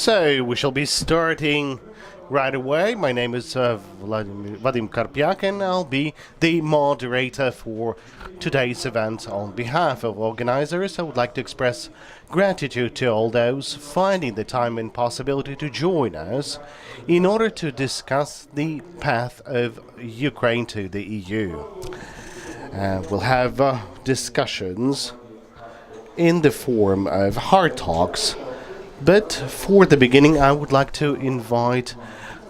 So we shall be starting right away. My name is Vadim Karpiak, and I'll be the moderator for today's event. On behalf of organizers, I would like to express gratitude to all those finding the time and possibility to join us in order to discuss the path of Ukraine to the EU. We'll have discussions in the form of hard talks. But for the beginning, I would like to invite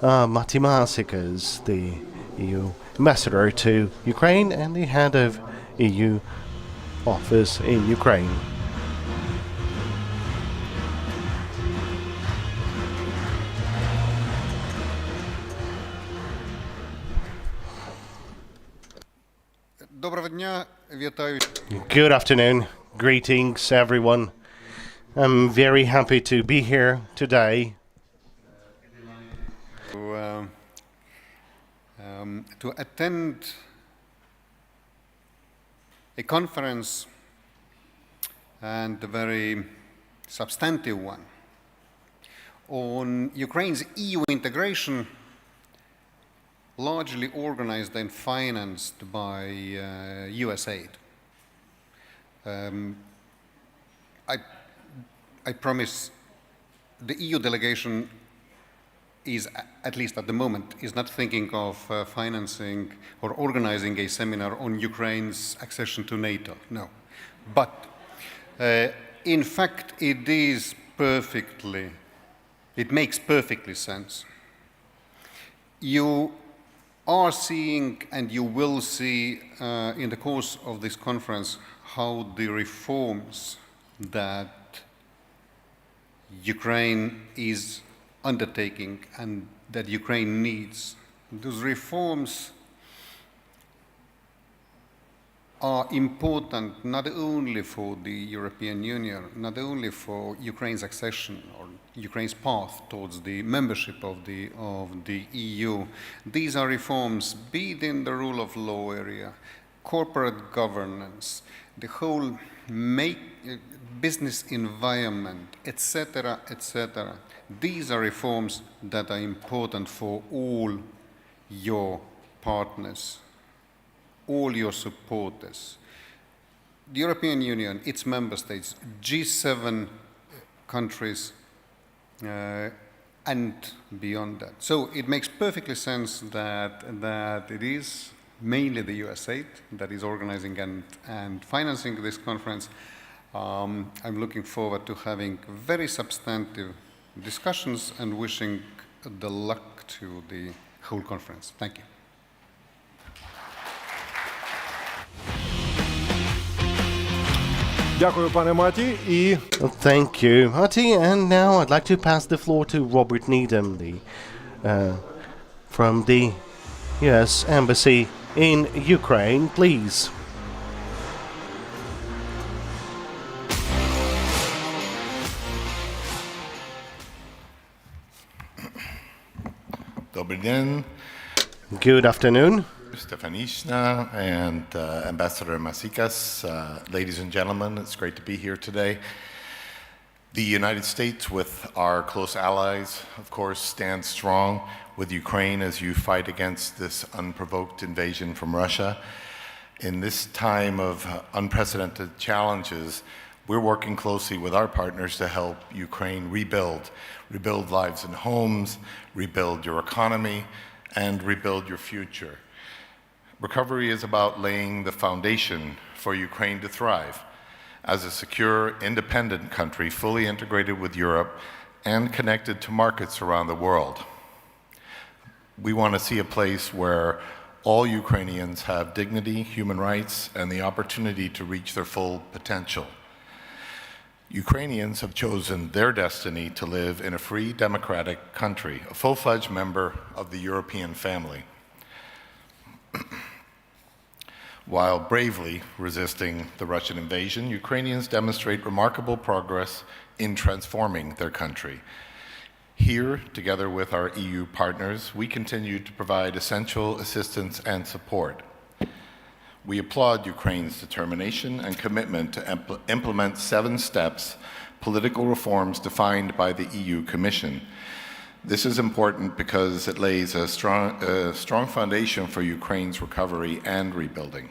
Mati Masikas, the EU ambassador to Ukraine and the head of EU office in Ukraine. Доброго дня, вітаю. Good afternoon. Greetings, everyone. I'm very happy to be here today To attend a conference, and a very substantive one, on Ukraine's EU integration, largely organized and financed by US aid. I promise the EU delegation is, at least at the moment, is not thinking of financing or organizing a seminar on Ukraine's accession to NATO, no. But in fact, it makes perfectly sense. You are seeing, and you will see in the course of this conference, how the reforms that Ukraine is undertaking and that Ukraine needs, those reforms are important not only for the European Union, not only for Ukraine's accession or Ukraine's path towards the membership of the EU. These are reforms, be it in the rule of law area, corporate governance, the whole business environment, etc., etc. These are reforms that are important for all your partners, all your supporters. The European Union, its member states, G7 countries, and beyond that. So it makes perfectly sense that it is mainly the US aid that is organizing and financing this conference. I'm looking forward to having very substantive discussions and wishing the luck to the whole conference. Thank you. Дякую, пане Маті. Thank you, Mati. And now I'd like to pass the floor to Robert Needham, from the US Embassy in Ukraine, please. Добрый день. Good afternoon. Stefanishyna and Ambassador Masikas, ladies and gentlemen, it's great to be here today. The United States, with our close allies, of course, stands strong with Ukraine as you fight against this unprovoked invasion from Russia. In this time of unprecedented challenges, we're working closely with our partners to help Ukraine rebuild lives and homes, rebuild your economy, and rebuild your future. Recovery is about laying the foundation for Ukraine to thrive as a secure, independent country fully integrated with Europe and connected to markets around the world. We want to see a place where all Ukrainians have dignity, human rights, and the opportunity to reach their full potential. Ukrainians have chosen their destiny to live in a free, democratic country, a full-fledged member of the European family. While bravely resisting the Russian invasion, Ukrainians demonstrate remarkable progress in transforming their country. Here, together with our EU partners, we continue to provide essential assistance and support. We applaud Ukraine's determination and commitment to implement 7 steps political reforms defined by the EU Commission. This is important because it lays a strong foundation for Ukraine's recovery and rebuilding.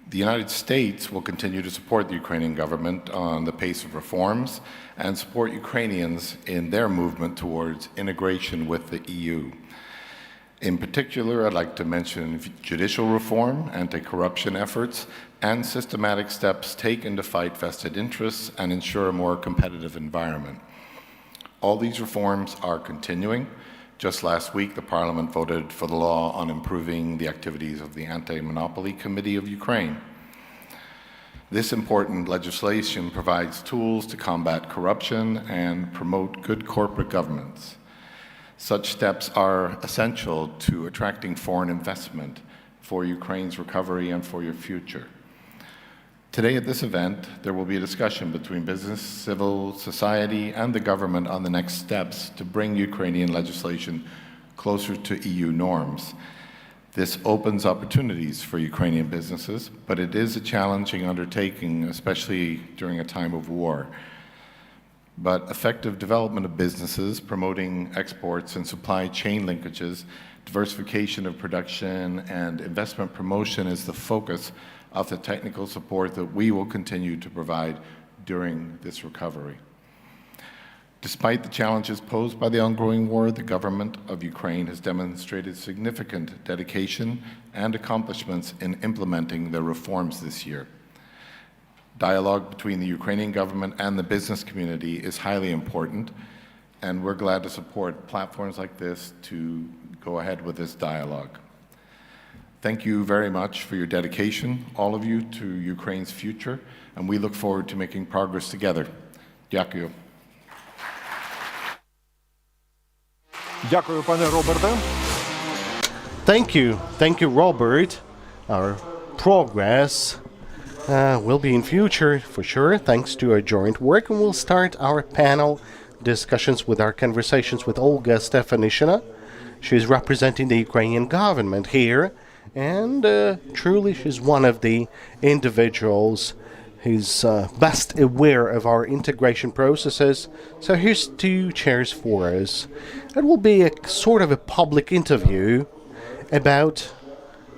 The United States will continue to support the Ukrainian government on the pace of reforms and support Ukrainians in their movement towards integration with the EU. In particular, I'd like to mention judicial reform, anti-corruption efforts, and systematic steps taken to fight vested interests and ensure a more competitive environment. All these reforms are continuing. Just last week, the Parliament voted for the law on improving the activities of the Anti-Monopoly Committee of Ukraine. This important legislation provides tools to combat corruption and promote good corporate governance. Such steps are essential to attracting foreign investment for Ukraine's recovery and for your future. Today at this event, there will be a discussion between business, civil society, and the government on the next steps to bring Ukrainian legislation closer to EU norms. This opens opportunities for Ukrainian businesses, but it is a challenging undertaking, especially during a time of war. But effective development of businesses, promoting exports and supply chain linkages, diversification of production, and investment promotion is the focus of the technical support that we will continue to provide during this recovery. Despite the challenges posed by the ongoing war, the government of Ukraine has demonstrated significant dedication and accomplishments in implementing the reforms this year. Dialogue between the Ukrainian government and the business community is highly important, and we're glad to support platforms like this to go ahead with this dialogue. Thank you very much for your dedication, all of you, to Ukraine's future, and we look forward to making progress together. Дякую. Дякую, пане Роберте. Thank you, Robert. Our progress will be in future, for sure, thanks to our joint work, and we'll start our panel discussions with our conversations with Olga Stefanishyna. She's representing the Ukrainian government here, and truly she's one of the individuals who's best aware of our integration processes. So here's 2 chairs for us. It will be a sort of a public interview about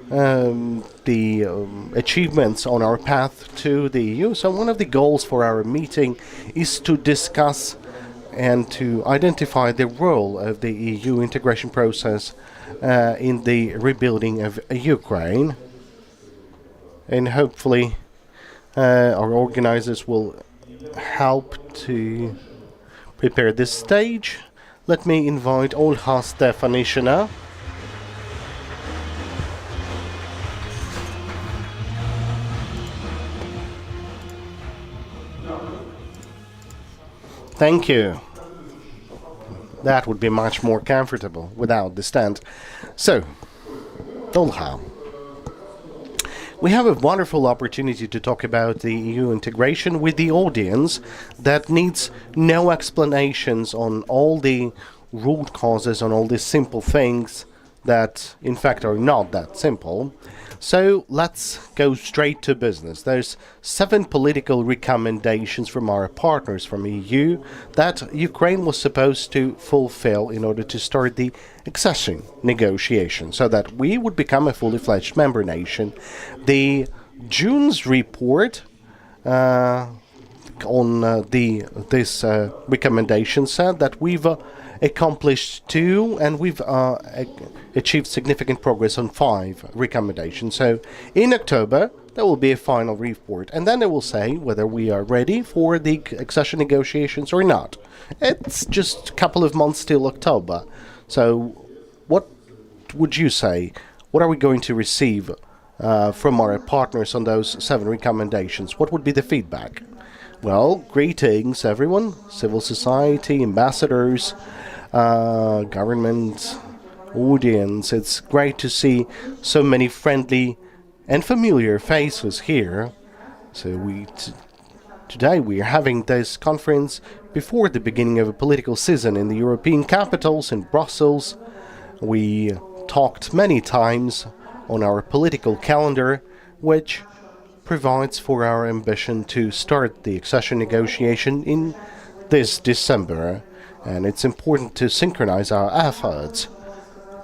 the achievements on our path to the EU. So one of the goals for our meeting is to discuss and to identify the role of the EU integration process in the rebuilding of Ukraine. And hopefully our organizers will help to prepare this stage. Let me invite Olga Stefanishyna. Thank you. That would be much more comfortable without the stand. So, Olga, we have a wonderful opportunity to talk about the EU integration with the audience that needs no explanations on all the root causes, on all the simple things that, in fact, are not that simple. So let's go straight to business. There's 7 political recommendations from our partners from EU that Ukraine was supposed to fulfill in order to start the accession negotiations so that we would become a fully fledged member nation. The June's report on this recommendation said that we've accomplished 2 and we've achieved significant progress on 5 recommendations. So in October there will be a final report, and then they will say whether we are ready for the accession negotiations or not. It's just a couple of months till October. So what would you say? What are we going to receive from our partners on those 7 recommendations? What would be the feedback? Well, greetings everyone, civil society, ambassadors, government, audience. It's great to see so many friendly and familiar faces here. So today we are having this conference before the beginning of a political season in the European capitals in Brussels. We talked many times on our political calendar, which provides for our ambition to start the accession negotiation in this December, and it's important to synchronize our efforts.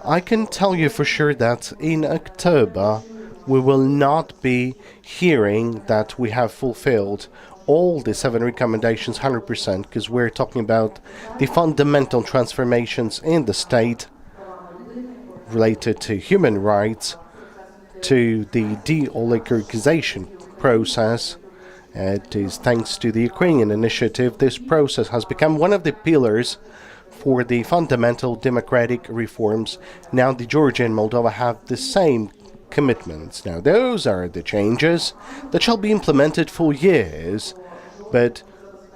I can tell you for sure that in October we will not be hearing that we have fulfilled all the 7 recommendations 100%, because we're talking about the fundamental transformations in the state related to human rights, to the de-oligarchization process. It is thanks to the Ukrainian initiative this process has become one of the pillars for the fundamental democratic reforms. Now the Georgia and Moldova have the same commitments. Now those are the changes that shall be implemented for years, but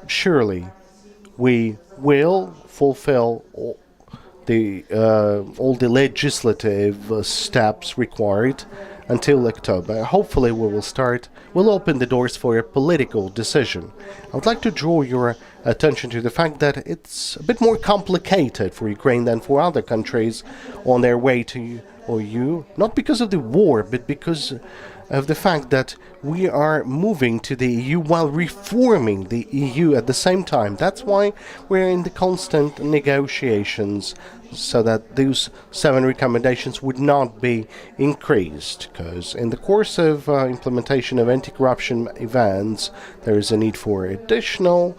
surely we will fulfill all the legislative steps required until October. Hopefully we'll open the doors for a political decision. I would like to draw your attention to the fact that it's a bit more complicated for Ukraine than for other countries on their way to EU, not because of the war, but because of the fact that we are moving to the EU while reforming the EU at the same time. That's why we're in the constant negotiations, so that those 7 recommendations would not be increased, because in the course of implementation of anti-corruption events, there is a need for additional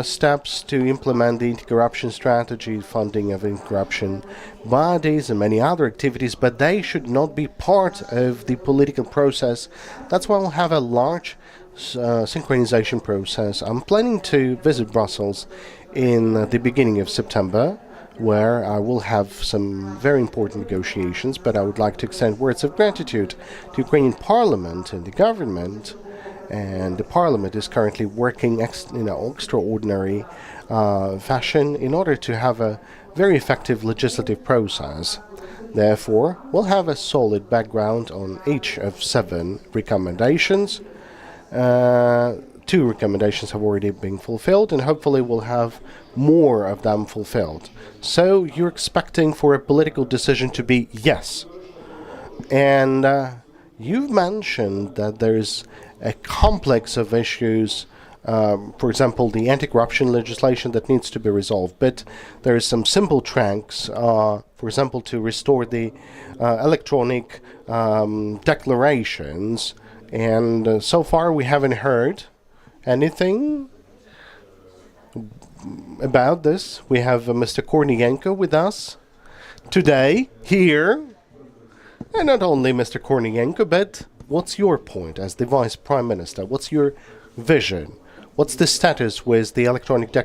steps to implement the anti-corruption strategy, funding of anti-corruption bodies and many other activities, but they should not be part of the political process. That's why we'll have a large synchronization process. I'm planning to visit Brussels in the beginning of September, where I will have some very important negotiations, but I would like to extend words of gratitude to Ukrainian Parliament and the government. And the Parliament is currently working in an extraordinary fashion in order to have a very effective legislative process. Therefore, we'll have a solid background on each of 7 recommendations. 2 recommendations have already been fulfilled, and hopefully we'll have more of them fulfilled. So you're expecting for a political decision to be yes. And you've mentioned that there's a complex of issues, for example, the anti-corruption legislation that needs to be resolved, but there are some simple tracks, for example, to restore the electronic declarations, and so far we haven't heard anything about this. We have Mr. Kornienko with us today, here. And not only Mr. Kornienko, but what's your point as the Vice Prime Minister? What's your vision? What's the status with the electronic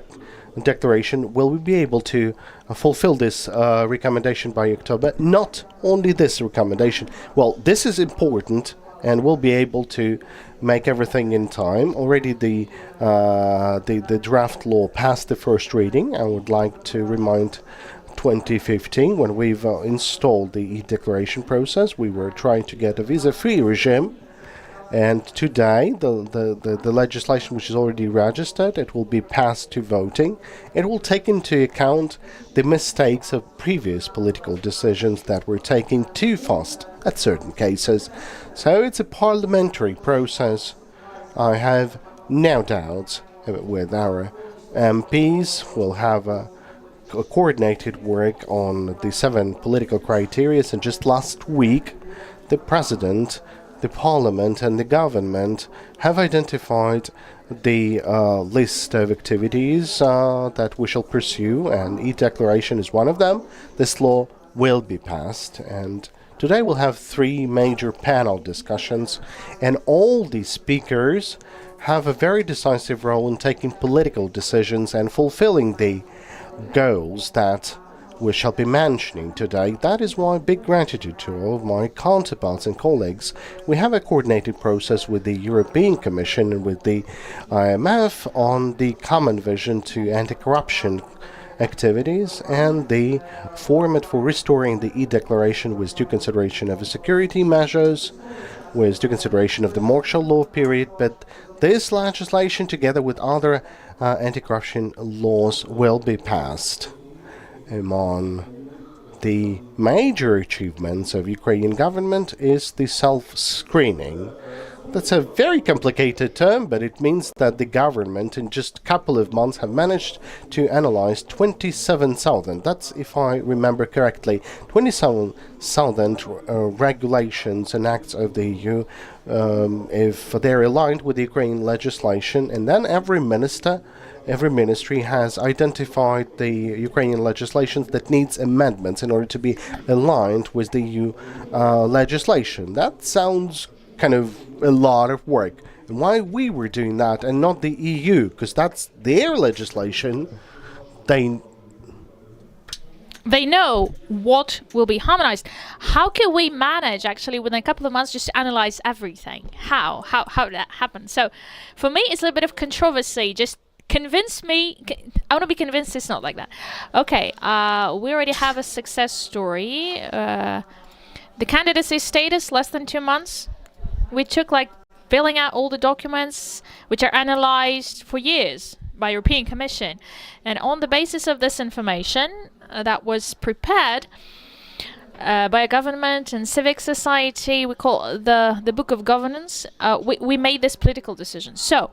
declaration? Will we be able to fulfill this recommendation by October? Not only this recommendation. Well, this is important, and we'll be able to make everything in time. Already the draft law passed the first reading. I would like to remind 2015, when we've installed the e-declaration process, we were trying to get a visa-free regime. And today, the legislation which is already registered, it will be passed to voting. It will take into account the mistakes of previous political decisions that were taken too fast at certain cases. So it's a parliamentary process. I have no doubts with our MPs. We'll have a coordinated work on the 7 political criteria. And just last week, the President, the Parliament and the government have identified the list of activities that we shall pursue, and e-declaration is one of them. This law will be passed, and today we'll have 3 major panel discussions, and all the speakers have a very decisive role in taking political decisions and fulfilling the goals that we shall be mentioning today. That is why big gratitude to all of my counterparts and colleagues. We have a coordinated process with the European Commission and with the IMF on the common vision to anti-corruption activities and the format for restoring the e-declaration with due consideration of the security measures, with due consideration of the martial law period. But this legislation, together with other anti-corruption laws, will be passed. Among the major achievements of Ukrainian government is the self-screening. That's a very complicated term, but it means that the government in just a couple of months have managed to analyze 27,000, that's if I remember correctly, 27,000 regulations and acts of the EU, if they're aligned with the Ukrainian legislation, and then every ministry has identified the Ukrainian legislation that needs amendments in order to be aligned with the EU legislation. That sounds kind of a lot of work. And why we were doing that and not the EU? Because that's their legislation. They know what will be harmonized. How can we manage actually within a couple of months just to analyze everything? How did that happen? So for me, it's a little bit of controversy. Just convince me. I want to be convinced it's not like that. Okay, we already have a success story. The candidacy status, less than 2 months. We took like filling out all the documents which are analyzed for years by European Commission. And on the basis of this information that was prepared by a government and civic society, we call it the Book of Governance, we made this political decision. So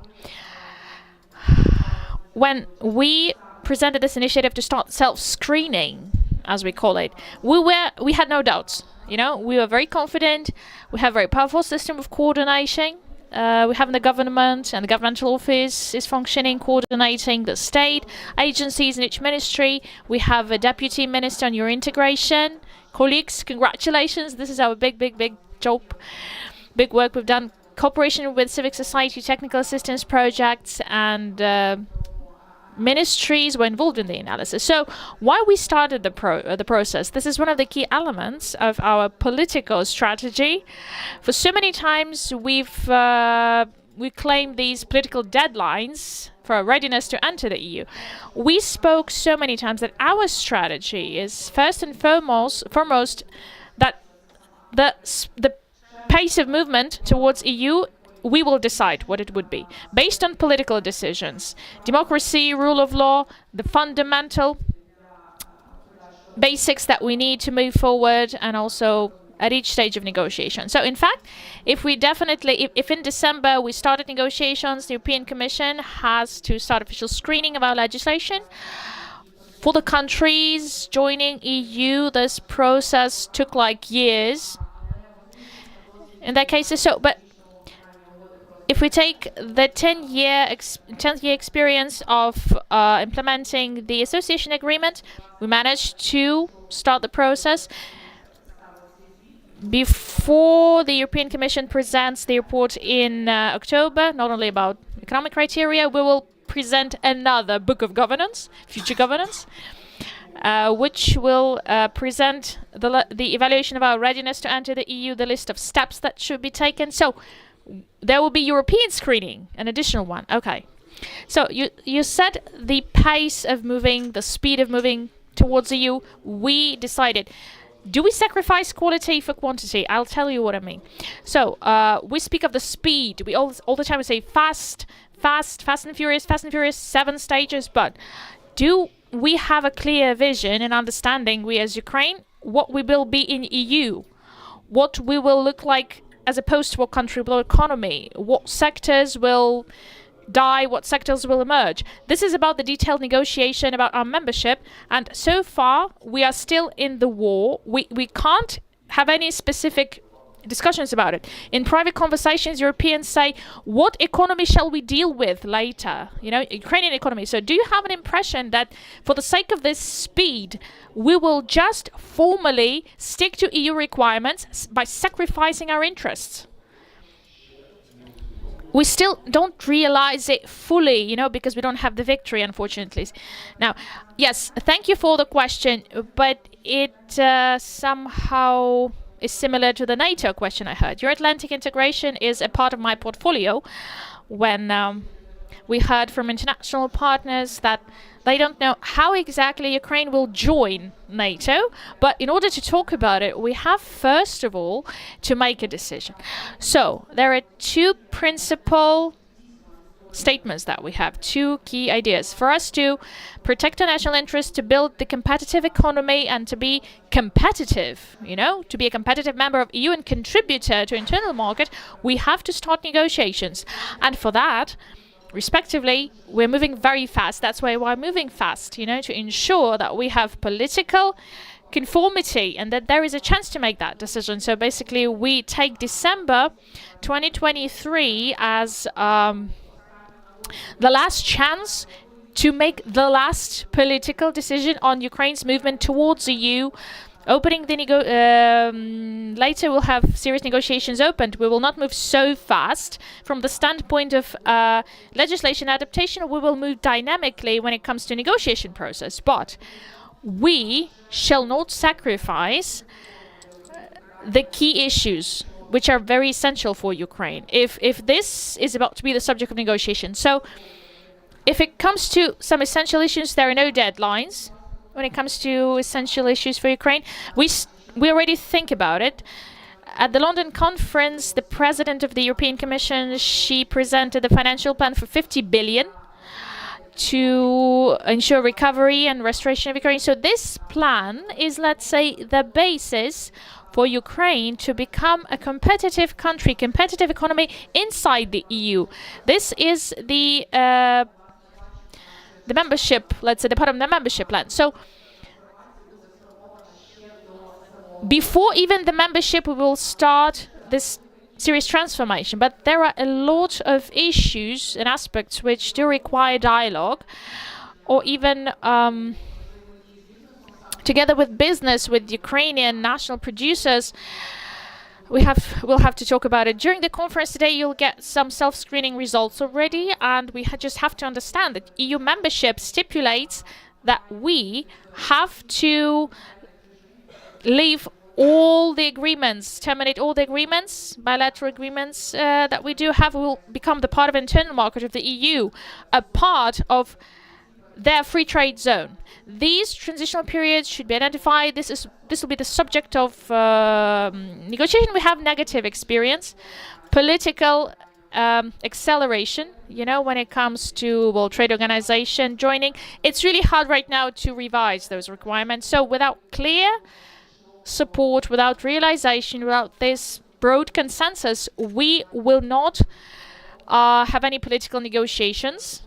when we presented this initiative to start self-screening, as we call it, we had no doubts. You know, we were very confident. We have a very powerful system of coordination. We have the government, and the governmental office is functioning, coordinating the state agencies in each ministry. We have a deputy minister on your integration. Colleagues, congratulations. This is our big job, big work we've done. Cooperation with civic society, technical assistance projects, and ministries were involved in the analysis. So why we started the process? This is one of the key elements of our political strategy. For so many times we claim these political deadlines for our readiness to enter the EU. We spoke so many times that our strategy is first and foremost that the pace of movement towards EU, we will decide what it would be based on political decisions. Democracy, rule of law, the fundamental basics that we need to move forward, and also at each stage of negotiation. So in fact, if in December we started negotiations, the European Commission has to start official screening of our legislation. For the countries joining EU, this process took like years in that case. But if we take the 10-year experience of implementing the association agreement, we managed to start the process. Before the European Commission presents the report in October, not only about economic criteria, we will present another book of governance, future governance, which will present the evaluation of our readiness to enter the EU, the list of steps that should be taken. So there will be European screening, an additional one. Okay. So you said the pace of moving, the speed of moving towards EU. We decided, do we sacrifice quality for quantity? I'll tell you what I mean. So we speak of the speed. We all the time we say fast and furious, 7 stages. But do we have a clear vision and understanding, we as Ukraine, what we will be in EU? What we will look like as a post-war country with economy, what sectors will die, what sectors will emerge. This is about the detailed negotiation about our membership, and so far we are still in the war. We can't have any specific discussions about it. In private conversations, Europeans say, what economy shall we deal with later? You know, Ukrainian economy. So do you have an impression that for the sake of this speed, we will just formally stick to EU requirements by sacrificing our interests? We still don't realize it fully, you know, because we don't have the victory, unfortunately. Now, yes, thank you for the question, but it somehow is similar to the NATO question I heard. Euro-Atlantic integration is a part of my portfolio. When we heard from international partners that they don't know how exactly Ukraine will join NATO, but in order to talk about it, we have first of all to make a decision. So there are two principal statements that we have, two key ideas. For us to protect our national interests, to build the competitive economy and to be competitive, to be a competitive member of EU and contributor to internal market, we have to start negotiations. And for that, respectively, we're moving very fast. That's why we're moving fast, to ensure that we have political conformity and that there is a chance to make that decision. So basically, we take December 2023 as the last chance to make the last political decision on Ukraine's movement towards EU. Opening the later we'll have serious negotiations opened. We will not move so fast. From the standpoint of legislation adaptation, we will move dynamically when it comes to negotiation process. But we shall not sacrifice the key issues which are very essential for Ukraine. If this is about to be the subject of negotiation. So if it comes to some essential issues, there are no deadlines. When it comes to essential issues for Ukraine, we already think about it. At the London conference, the president of the European Commission, she presented the financial plan for 50 billion to ensure recovery and restoration of Ukraine. So this plan is, let's say, the basis for Ukraine to become a competitive country, competitive economy inside the EU. This is the membership, let's say, the part of the membership plan. So before even the membership, we will start this serious transformation. But there are a lot of issues and aspects which do require dialogue, or even together with business, with Ukrainian national producers. We'll have to talk about it. During the conference today, you'll get some self-screening results already, and we just have to understand that EU membership stipulates that we have to leave all the agreements, terminate all the agreements, bilateral agreements that we do have. Will become the part of internal market of the EU, a part of their free trade zone. These transitional periods should be identified. This will be the subject of negotiation. We have negative experience, political acceleration. When it comes to World Trade Organization joining, it's really hard right now to revise those requirements. So without clear support, without realization, without this broad consensus, we will not have any political negotiations,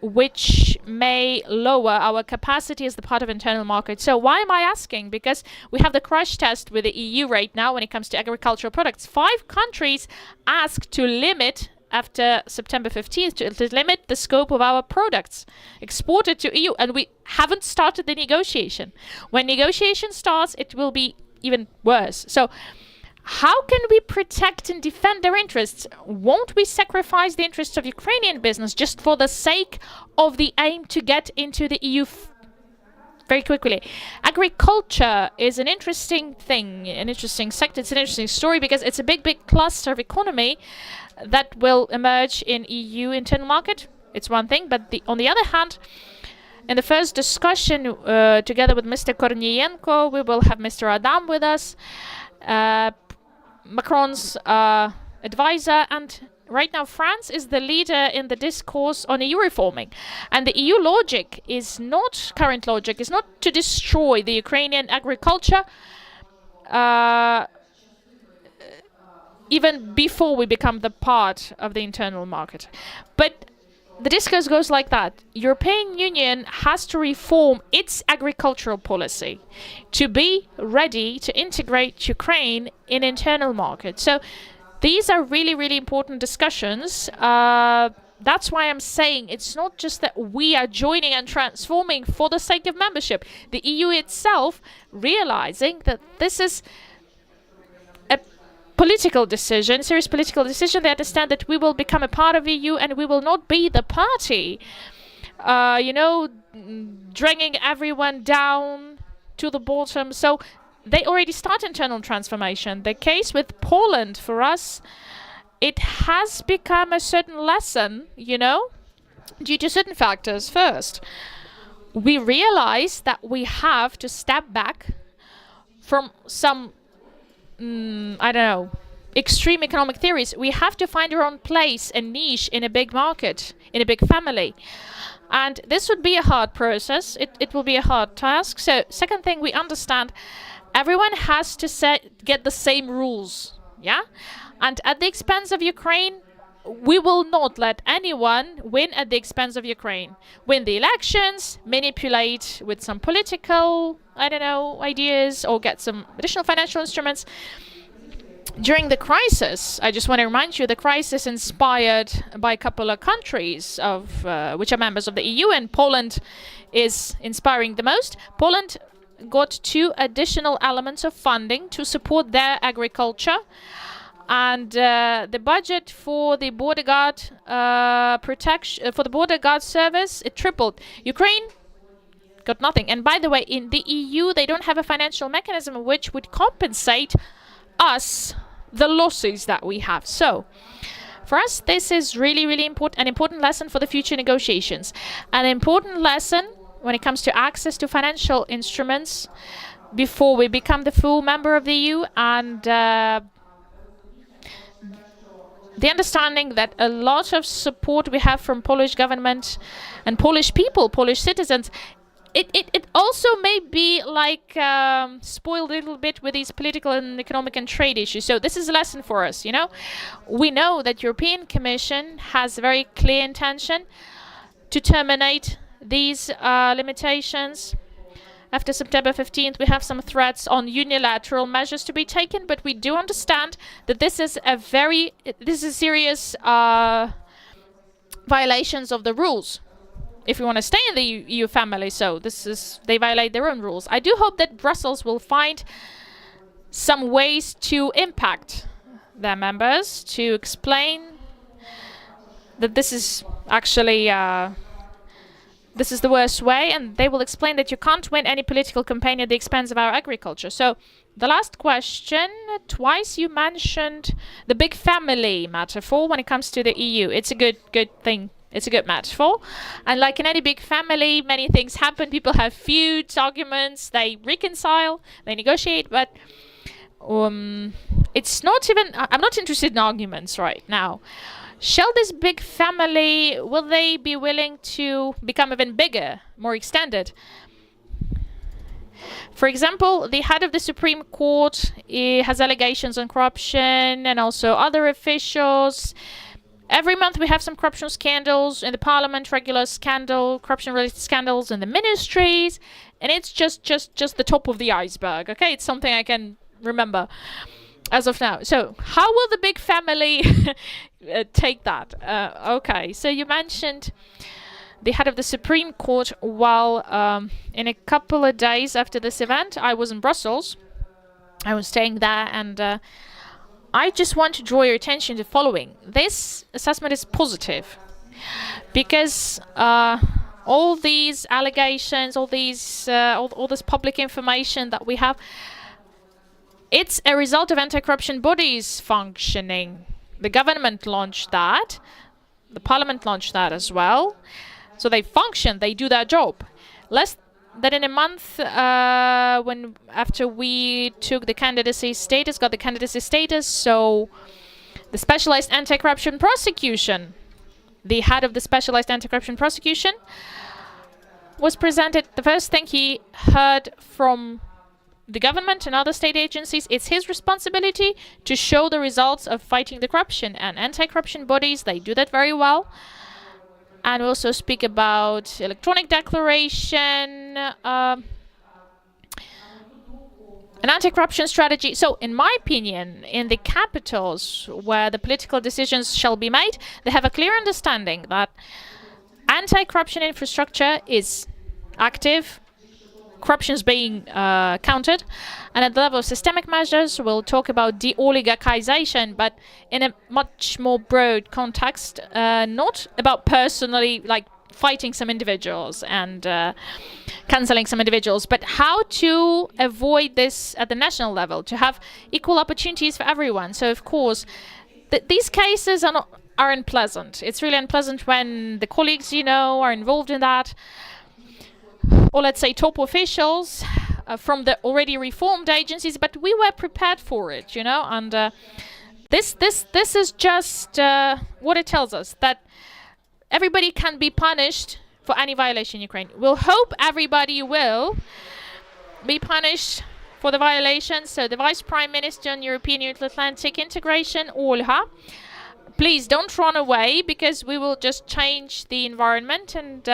which may lower our capacity as the part of internal market. So why am I asking? Because we have the crash test with the EU right now when it comes to agricultural products. 5 countries asked to limit, after September 15th, to limit the scope of our products exported to EU, and we haven't started the negotiation. When negotiation starts, it will be even worse. So how can we protect and defend their interests? Won't we sacrifice the interests of Ukrainian business just for the sake of the aim to get into the EU very quickly? Agriculture is an interesting thing, an interesting sector. It's an interesting story because it's a big cluster of economy that will emerge in EU internal market. It's one thing, but on the other hand, in the first discussion together with Mr. Kornienko, we will have Mr. Adam with us, Macron's advisor, and right now France is the leader in the discourse on EU reforming. And the EU logic is not, current logic is not to destroy the Ukrainian agriculture even before we become the part of the internal market. But the discourse goes like that. European Union has to reform its agricultural policy to be ready to integrate Ukraine in internal market. So these are really important discussions. That's why I'm saying it's not just that we are joining and transforming for the sake of membership. The EU itself realizing that this is a political decision, serious political decision. They understand that we will become a part of EU and we will not be the party, dragging everyone down to the bottom. So they already start internal transformation. The case with Poland, for us, it has become a certain lesson, due to certain factors. First, we realize that we have to step back from some extreme economic theories. We have to find our own place and niche in a big market, in a big family. And this would be a hard process. It will be a hard task. So second thing, we understand everyone has to get the same rules. Yeah? And at the expense of Ukraine, we will not let anyone win at the expense of Ukraine. Win the elections, manipulate with some political, ideas, or get some additional financial instruments. During the crisis, I just want to remind you, the crisis inspired by a couple of countries of which are members of the EU, and Poland is inspiring the most. Poland got 2 additional elements of funding to support their agriculture. And the budget for the border guard protection for the border guard service, it tripled. Ukraine got nothing. And by the way, in the EU, they don't have a financial mechanism which would compensate us the losses that we have. So for us, this is really, really important, an important lesson for the future negotiations. An important lesson when it comes to access to financial instruments before we become the full member of the EU, and the understanding that a lot of support we have from Polish government and Polish people, Polish citizens, it also may be like spoiled a little bit with these political and economic and trade issues. So this is a lesson for us, We know that European Commission has a very clear intention to terminate these limitations. After September 15th, we have some threats on unilateral measures to be taken, but we do understand that this is serious violations of the rules. If we want to stay in the EU family, so they violate their own rules. I do hope that Brussels will find some ways to impact their members, to explain that this is actually this is the worst way, and they will explain that you can't win any political campaign at the expense of our agriculture. So the last question, twice you mentioned the big family metaphor when it comes to the EU. It's a good thing. It's a good metaphor. And like in any big family, many things happen. People have feuds, arguments, they reconcile, they negotiate, but it's not even, I'm not interested in arguments right now. Shall this big family, will they be willing to become even bigger, more extended? For example, the head of the Supreme Court has allegations on corruption, and also other officials. Every month we have some corruption scandals in the parliament, regular corruption-related scandals in the ministries, and it's just the top of the iceberg, okay? It's something I can remember as of now. So how will the big family take that? Okay, so you mentioned the head of the Supreme Court. While in a couple of days after this event, I was in Brussels. I was staying there, and I just want to draw your attention to the following. This assessment is positive because all these allegations, all this public information that we have, it's a result of anti-corruption bodies functioning. The government launched that. The parliament launched that as well. So they function, they do their job. Less than in a month, after we took the candidacy status, got the candidacy status, so the specialized anti-corruption prosecution, the head of the specialized anti-corruption prosecution was presented. The first thing he heard from the government and other state agencies, it's his responsibility to show the results of fighting the corruption, and anti-corruption bodies, they do that very well. And we also speak about electronic declaration, an anti-corruption strategy. So in my opinion, in the capitals where the political decisions shall be made, they have a clear understanding that anti-corruption infrastructure is active, corruption is being countered, and at the level of systemic measures, we'll talk about de-oligarchization, but in a much more broad context, not about personally like fighting some individuals and canceling some individuals, but how to avoid this at the national level, to have equal opportunities for everyone. So of course, these cases are unpleasant. It's really unpleasant when the colleagues, are involved in that, or let's say top officials from the already reformed agencies, but we were prepared for it, and This is just what it tells us, that everybody can be punished for any violation in Ukraine. We'll hope everybody will be punished for the violation. So the Vice Prime Minister on European Union Atlantic integration, Olga, please don't run away, because we will just change the environment, and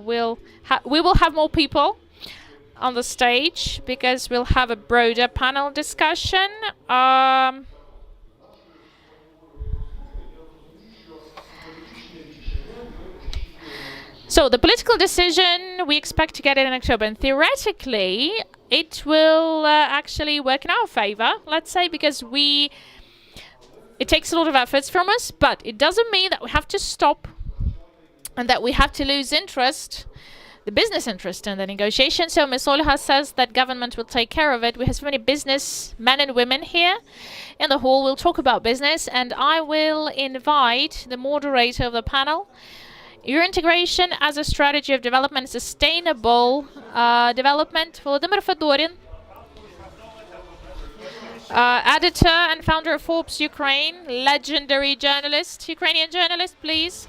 we will have more people on the stage, because we'll have a broader panel discussion. So the political decision, we expect to get it in October, and theoretically it will actually work in our favor, let's say, because it takes a lot of efforts from us, but it doesn't mean that we have to stop and that we have to lose interest, the business interest in the negotiation. So Ms. Olga says that government will take care of it. We have so many business men and women here in the hall. We'll talk about business, and I will invite the moderator of the panel. Your integration as a strategy of development, sustainable development, Volodymyr Fedorin, editor and founder of Forbes Ukraine, legendary journalist, Ukrainian journalist, please.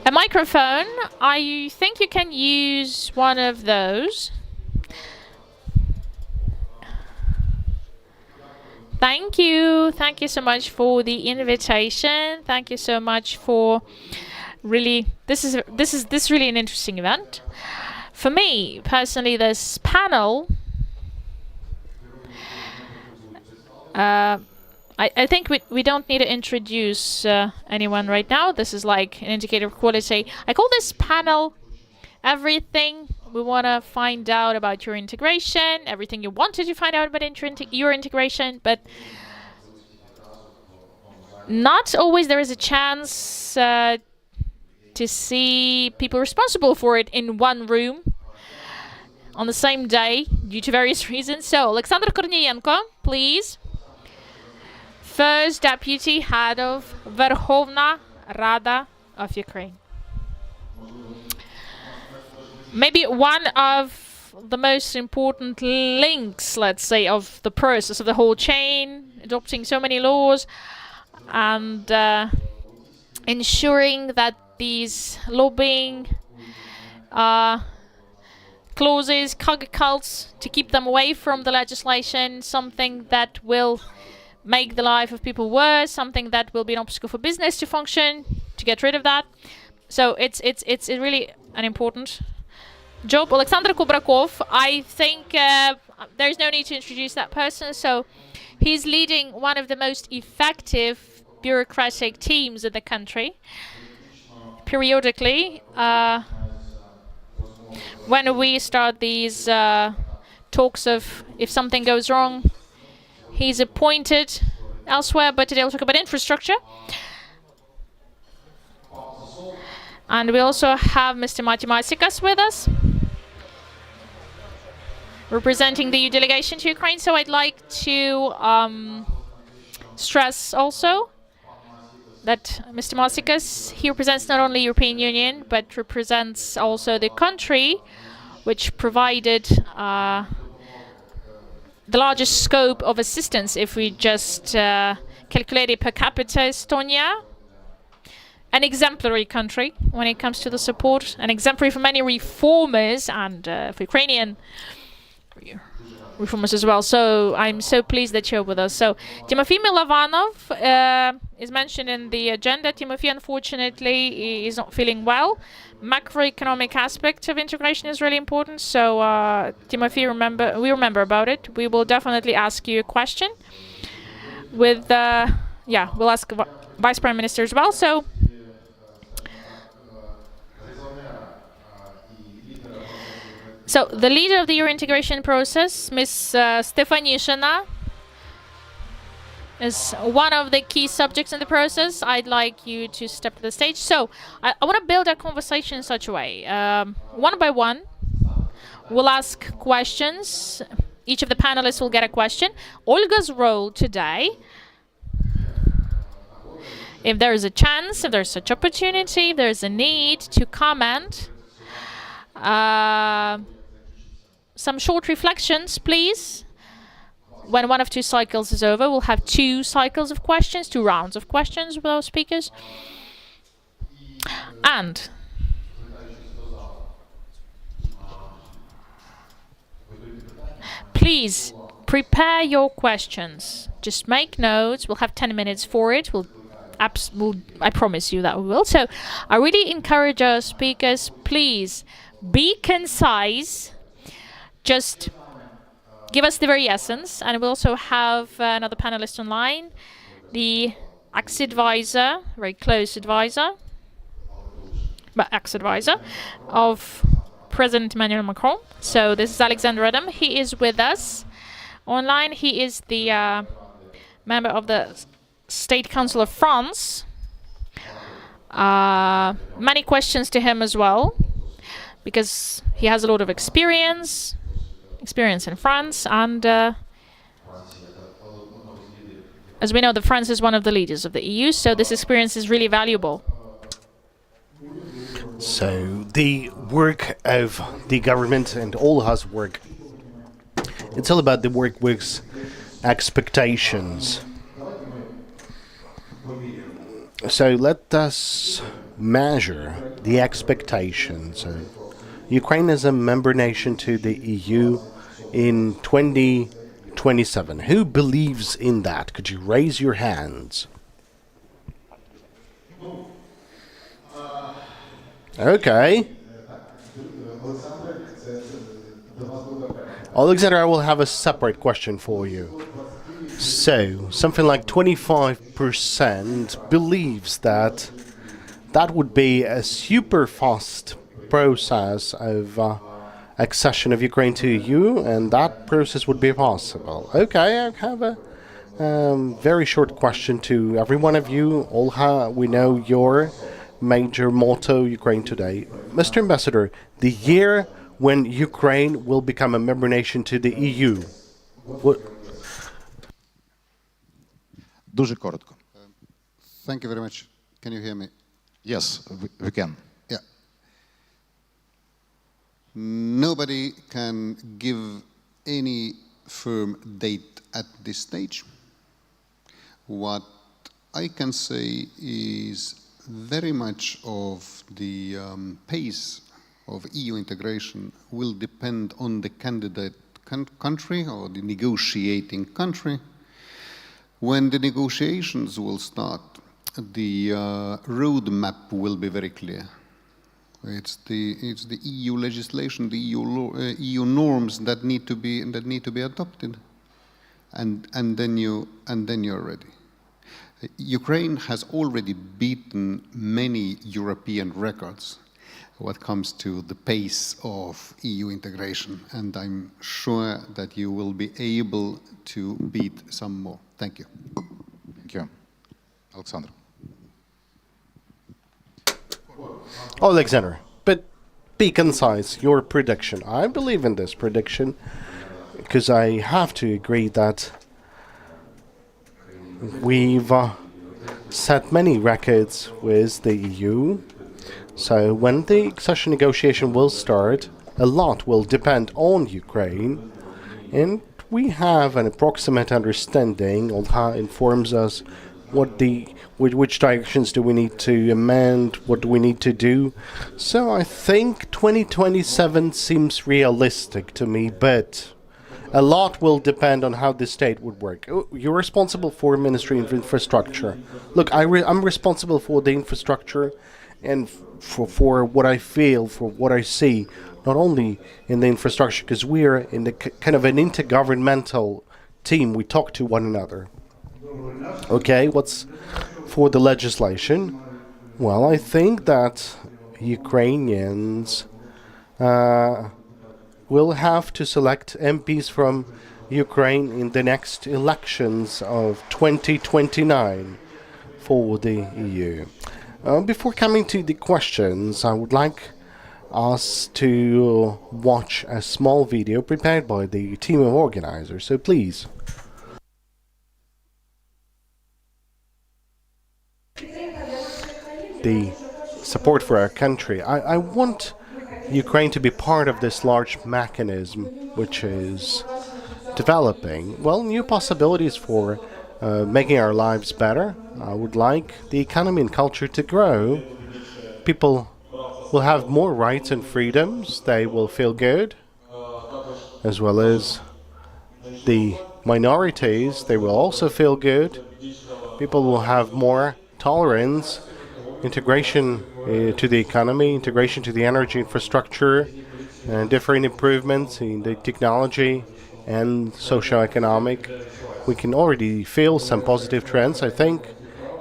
A microphone. I think you can use one of those. Thank you so much for the invitation. Thank you so much for really, this is really an interesting event. For me personally, this panel, I think we don't need to introduce anyone right now. This is like an indicator of quality. I call this panel everything we want to find out about your integration, everything you wanted to find out about your integration, but not always there is a chance to see people responsible for it in one room on the same day due to various reasons. So, Oleksandr Kornienko, please. First Deputy Head of Verkhovna Rada of Ukraine. Maybe one of the most important links, let's say, of the process of the whole chain, adopting so many laws and ensuring that these lobbying clauses, cults, to keep them away from the legislation, something that will make the life of people worse, something that will be an obstacle for business to function, to get rid of that. So it's really an important job. Oleksandr Kubrakov, I think there's no need to introduce that person. So he's leading one of the most effective bureaucratic teams in the country. Periodically, when we start these talks of if something goes wrong, he's appointed elsewhere, but today we'll talk about infrastructure. And we also have Mr. Matematikas with us, representing the EU delegation to Ukraine. So I'd like to stress also that Mr. Matematikas, he represents not only European Union, but represents also the country which provided the largest scope of assistance. If we just calculate it per capita, Estonia, an exemplary country when it comes to the support, an exemplary for many reformers and for Ukrainian reformers as well. So I'm so pleased that you're with us. So Timofey Milovanov is mentioned in the agenda. Timofey, unfortunately, is not feeling well. Macroeconomic aspect of integration is really important. So Timofey, we remember about it. We will definitely ask you a question. We'll ask Vice Prime Minister as well. So the leader of the Euro integration process, Ms. Stefanishyna, is one of the key subjects in the process. I'd like you to step to the stage. So I want to build our conversation in such a way. One by one, we'll ask questions. Each of the panelists will get a question. Olga's role today, if there is a chance, if there's such opportunity, if there's a need to comment, some short reflections, please. When one of two cycles is over, we'll have 2 cycles of questions, 2 rounds of questions with our speakers. And please prepare your questions. Just make notes. We'll have 10 minutes for it. I promise you that we will. So I really encourage our speakers, please be concise. Just give us the very essence. And we'll also have another panelist online, the ex-advisor, very close advisor, but ex-advisor of President Emmanuel Macron. So this is Oleksandr Rada. He is with us online. He is the member of the State Council of France. Many questions to him as well, because he has a lot of experience in France, and as we know, that France is one of the leaders of the EU, so this experience is really valuable. So the work of the government and Olga's work, it's all about the work with expectations. So let us measure the expectations of Ukraine as a member nation to the EU in 2027. Who believes in that? Could you raise your hands? Okay. Oleksandr, I will have a separate question for you. So, something like 25% believes that that would be a super fast process of accession of Ukraine to EU, and that process would be possible. Okay, I have a very short question to every one of you. Olga, we know your major motto, Ukraine Today. Mr. Ambassador, the year when Ukraine will become a member nation to the EU. Дуже коротко. Thank you very much. Can you hear me? Yes, we can. Yeah. Nobody can give any firm date at this stage. What I can say is very much of the pace of EU integration will depend on the candidate country or the negotiating country. When the negotiations will start, the roadmap will be very clear. It's the EU legislation, the EU norms that need to be adopted, and then you're ready. Ukraine has already beaten many European records when it comes to the pace of EU integration, and I'm sure that you will be able to beat some more. Thank you. Thank you. Oleksandr. Oleksandr, but be concise, your prediction. I believe in this prediction because I have to agree that we've set many records with the EU. So when the accession negotiation will start, a lot will depend on Ukraine, and we have an approximate understanding. Olga informs us which directions do we need to amend, what do we need to do. So I think 2027 seems realistic to me, but a lot will depend on how the state would work. You're responsible for Ministry of Infrastructure. Look, I'm responsible for the infrastructure and for what I feel, for what I see, not only in the infrastructure, because we're in the kind of an intergovernmental team. We talk to one another. Okay, what's for the legislation? Well, I think that Ukrainians will have to select MPs from Ukraine in the next elections of 2029 for the EU. Before coming to the questions, I would like us to watch a small video prepared by the team of organizers. So please. The support for our country. I want Ukraine to be part of this large mechanism which is developing, well, new possibilities for making our lives better. I would like the economy and culture to grow. People will have more rights and freedoms. They will feel good, as well as the minorities. They will also feel good. People will have more tolerance, integration to the economy, integration to the energy infrastructure, and different improvements in the technology and socio-economic. We can already feel some positive trends. I think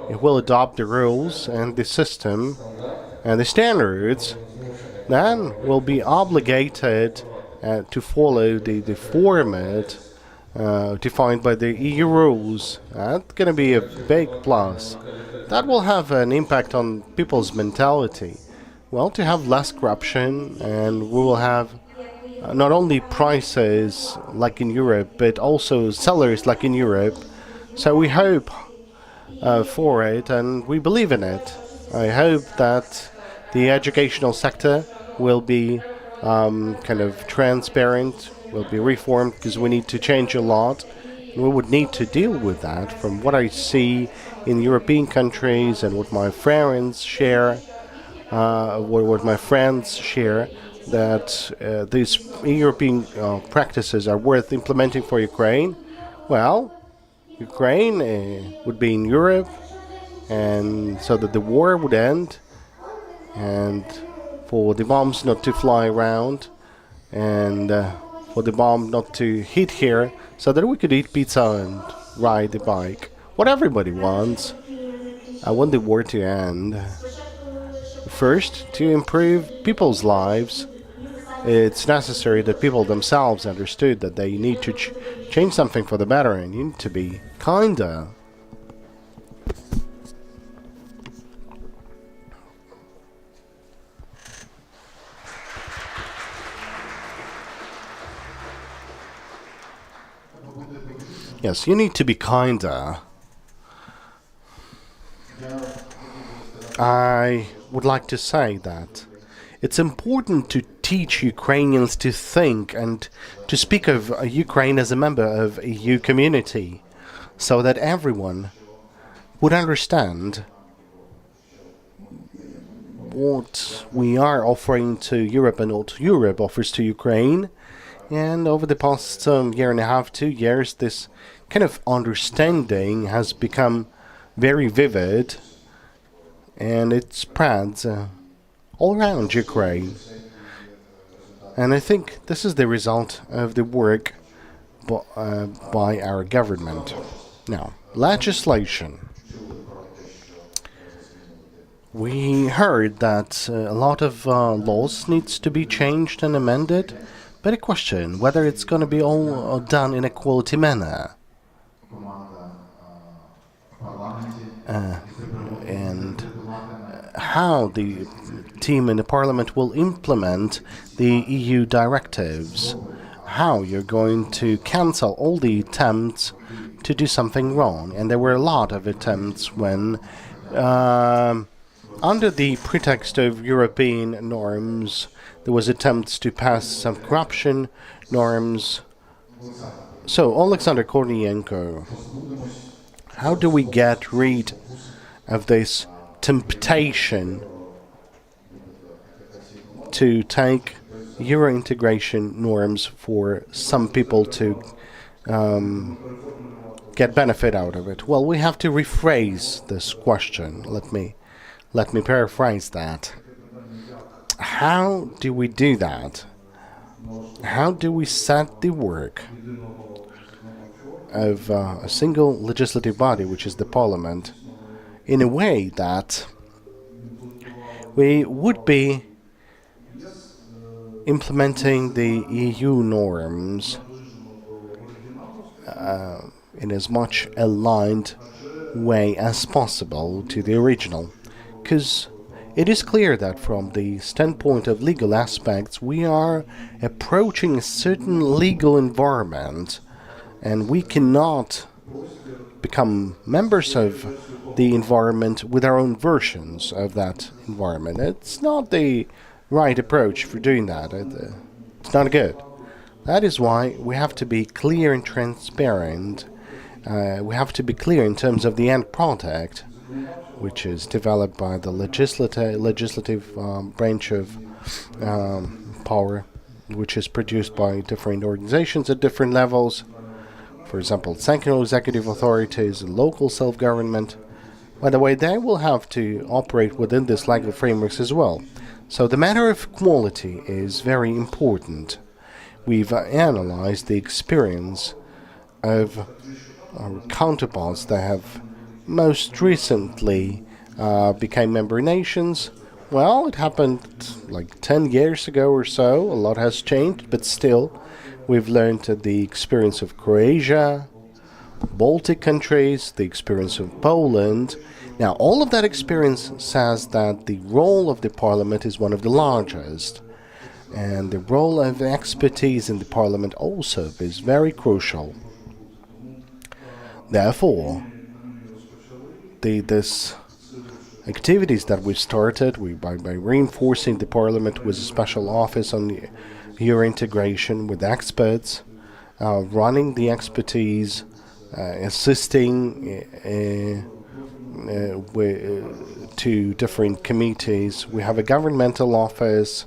it will adopt the rules and the system and the standards, then will be obligated to follow the format defined by the EU rules. That's going to be a big plus. That will have an impact on people's mentality. Well, to have less corruption, and we will have not only prices like in Europe, but also sellers like in Europe. So we hope for it, and we believe in it. I hope that the educational sector will be kind of transparent, will be reformed, because we need to change a lot. We would need to deal with that from what I see in European countries and what my friends share, that these European practices are worth implementing for Ukraine. Well, Ukraine would be in Europe, and so that the war would end, and for the bombs not to fly around, and for the bomb not to hit here, so that we could eat pizza and ride the bike. What everybody wants. I want the war to end. First, to improve people's lives. It's necessary that people themselves understood that they need to change something for the better, and you need to be kinder. Yes, you need to be kinder. I would like to say that it's important to teach Ukrainians to think and to speak of Ukraine as a member of a EU community, so that everyone would understand what we are offering to Europe and what Europe offers to Ukraine. And over the past year and a half, 2 years, this kind of understanding has become very vivid, and it spreads all around Ukraine. And I think this is the result of the work by our government. Now, legislation. We heard that a lot of laws needs to be changed and amended, but a question whether it's going to be all done in a quality manner. And how the team in the Parliament will implement the EU directives, how you're going to cancel all the attempts to do something wrong. And there were a lot of attempts when, under the pretext of European norms, there was attempts to pass some corruption norms. So, Oleksandr Kornienko, how do we get rid of this temptation to take Euro integration norms for some people to get benefit out of it? Well, we have to rephrase this question. Let me paraphrase that. How do we do that? How do we set the work of a single legislative body, which is the Parliament, in a way that we would be implementing the EU norms in as much aligned way as possible to the original? Because it is clear that from the standpoint of legal aspects, we are approaching a certain legal environment, and we cannot become members of the environment with our own versions of that environment. It's not the right approach for doing that. It's not good. That is why we have to be clear and transparent. We have to be clear in terms of the end product, which is developed by the legislative branch of power, which is produced by different organizations at different levels. For example, central executive authorities and local self-government. By the way, they will have to operate within this legal frameworks as well. So the matter of quality is very important. We've analyzed the experience of our counterparts that have most recently became member nations. Well, it happened like 10 years ago or so. A lot has changed, but still, we've learned that the experience of Croatia, Baltic countries, the experience of Poland. Now, all of that experience says that the role of the parliament is one of the largest. And the role of expertise in the parliament also is very crucial. Therefore, this activities that we started by reinforcing the parliament with a special office on Euro integration with experts, running the expertise, assisting to different committees. We have a governmental office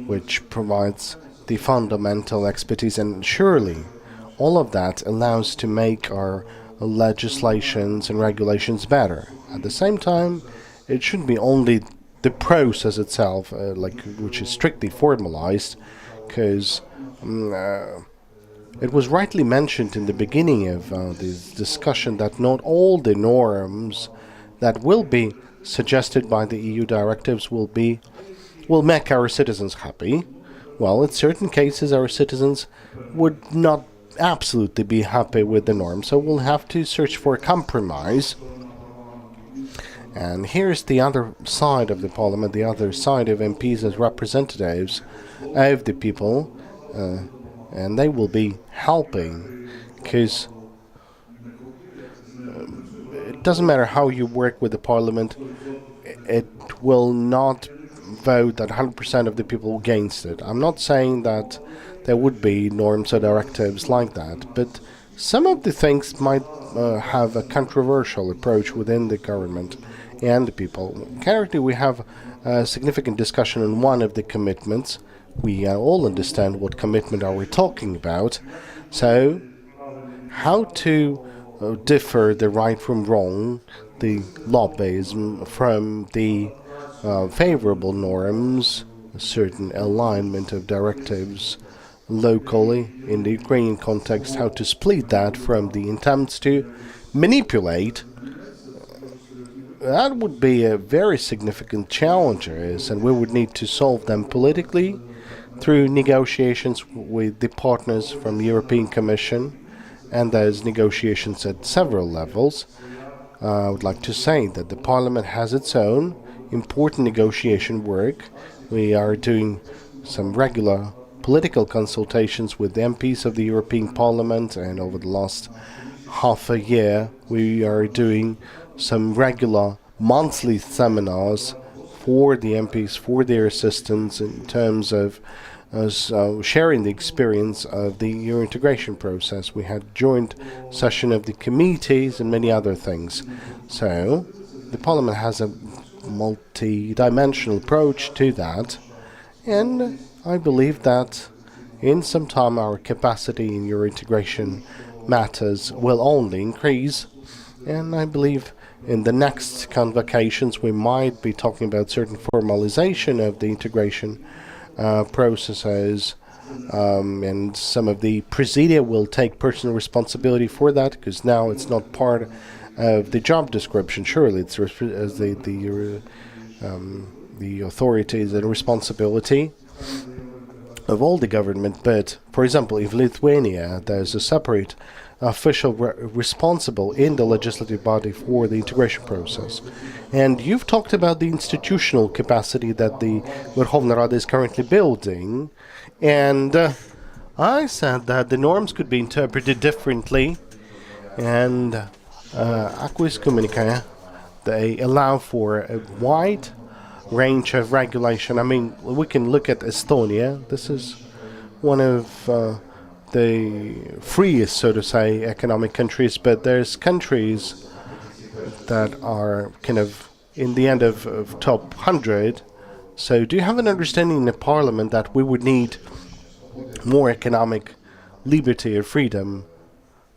which provides the fundamental expertise, and surely all of that allows to make our legislations and regulations better. At the same time, it shouldn't be only the process itself, which is strictly formalized, because it was rightly mentioned in the beginning of this discussion that not all the norms that will be suggested by the EU directives will make our citizens happy. Well, in certain cases, our citizens would not absolutely be happy with the norm, so we'll have to search for a compromise. And here's the other side of the parliament, the other side of MPs as representatives of the people, and they will be helping, because it doesn't matter how you work with the parliament, it will not vote that 100% of the people against it. I'm not saying that there would be norms or directives like that, but some of the things might have a controversial approach within the government and the people. Currently, we have a significant discussion on one of the commitments. We all understand what commitment are we talking about. So, how to differ the right from wrong, the lobbyism from the favorable norms, a certain alignment of directives locally in the Ukrainian context, how to split that from the attempts to manipulate. That would be a very significant challenge, and we would need to solve them politically through negotiations with the partners from the European Commission, and those negotiations at several levels. I would like to say that the Parliament has its own important negotiation work. We are doing some regular political consultations with the MPs of the European Parliament, and over the last half a year we are doing some regular monthly seminars for the MPs, for their assistants, in terms of sharing the experience of the Euro integration process. We had joint session of the committees and many other things. So the Parliament has a multi-dimensional approach to that, and I believe that in some time our capacity in Euro integration matters will only increase, and I believe in the next convocations we might be talking about certain formalization of the integration processes, and some of the presidia will take personal responsibility for that, because now it's not part of the job description. Surely it's as the authorities and responsibility of all the government. But for example, if Lithuania, there's a separate official responsible in the legislative body for the integration process. And you've talked about the institutional capacity that the Verkhovna Rada is currently building, and I said that the norms could be interpreted differently, and acquis communique, they allow for a wide range of regulation. I mean, we can look at Estonia. This is one of the freest, so to say, economic countries, but there's countries that are kind of in the end of top 100. So do you have an understanding in the parliament that we would need more economic liberty or freedom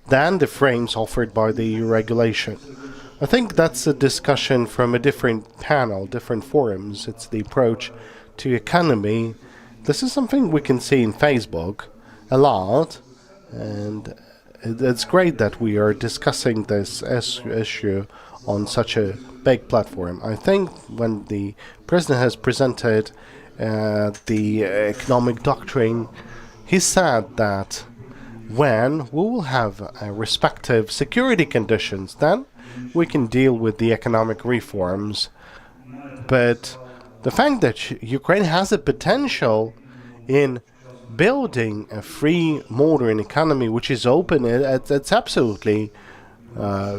than the frames offered by the EU regulation? I think that's a discussion from a different panel, different forums. It's the approach to economy. This is something we can see in Facebook a lot, and it's great that we are discussing this issue on such a big platform. I think when the president has presented the economic doctrine, he said that when we will have respective security conditions, then we can deal with the economic reforms. But the fact that Ukraine has a potential in building a free, modern economy which is open, it's absolutely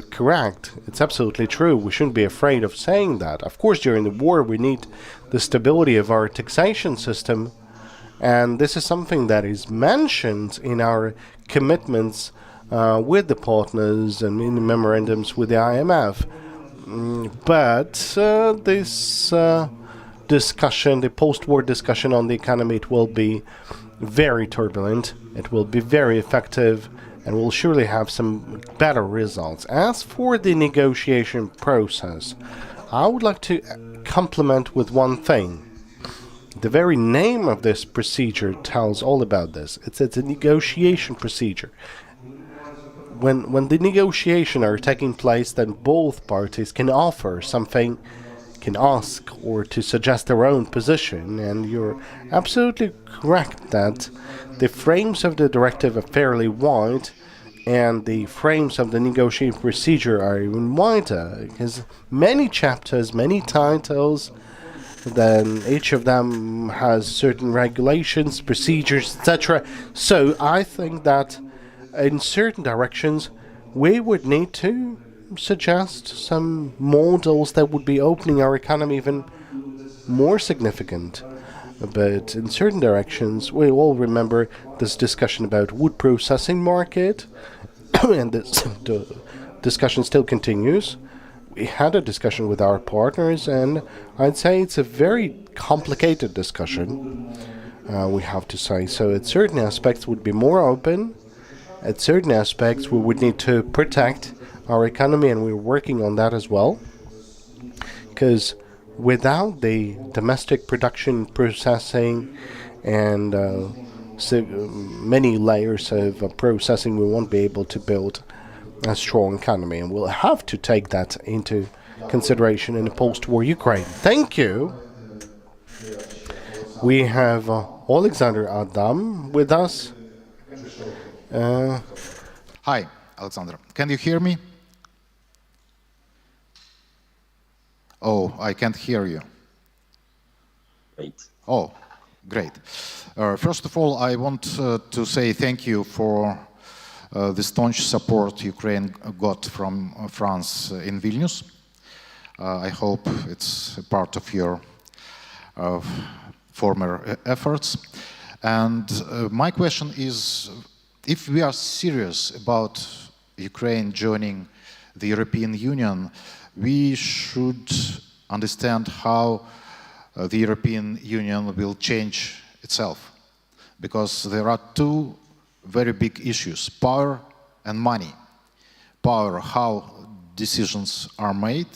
correct. It's absolutely true. We shouldn't be afraid of saying that. Of course, during the war, we need the stability of our taxation system, and this is something that is mentioned in our commitments with the partners and in the memorandums with the IMF. But this discussion, the post-war discussion on the economy, it will be very turbulent, it will be very effective, and we'll surely have some better results. As for the negotiation process, I would like to compliment with one thing. The very name of this procedure tells all about this. It's a negotiation procedure. When the negotiations are taking place, then both parties can offer something, can ask or to suggest their own position, and you're absolutely correct that the frames of the directive are fairly wide, and the frames of the negotiation procedure are even wider, because many chapters, many titles, then each of them has certain regulations, procedures, etc. So I think that in certain directions we would need to suggest some models that would be opening our economy even more significant. But in certain directions, we all remember this discussion about wood processing market, and this discussion still continues. We had a discussion with our partners, and I'd say it's a very complicated discussion, we have to say. So at certain aspects would be more open, at certain aspects we would need to protect our economy, and we're working on that as well, because without the domestic production, processing, and so many layers of processing, we won't be able to build a strong economy, and we'll have to take that into consideration in a post-war Ukraine. Thank you. We have Oleksandr Adam with us. Hi, Alexander. Can you hear me? Oh, I can't hear you. Great. Oh, great. First of all, I want to say thank you for the staunch support Ukraine got from France in Vilnius. I hope it's a part of your former efforts. And my question is, if we are serious about Ukraine joining the European Union, we should understand how the European Union will change itself. Because there are two very big issues: power and money. Power, how decisions are made;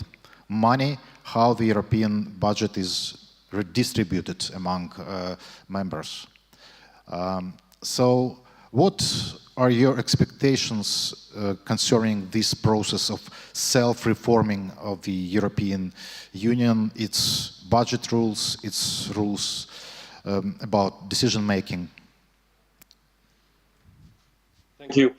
money, how the European budget is redistributed among members. So what are your expectations concerning this process of self-reforming of the European Union, its budget rules, its rules about decision-making? Thank you.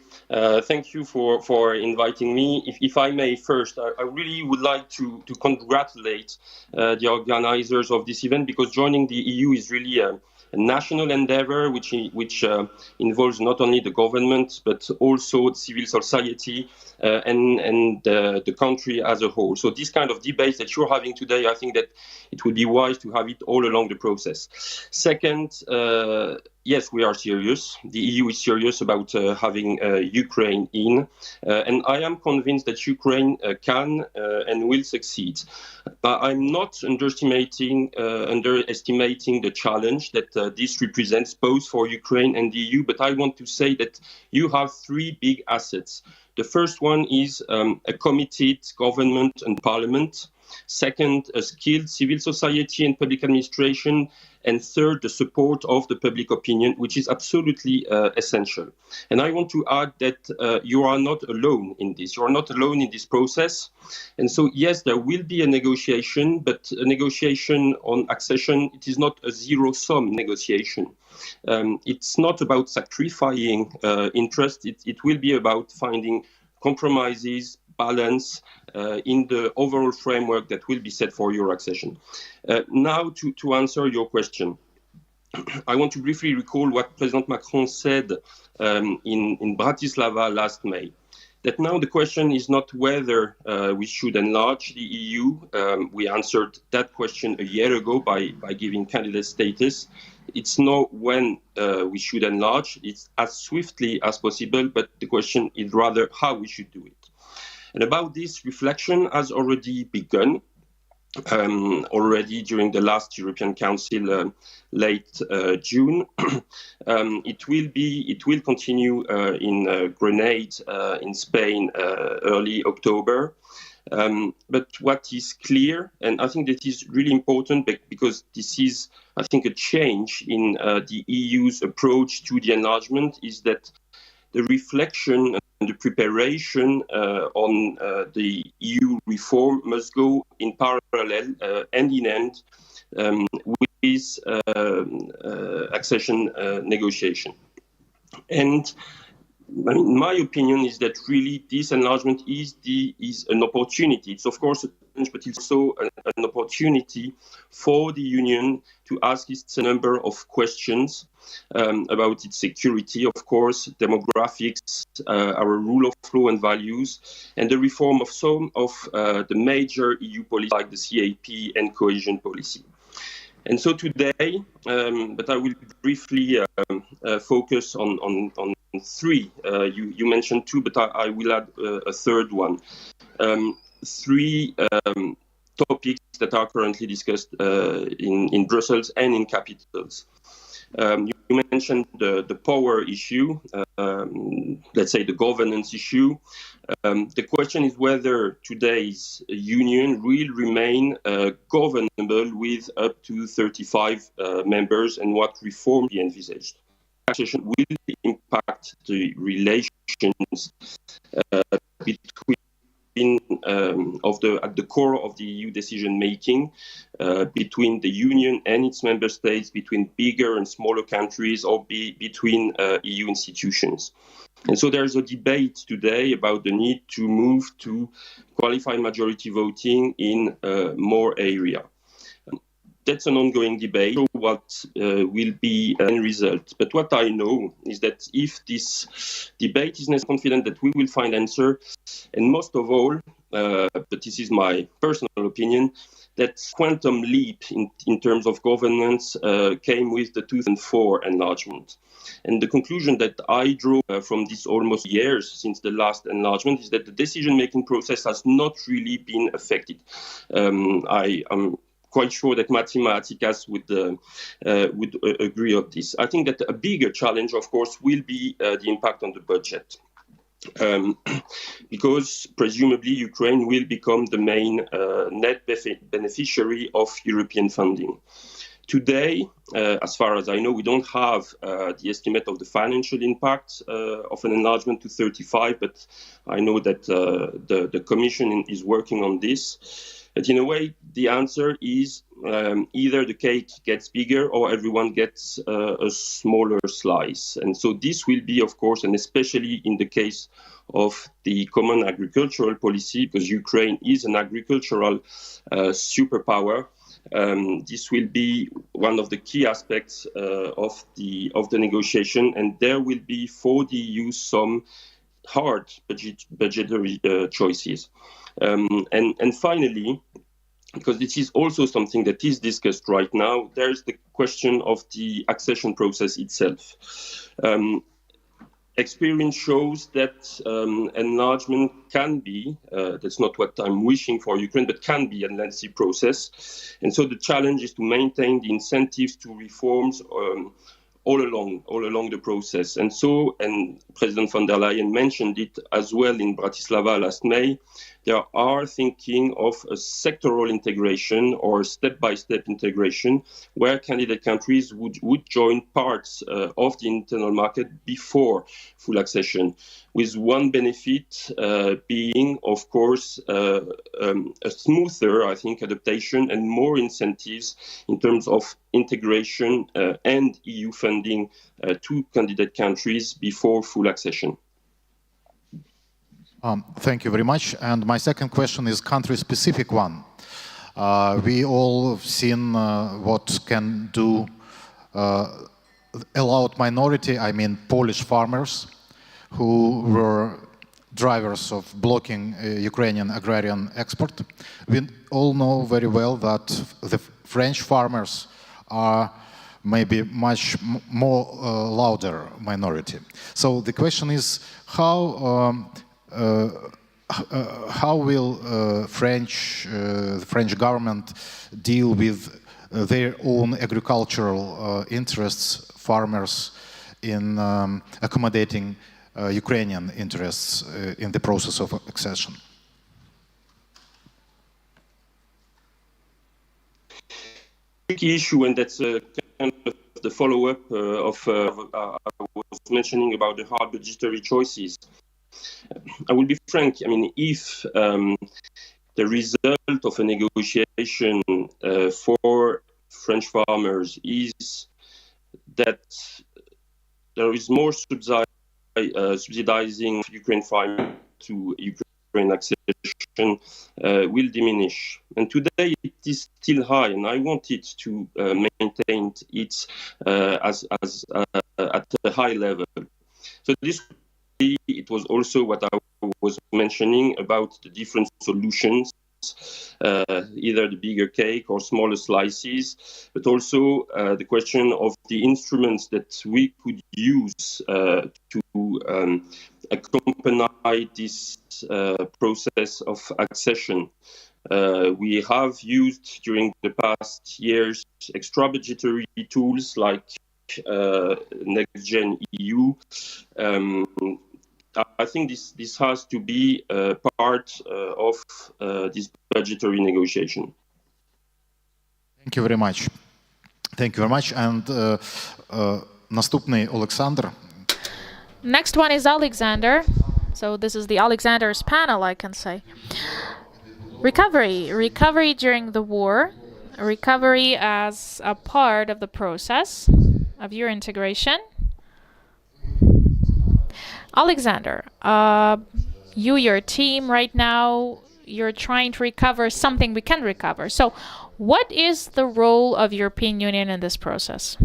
Thank you for inviting me. If I may first, I really would like to congratulate the organizers of this event, because joining the EU is really national endeavor which involves not only the government but also civil society and the country as a whole. So this kind of debate that you're having today, I think that it would be wise to have it all along the process. Second, yes, we are serious. The EU is serious about having Ukraine in, and I am convinced that Ukraine can and will succeed. I'm not underestimating the challenge that this represents both for Ukraine and the EU, but I want to say that you have three big assets. The first one is a committed government and parliament. Second, a skilled civil society and public administration. And third, the support of the public opinion, which is absolutely essential. And I want to add that you are not alone in this. You are not alone in this process. And so, yes, there will be a negotiation, but a negotiation on accession, it is not a zero-sum negotiation. It's not about sacrificing interest. It will be about finding compromises, balance in the overall framework that will be set for your accession. Now, to answer your question, I want to briefly recall what President Macron said in Bratislava last May. That now the question is not whether we should enlarge the EU. We answered that question a year ago by giving candidate status. It's not when we should enlarge. It's as swiftly as possible, but the question is rather how we should do it. And about this, reflection has already begun. Already during the last European Council, late June. It will continue in Grenade, in Spain, early October. But what is clear, and I think that is really important because this is, I think, a change in the EU's approach to the enlargement, is that the reflection and the preparation on the EU reform must go in parallel hand in hand with accession negotiation. And I mean, my opinion is that really this enlargement is an opportunity. It's of course a challenge, but it's also an opportunity for the Union to ask a number of questions about its security, of course, demographics, our rule of law and values, and the reform of some of the major EU policies like the CAP and cohesion policy. And so today, but I will briefly focus on three. You mentioned two, but I will add a third one. Three topics that are currently discussed in Brussels and in capitals. You mentioned the power issue, let's say the governance issue. The question is whether today's union will remain governable with up to 35 members and what reform be envisaged. Accession will impact the relations between at the core of the EU decision making between the Union and its member states, between bigger and smaller countries, or between EU institutions. And so there's a debate today about the need to move to qualified majority voting in more area. That's an ongoing debate. What will be the end result? But what I know is that if this debate is not confident that we will find answer, and most of all, but this is my personal opinion, that quantum leap in terms of governance came with the 2004 enlargement. And the conclusion that I draw from this almost years since the last enlargement is that the decision-making process has not really been affected. I am quite sure that Mathematicas would agree on this. I think that a bigger challenge, of course, will be the impact on the budget. Because presumably Ukraine will become the main net beneficiary of European funding. Today, as far as I know, we don't have the estimate of the financial impact of an enlargement to 35, but I know that the Commission is working on this. But in a way, the answer is either the cake gets bigger or everyone gets a smaller slice. And so this will be, of course, and especially in the case of the common agricultural policy, because Ukraine is an agricultural superpower, This will be one of the key aspects of the negotiation, and there will be for the EU some hard budgetary choices. And finally, because this is also something that is discussed right now, there is the question of the accession process itself. Experience shows that enlargement can be, that's not what I'm wishing for Ukraine, but can be a lengthy process. And so the challenge is to maintain the incentives to reforms all along the process. And so, and President von der Leyen mentioned it as well in Bratislava last May, they are thinking of a sectoral integration or step-by-step integration where candidate countries would join parts of the internal market before full accession, with one benefit being, of course, a smoother, I think, adaptation and more incentives in terms of integration and EU funding to candidate countries before full accession. Thank you very much. And my second question is country-specific one. We all have seen what can do allowed minority, I mean Polish farmers, who were drivers of blocking Ukrainian agrarian export. We all know very well that the French farmers are maybe much more louder minority. So the question is how will the French government deal with their own agricultural interests, farmers, in accommodating Ukrainian interests in the process of accession? Tricky issue, and that's kind of the follow-up of I was mentioning about the hard budgetary choices. I will be frank. I mean, if the result of a negotiation for French farmers is that there is more subsidizing Ukraine farming to Ukraine accession will diminish. And today it is still high, and I want it to maintain it at a high level. So this. It was also what I was mentioning about the different solutions, either the bigger cake or smaller slices, but also the question of the instruments that we could use to accompany this process of accession. We have used during the past years extra budgetary tools like Next Gen EU. I think this has to be part of this budgetary negotiation. Thank you very much. Thank you very much. And наступний Oleksandr. Next one is Oleksandr. So this is the Oleksandr's panel, I can say. Recovery during the war, recovery as a part of the process of your integration. Oleksandr, your team right now, you're trying to recover something we can recover. So what is the role of European Union in this process?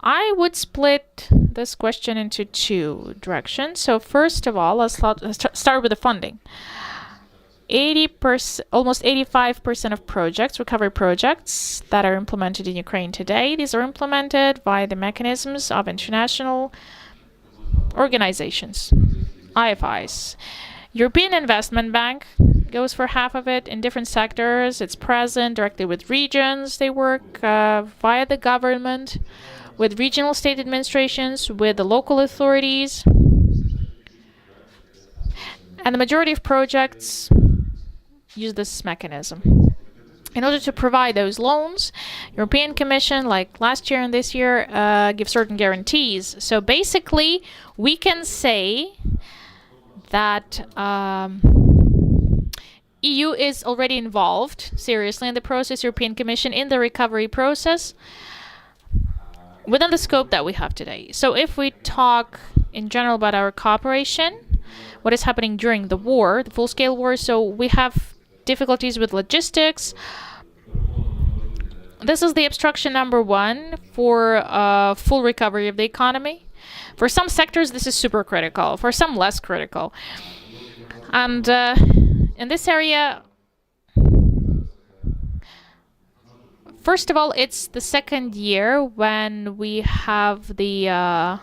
I would split this question into two directions. So first of all, let's start with the funding. 80%, almost 85% of projects, recovery projects that are implemented in Ukraine today, these are implemented by the mechanisms of international organizations, IFIs. European Investment Bank goes for half of it in different sectors. It's present directly with regions. They work via the government, with regional state administrations, with the local authorities. And the majority of projects use this mechanism. In order to provide those loans, European Commission, like last year and this year, give certain guarantees. So basically, we can say that EU is already involved seriously in the process, European Commission in the recovery process, within the scope that we have today. So if we talk in general about our cooperation, what is happening during the war, the full-scale war, so we have difficulties with logistics, This is the obstruction number one for full recovery of the economy. For some sectors, this is super critical. For some, less critical. And in this area, first of all, it's the second year when we have the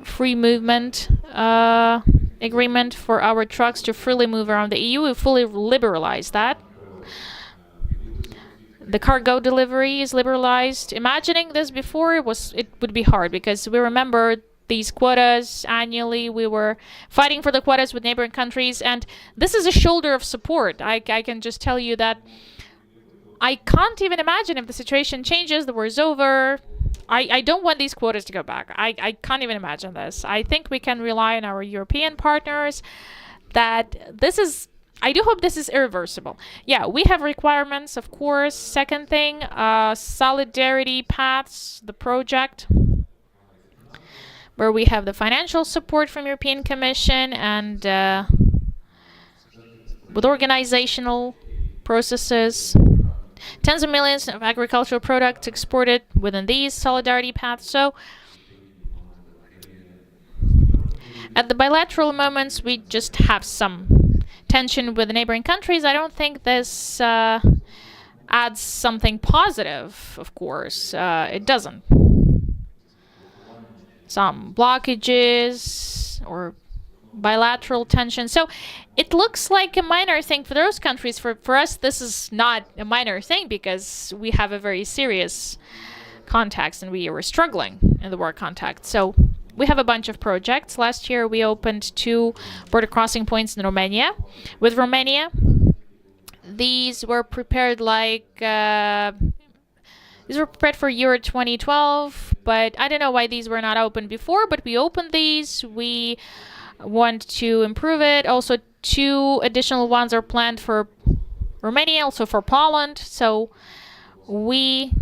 free movement agreement for our trucks to freely move around the EU. We fully liberalized that. The cargo delivery is liberalized. Imagining this before, it would be hard, because we remember these quotas annually. We were fighting for the quotas with neighboring countries, and this is a shoulder of support. I can just tell you that I can't even imagine if the situation changes, the war is over. I don't want these quotas to go back. I can't even imagine this. I think we can rely on our European partners that this is... I do hope this is irreversible. Yeah, we have requirements, of course. Second thing, solidarity paths, the project, where we have the financial support from European Commission and with organizational processes. Tens of millions of agricultural products exported within these solidarity paths. So at the bilateral moments, we just have some tension with the neighboring countries. I don't think this adds something positive, of course. It doesn't. Some blockages or bilateral tension. So it looks like a minor thing for those countries. For us, this is not a minor thing, because we have a very serious context and we were struggling in the war context. So we have a bunch of projects. Last year, we opened 2 border crossing points in Romania. With Romania, these were prepared these were prepared for Euro 2012, but I don't know why these were not open before, but we opened these. We want to improve it. Also, 2 additional ones are planned for Romania, also for Poland. So we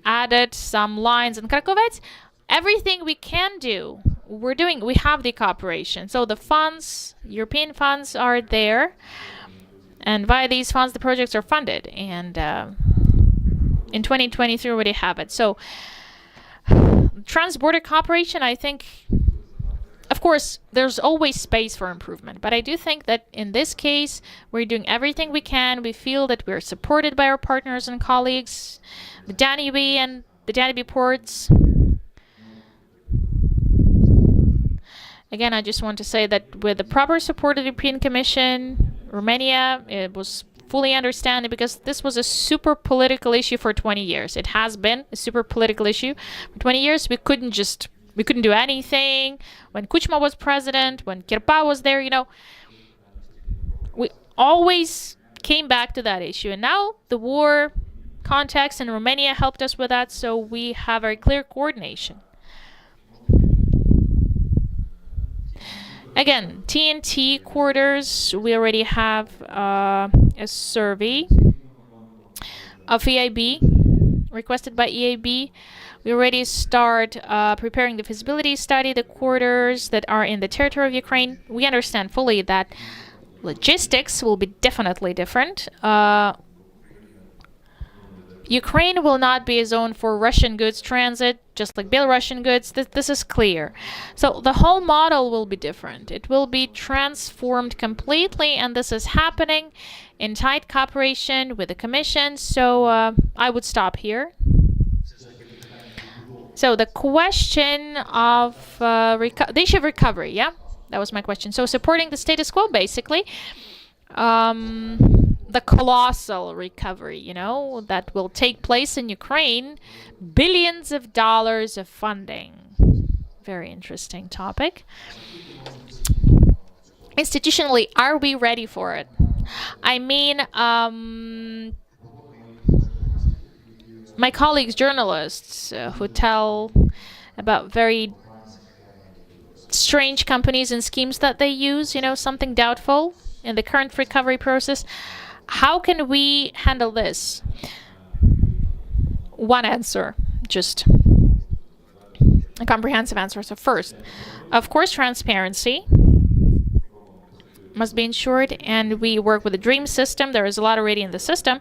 added some lines in Krakovec. Everything we can do, we're doing. We have the cooperation. So the funds, European funds, are there. And via these funds, the projects are funded. And in 2023, we already have it. So trans-border cooperation, I think, of course, there's always space for improvement. But I do think that in this case, we're doing everything we can. We feel that we're supported by our partners and colleagues, the Danube and the Danube ports. Again, I just want to say that with the proper support of the European Commission, Romania, it was fully understanding, because this was a super political issue for 20 years. It has been a super political issue for 20 years. We couldn't do anything. When Kuchma was president, when Kirpa was there, we always came back to that issue. And now the war context in Romania helped us with that, so we have very clear coordination. Again, TNT quarters, we already have a survey of EIB, requested by EIB. We already start preparing the feasibility study, the quarters that are in the territory of Ukraine. We understand fully that logistics will be definitely different. Ukraine will not be a zone for Russian goods transit, just like Belarusian goods. This is clear. So the whole model will be different. It will be transformed completely, and this is happening in tight cooperation with the Commission. So I would stop here. So the question of the issue of recovery, yeah? That was my question. So supporting the status quo, basically. The colossal recovery, that will take place in Ukraine. Billions of dollars of funding. Very interesting topic. Institutionally, are we ready for it? I mean, my colleagues, journalists, who tell about very strange companies and schemes that they use, something doubtful in the current recovery process. How can we handle this? One answer, just a comprehensive answer. So first, of course, transparency. must be ensured, and we work with the DREAM system. There is a lot already in the system.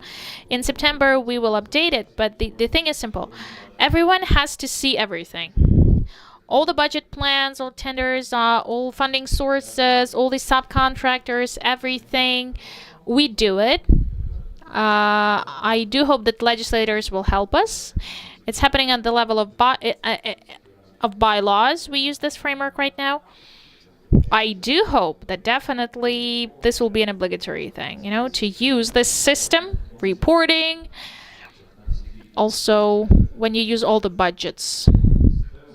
In September, we will update it, but the thing is simple. Everyone has to see everything. All the budget plans, all tenders, all funding sources, all the subcontractors, everything. We do it. I do hope that legislators will help us. It's happening at the level of bylaws. We use this framework right now. I do hope that definitely this will be an obligatory thing, to use this system, reporting. Also, when you use all the budgets,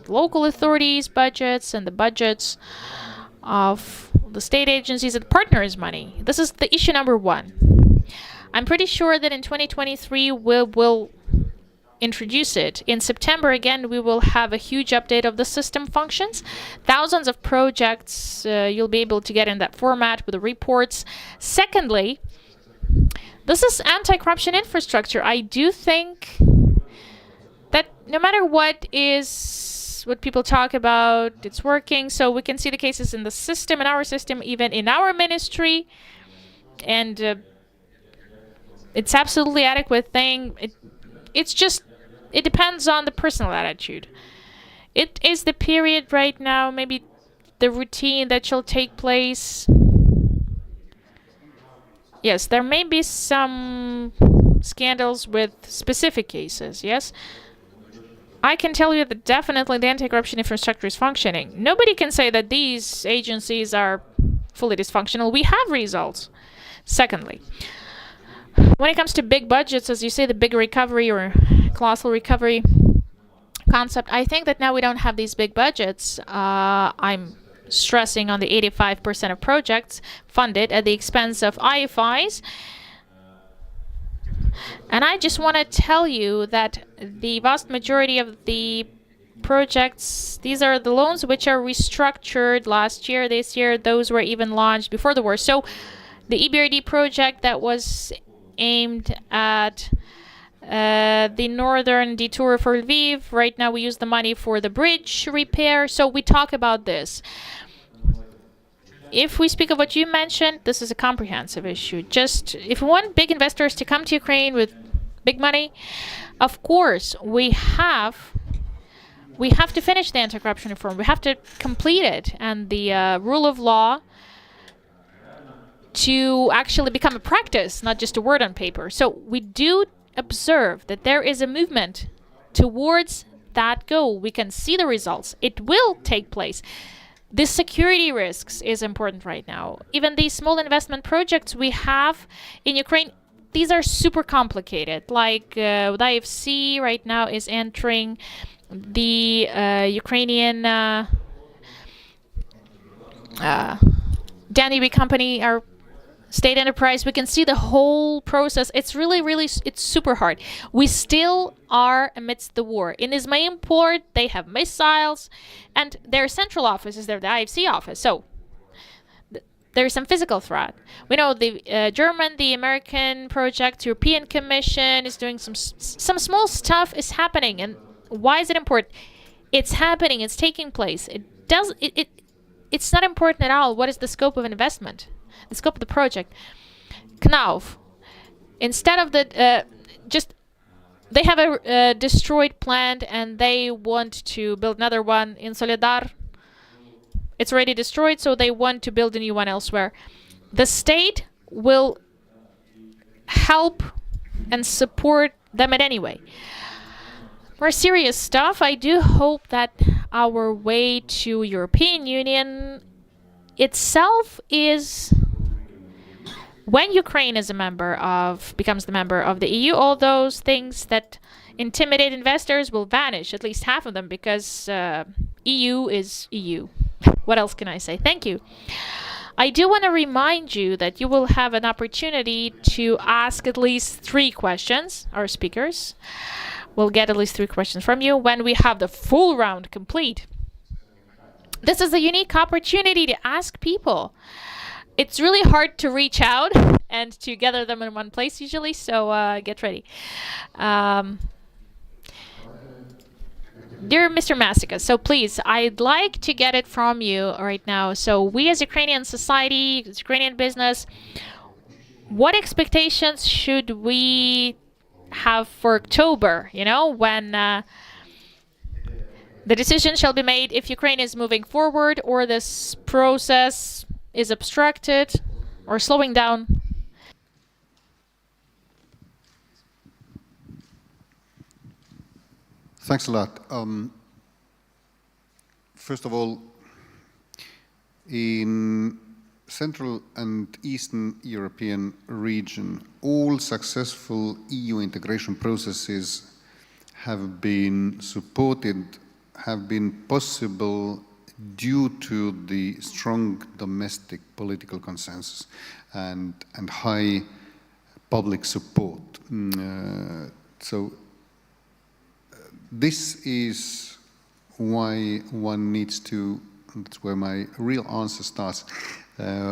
local authorities' budgets and the budgets of the state agencies and partners' money. This is the issue number one. I'm pretty sure that in 2023 we will introduce it. In September, again, we will have a huge update of the system functions. Thousands of projects you'll be able to get in that format with the reports. Secondly, this is anti-corruption infrastructure. I do think that no matter what people talk about, it's working. So we can see the cases in the system, in our system, even in our ministry. And it's absolutely adequate thing. It depends on the personal attitude. It is the period right now, maybe the routine that shall take place. Yes, there may be some scandals with specific cases, yes. I can tell you that definitely the anti-corruption infrastructure is functioning. Nobody can say that these agencies are fully dysfunctional. We have results. Secondly, when it comes to big budgets, as you say, the big recovery or colossal recovery concept, I think that now we don't have these big budgets. I'm stressing on the 85% of projects funded at the expense of IFIs. And I just want to tell you that the vast majority of the projects, these are the loans which are restructured last year, this year, those were even launched before the war. So the EBRD project that was aimed at the northern detour for Lviv, right now we use the money for the bridge repair. So we talk about this. If we speak of what you mentioned, this is a comprehensive issue. Just if we want big investors to come to Ukraine with big money, of course we have to finish the anti-corruption reform. We have to complete it, and the rule of law to actually become a practice, not just a word on paper. So we do observe that there is a movement towards that goal. We can see the results. It will take place. The security risks is important right now. Even these small investment projects we have in Ukraine, these are super complicated. Like with IFC right now is entering the Ukrainian Danube company, our state enterprise. We can see the whole process. It's it's super hard. We still are amidst the war. In Izmail port, they have missiles, and their central office is there, the IFC office. So there's some physical threat. We know the German, the American project, European Commission is doing some small stuff is happening. And why is it important? It's happening. It's taking place. It's not important at all. What is the scope of investment? The scope of the project. Knauf, instead of the they have a destroyed plant and they want to build another one in Solidar. It's already destroyed, so they want to build a new one elsewhere. The state will help and support them anyway. More serious stuff. I do hope that our way to European Union itself is when Ukraine is becomes the member of the EU, all those things that intimidate investors will vanish, at least half of them, because EU is EU. What else can I say? Thank you. I do want to remind you that you will have an opportunity to ask at least 3 questions. Our speakers will get at least 3 questions from you when we have the full round complete. This is a unique opportunity to ask people. It's really hard to reach out and to gather them in one place usually, so get ready. Dear Mr. Masikas, so please, I'd like to get it from you right now. So we as Ukrainian society, as Ukrainian business, what expectations should we have for October, when the decision shall be made if Ukraine is moving forward or this process is obstructed or slowing down? Thanks a lot. First of all, in Central and Eastern European region, all successful EU integration processes have been supported, have been possible due to the strong domestic political consensus and high public support. This is why one needs to, that's where my real answer starts,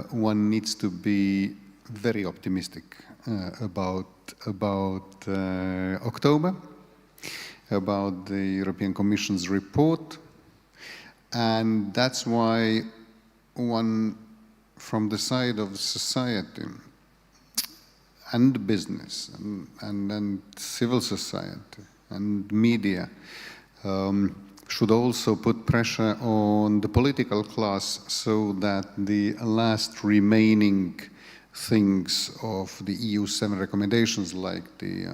one needs to be very optimistic about October, about the European Commission's report, and that's why one, from the side of society and business and civil society and media, should also put pressure on the political class so that the last remaining things of the EU7 recommendations, like the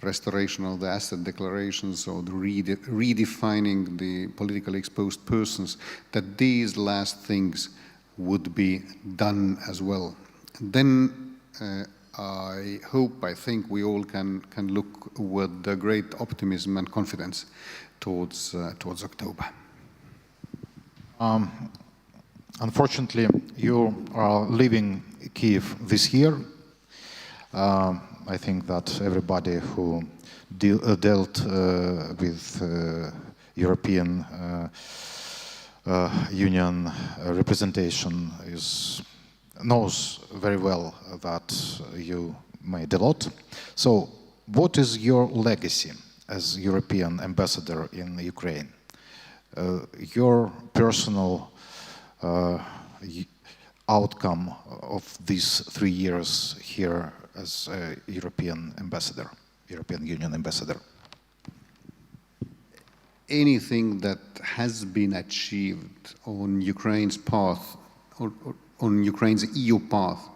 restoration of the asset declarations or the redefining the politically exposed persons, that these last things would be done as well. Then I think we all can look with great optimism and confidence towards October. Unfortunately, you are leaving Kiev this year. I think that everybody who dealt with European Union representation knows very well that you made a lot. So what is your legacy as European ambassador in Ukraine? Your personal outcome of these 3 years here as a European ambassador, European Union ambassador? Anything that has been achieved on Ukraine's path, or on Ukraine's EU path,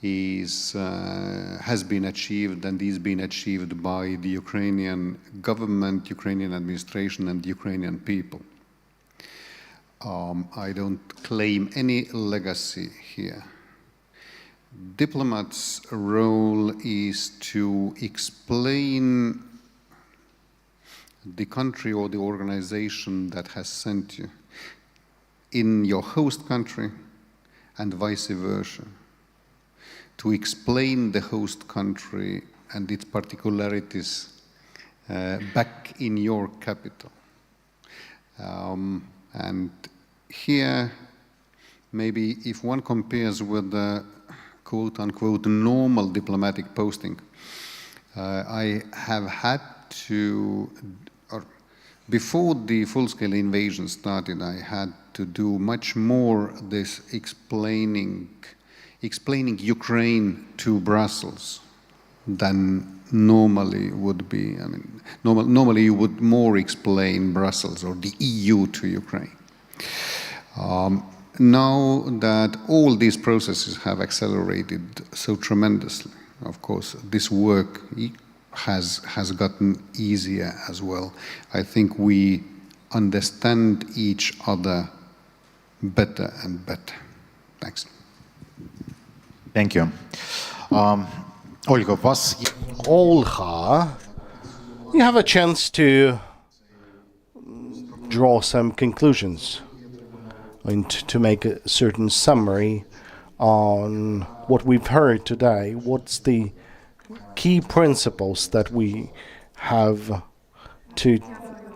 has been achieved and is being achieved by the Ukrainian government, Ukrainian administration, and the Ukrainian people. I don't claim any legacy here. Diplomats' role is to explain the country or the organization that has sent you in your host country and vice versa, to explain the host country and its particularities back in your capital. And here, maybe if one compares with the quote-unquote normal diplomatic posting, I have had to, or before the full-scale invasion started, I had to do much more this explaining Ukraine to Brussels than normally would be. I mean, normally you would more explain Brussels or the EU to Ukraine. Now that all these processes have accelerated so tremendously, of course, this work has gotten easier as well. I think we understand each other better and better. Thanks. Thank you. Olga, Olga, you have a chance to draw some conclusions and to make a certain summary on what we've heard today. What's the key principles that we have to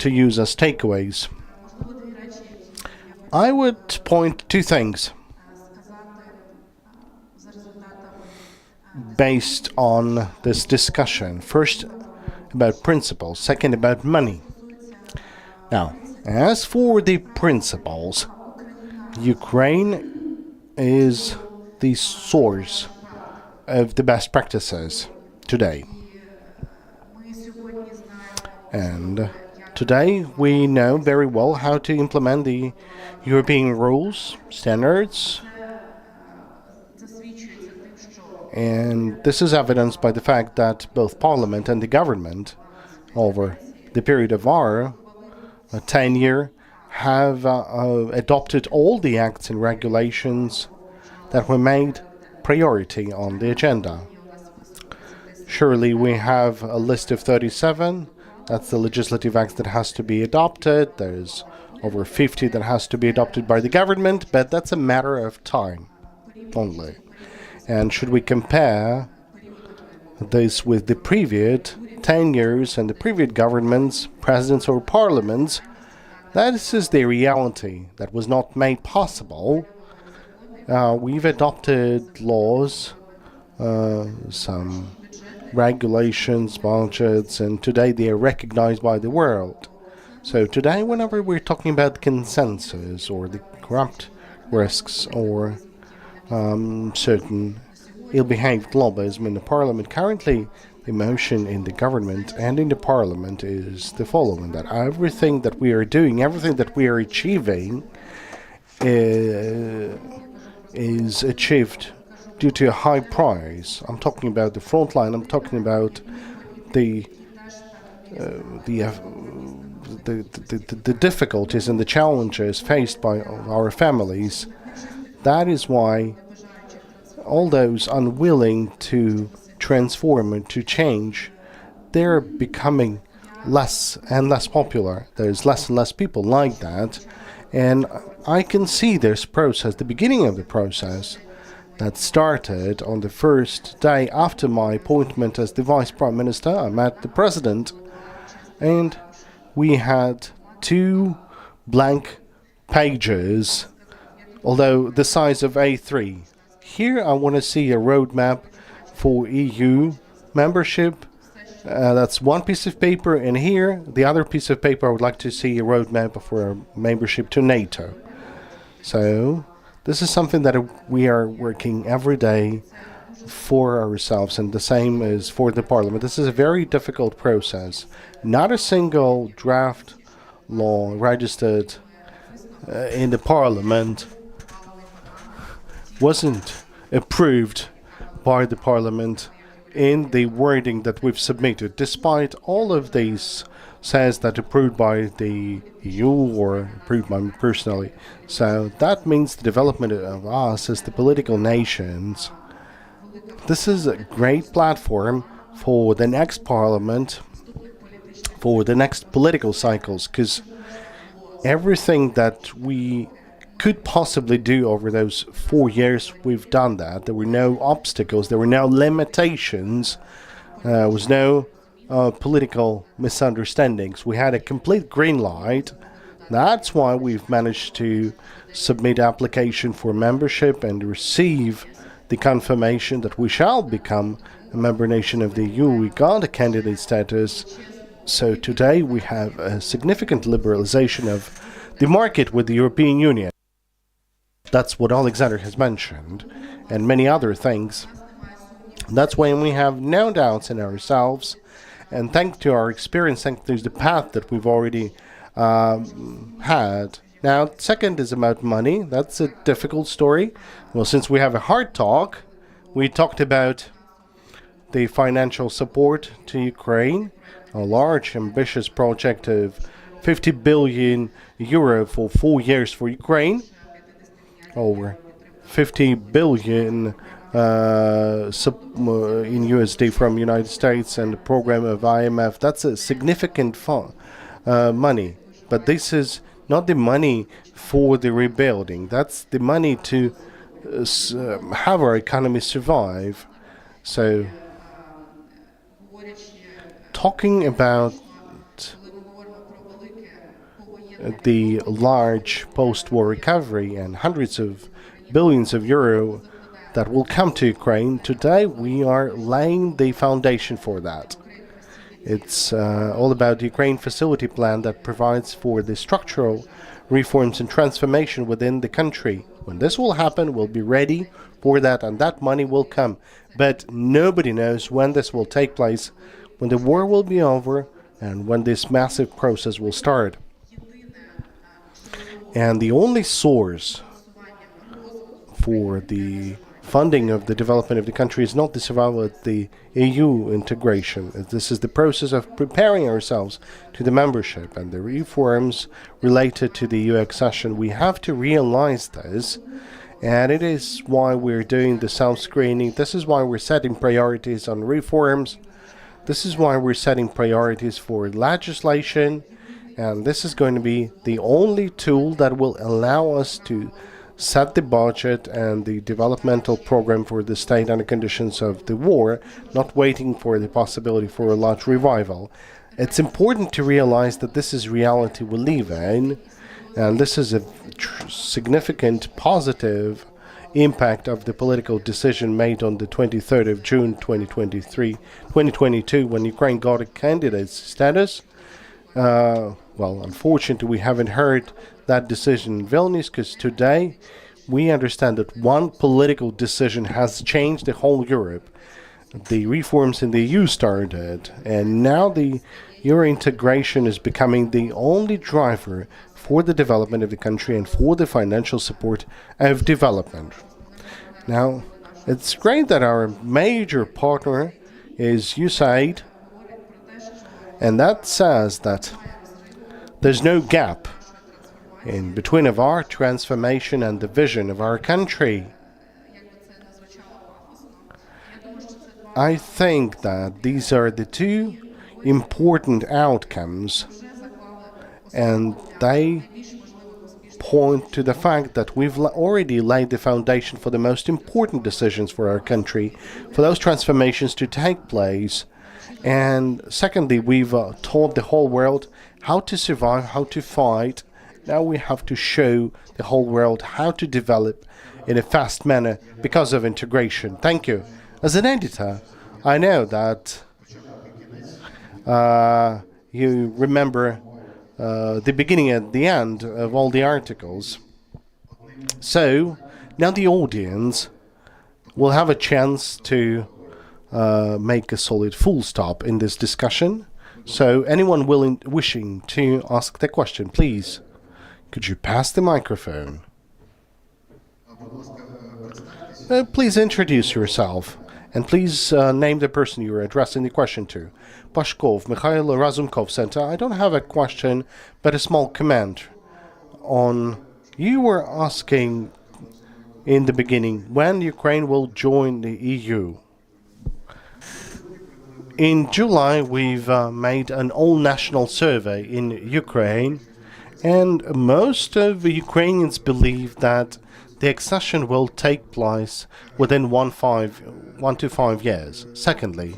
use as takeaways? I would point two things based on this discussion. First, about principles. Second, about money. Now, as for the principles, Ukraine is the source of the best practices today. And today we know very well how to implement the European rules, standards, and this is evidenced by the fact that both Parliament and the government, over the period of our tenure, have adopted all the acts and regulations that were made priority on the agenda. Surely we have a list of 37. That's the legislative acts that has to be adopted. There's over 50 that has to be adopted by the government, but that's a matter of time only. And should we compare this with the previous 10 years and the previous governments, presidents or parliaments, this is the reality that was not made possible. We've adopted laws, some regulations, budgets, and today they are recognized by the world. So today, whenever we're talking about consensus or the corrupt risks or certain ill-behaved lobbyism in the parliament, currently the motion in the government and in the parliament is the following: that everything that we are doing, everything that we are achieving is achieved due to a high price. I'm talking about the front line. I'm talking about the difficulties and the challenges faced by our families. That is why all those unwilling to transform and to change, they're becoming less and less popular. There's less and less people like that. And I can see this process, the beginning of the process, that started on the first day after my appointment as the Vice Prime Minister. I met the President, and we had 2 blank pages, although the size of A3. Here I want to see a roadmap for EU membership. That's one piece of paper, and here, the other piece of paper, I would like to see a roadmap for membership to NATO. So, this is something that we are working every day for ourselves, and the same is for the Parliament. This is a very difficult process. Not a single draft law registered in the Parliament wasn't approved by the Parliament in the wording that we've submitted, despite all of these says that approved by the EU or approved by me personally. So that means the development of us as the political nations. This is a great platform for the next Parliament, for the next political cycles, because everything that we could possibly do over those 4 years, we've done that. There were no obstacles, there were no limitations, there was no political misunderstandings. We had a complete green light. That's why we've managed to submit application for membership and receive the confirmation that we shall become a member nation of the EU. We got a candidate status. So today we have a significant liberalization of the market with the European Union. That's what Oleksandr has mentioned, and many other things. That's when we have no doubts in ourselves, and thanks to our experience, thanks to the path that we've already had. Now, second is about money. That's a difficult story. Well, since we have a hard talk, we talked about the financial support to Ukraine, a large, ambitious project of 50 billion euro for 4 years for Ukraine. Over 50 billion in USD from United States and the program of IMF. That's a significant money, but this is not the money for the rebuilding. That's the money to have our economy survive. So, talking about the large post-war recovery and hundreds of billions of euro that will come to Ukraine, today we are laying the foundation for that. It's all about the Ukraine facility plan that provides for the structural reforms and transformation within the country. When this will happen, we'll be ready for that, and that money will come. But nobody knows when this will take place, when the war will be over, and when this massive process will start. And the only source for the funding of the development of the country is not the survival of the EU integration. This is the process of preparing ourselves to the membership and the reforms related to the EU accession. We have to realize this, and it is why we're doing the self-screening. This is why we're setting priorities on reforms. This is why we're setting priorities for legislation, and this is going to be the only tool that will allow us to set the budget and the developmental program for the state under conditions of the war, not waiting for the possibility for a large revival. It's important to realize that this is reality we live in, and this is a significant positive impact of the political decision made on the 23rd of June 2022, when Ukraine got a candidate status. Well, unfortunately, we haven't heard that decision in Vilnius, because today we understand that one political decision has changed the whole Europe. The reforms in the EU started, and now the Euro integration is becoming the only driver for the development of the country and for the financial support of development. Now, it's great that our major partner is USAID, and that says that there's no gap in between of our transformation and the vision of our country. I think that these are the two important outcomes, and they point to the fact that we've already laid the foundation for the most important decisions for our country, for those transformations to take place. And secondly, we've taught the whole world how to survive, how to fight. Now we have to show the whole world how to develop in a fast manner because of integration. Thank you. As an editor, I know that you remember the beginning and the end of all the articles. So now the audience will have a chance to make a solid full stop in this discussion. So anyone wishing to ask the question, please, could you pass the microphone? Please introduce yourself, and please name the person you are addressing the question to. Pashkov, Mikhail Razumkov Center. I don't have a question, but a small comment on, you were asking in the beginning when Ukraine will join the EU. In July, we've made an all-national survey in Ukraine, and most of the Ukrainians believe that the accession will take place within 1 to 5 years. Secondly,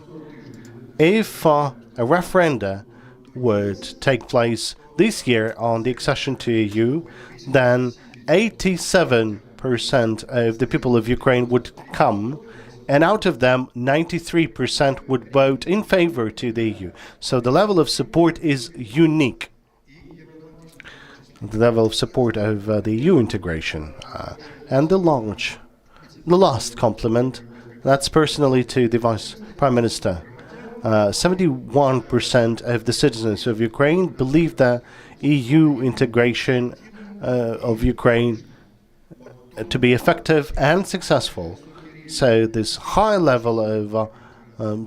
if a referenda would take place this year on the accession to EU, then 87% of the people of Ukraine would come, and out of them, 93% would vote in favor to the EU. So the level of support is unique. The level of support of the EU integration. And the last compliment, that's personally to the Vice Prime Minister. 71% of the citizens of Ukraine believe that EU integration of Ukraine to be effective and successful. So this high level of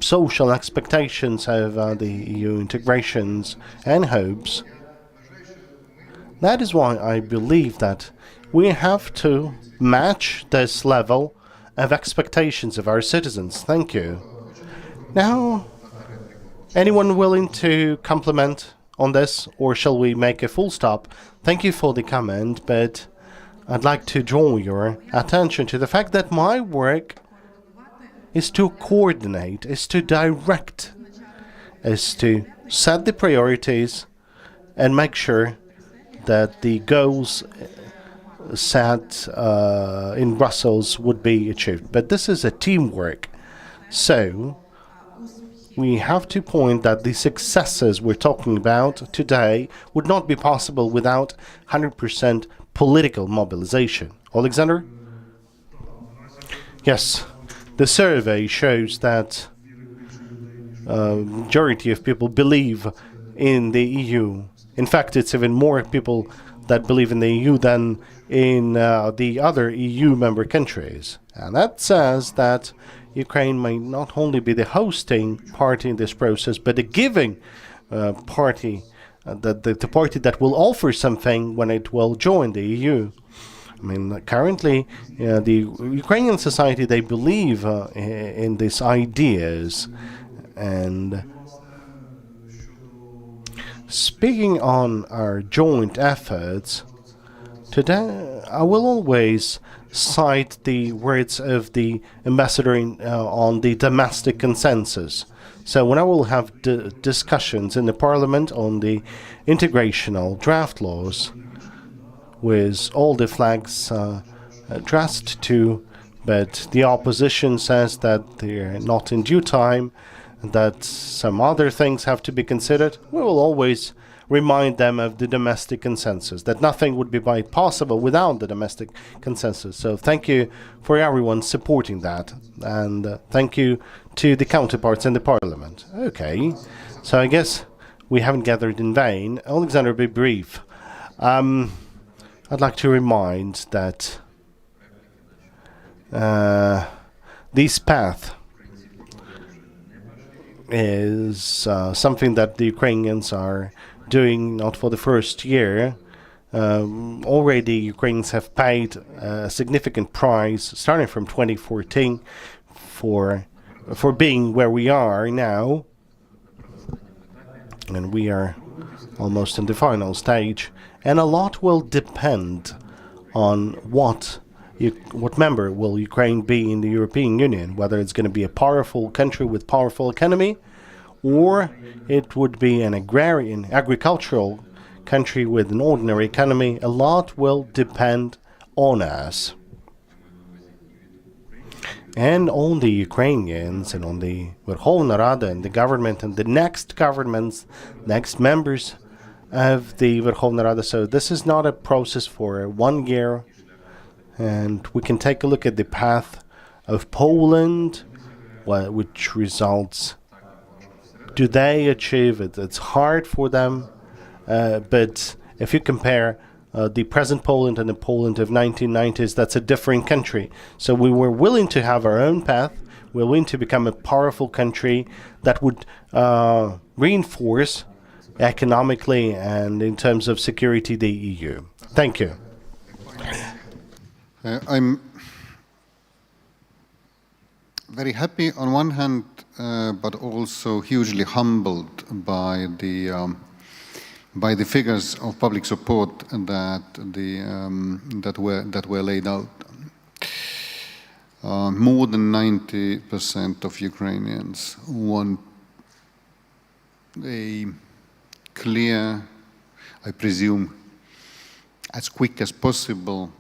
social expectations of the EU integrations and hopes, that is why I believe that we have to match this level of expectations of our citizens. Thank you. Now, anyone willing to comment on this, or shall we make a full stop? Thank you for the comment, but I'd like to draw your attention to the fact that my work is to coordinate, is to direct, is to set the priorities and make sure that the goals set in Brussels would be achieved. But this is a teamwork. So we have to point that the successes we're talking about today would not be possible without 100% political mobilization. Oleksandr? Yes, the survey shows that majority of people believe in the EU. In fact, it's even more people that believe in the EU than in the other EU member countries. And that says that Ukraine may not only be the hosting party in this process, but the giving party, the party that will offer something when it will join the EU. I mean, currently, the Ukrainian society, they believe in these ideas. And speaking on our joint efforts, today I will always cite the words of the ambassador on the domestic consensus. So when I will have discussions in the parliament on the integrational draft laws, with all the flags addressed to, but the opposition says that they're not in due time, that some other things have to be considered, we will always remind them of the domestic consensus, that nothing would be quite possible without the domestic consensus. So thank you for everyone supporting that, and thank you to the counterparts in the parliament. Okay, so I guess we haven't gathered in vain. Oleksandr, be brief. I'd like to remind that this path is something that the Ukrainians are doing not for the first year. Already Ukrainians have paid a significant price starting from 2014 for being where we are now, and we are almost in the final stage. And a lot will depend on what member will Ukraine be in the European Union, whether it's going to be a powerful country with powerful economy, or it would be an agricultural country with an ordinary economy. A lot will depend on us. And on the Ukrainians and on the Verkhovna Rada and the government and the next governments, next members of the Verkhovna Rada. So this is not a process for 1 year. And we can take a look at the path of Poland, which results. Do they achieve it? It's hard for them. But if you compare the present Poland and the Poland of 1990s, that's a different country. So we were willing to have our own path. We're willing to become a powerful country that would reinforce economically and in terms of security the EU. Thank you. I'm very happy on one hand, but also hugely humbled by the figures of public support that were laid out. More than 90% of Ukrainians want a clear, I presume, as quick as possible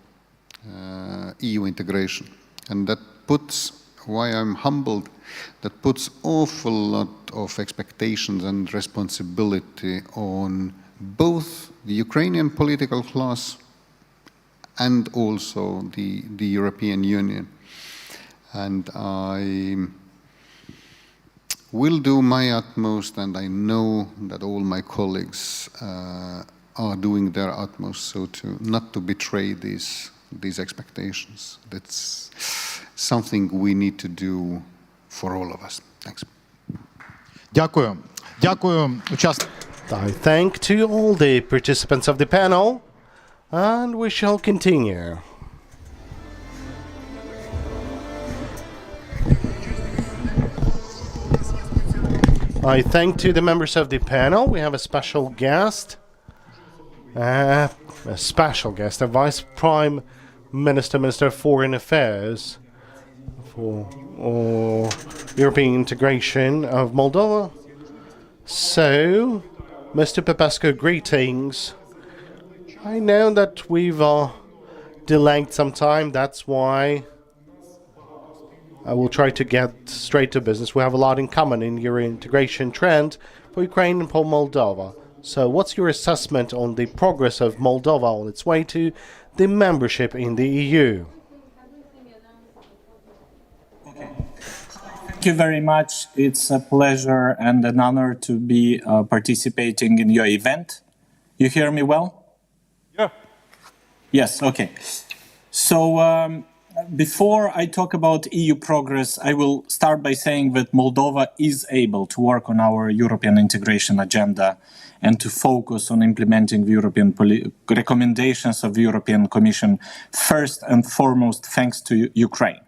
EU integration. And that puts, why I'm humbled, that puts awful lot of expectations and responsibility on both the Ukrainian political class and also the European Union. And I will do my utmost, and I know that all my colleagues are doing their utmost, so not to betray these expectations. That's something we need to do for all of us. Thanks. Дякую. Дякую. I thank to all the participants of the panel, and we shall continue. I thank to the members of the panel. We have a special guest, a Vice Prime Minister, Minister of Foreign Affairs for European integration of Moldova. So, Mr. Popescu, greetings. I know that we've delayed some time, that's why I will try to get straight to business. We have a lot in common in your integration trend for Ukraine and for Moldova. So what's your assessment on the progress of Moldova on its way to the membership in the EU? Thank you very much. It's a pleasure and an honor to be participating in your event. You hear me well? Yeah. Yes, okay. So before I talk about EU progress, I will start by saying that Moldova is able to work on our European integration agenda and to focus on implementing the European recommendations of the European Commission, first and foremost thanks to Ukraine.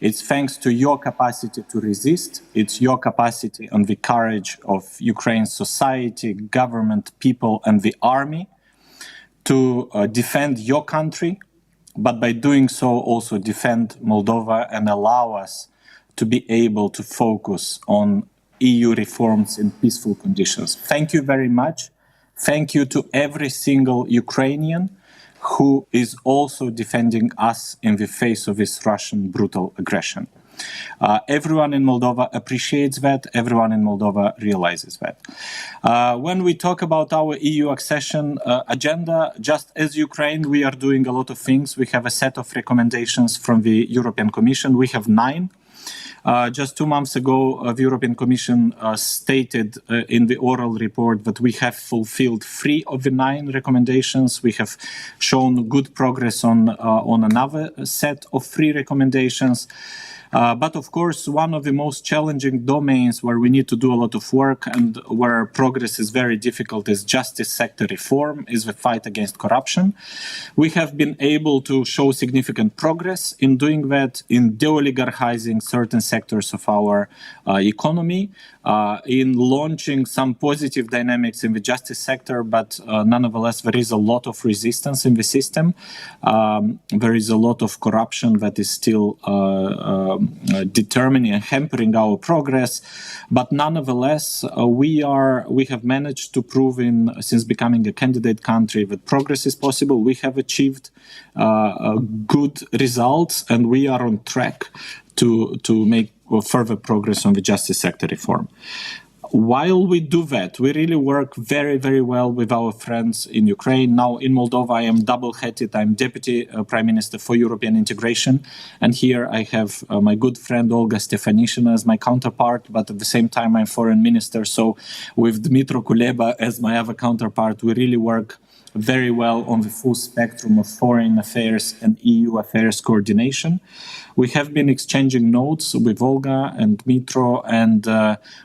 It's thanks to your capacity to resist, it's your capacity and the courage of Ukraine's society, government, people and the army to defend your country, but by doing so also defend Moldova and allow us to be able to focus on EU reforms in peaceful conditions. Thank you very much. Thank you to every single Ukrainian who is also defending us in the face of this Russian brutal aggression. Everyone in Moldova appreciates that, everyone in Moldova realizes that. When we talk about our EU accession agenda, just as Ukraine, we are doing a lot of things. We have a set of recommendations from the European Commission. We have 9. Just 2 months ago, the European Commission stated in the oral report that we have fulfilled 3 of the 9 recommendations. We have shown good progress on another set of 3 recommendations. But of course, one of the most challenging domains where we need to do a lot of work and where progress is very difficult is justice sector reform, is the fight against corruption. We have been able to show significant progress in doing that, in de-oligarchizing certain sectors of our economy, in launching some positive dynamics in the justice sector, but nonetheless, there is a lot of resistance in the system. There is a lot of corruption that is still determining and hampering our progress, but nonetheless, we have managed to prove since becoming a candidate country that progress is possible. We have achieved good results, and we are on track to make further progress on the justice sector reform. While we do that, we really work very, very well with our friends in Ukraine. Now in Moldova, I am double-headed. I'm Deputy Prime Minister for European Integration. And here I have my good friend Olga Stefanishyna as my counterpart, but at the same time I'm Foreign Minister. So with Dmytro Kuleba as my other counterpart, we really work very well on the full spectrum of foreign affairs and EU affairs coordination. We have been exchanging notes with Olga and Dmytro, and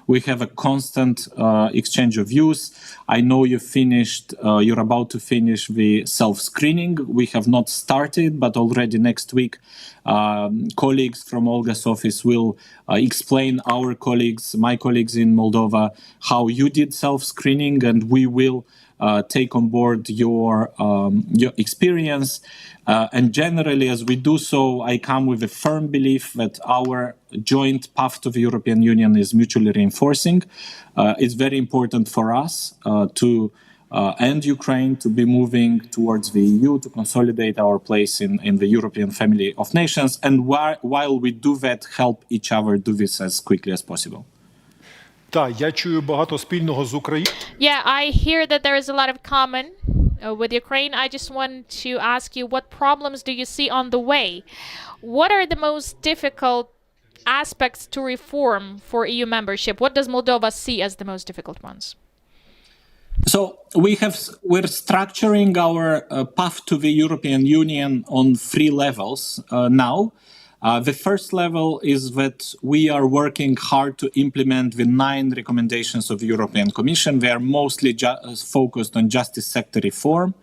we have a constant exchange of views. I know you're about to finish the self-screening. We have not started, but already next week, colleagues from Olga's office will explain my colleagues in Moldova, how you did self-screening, and we will take on board your experience. And generally, as we do so, I come with a firm belief that our joint path to the European Union is mutually reinforcing. It's very important for us to and Ukraine to be moving towards the EU, to consolidate our place in the European family of nations. And while we do that, help each other do this as quickly as possible. Yeah, I hear that there is a lot of common with Ukraine. I just want to ask you, what problems do you see on the way? What are the most difficult aspects to reform for EU membership? What does Moldova see as the most difficult ones? So we're structuring our path to the European Union on 3 levels now. The first level is that we are working hard to implement the 9 recommendations of the European Commission. They are mostly focused on justice sector reform,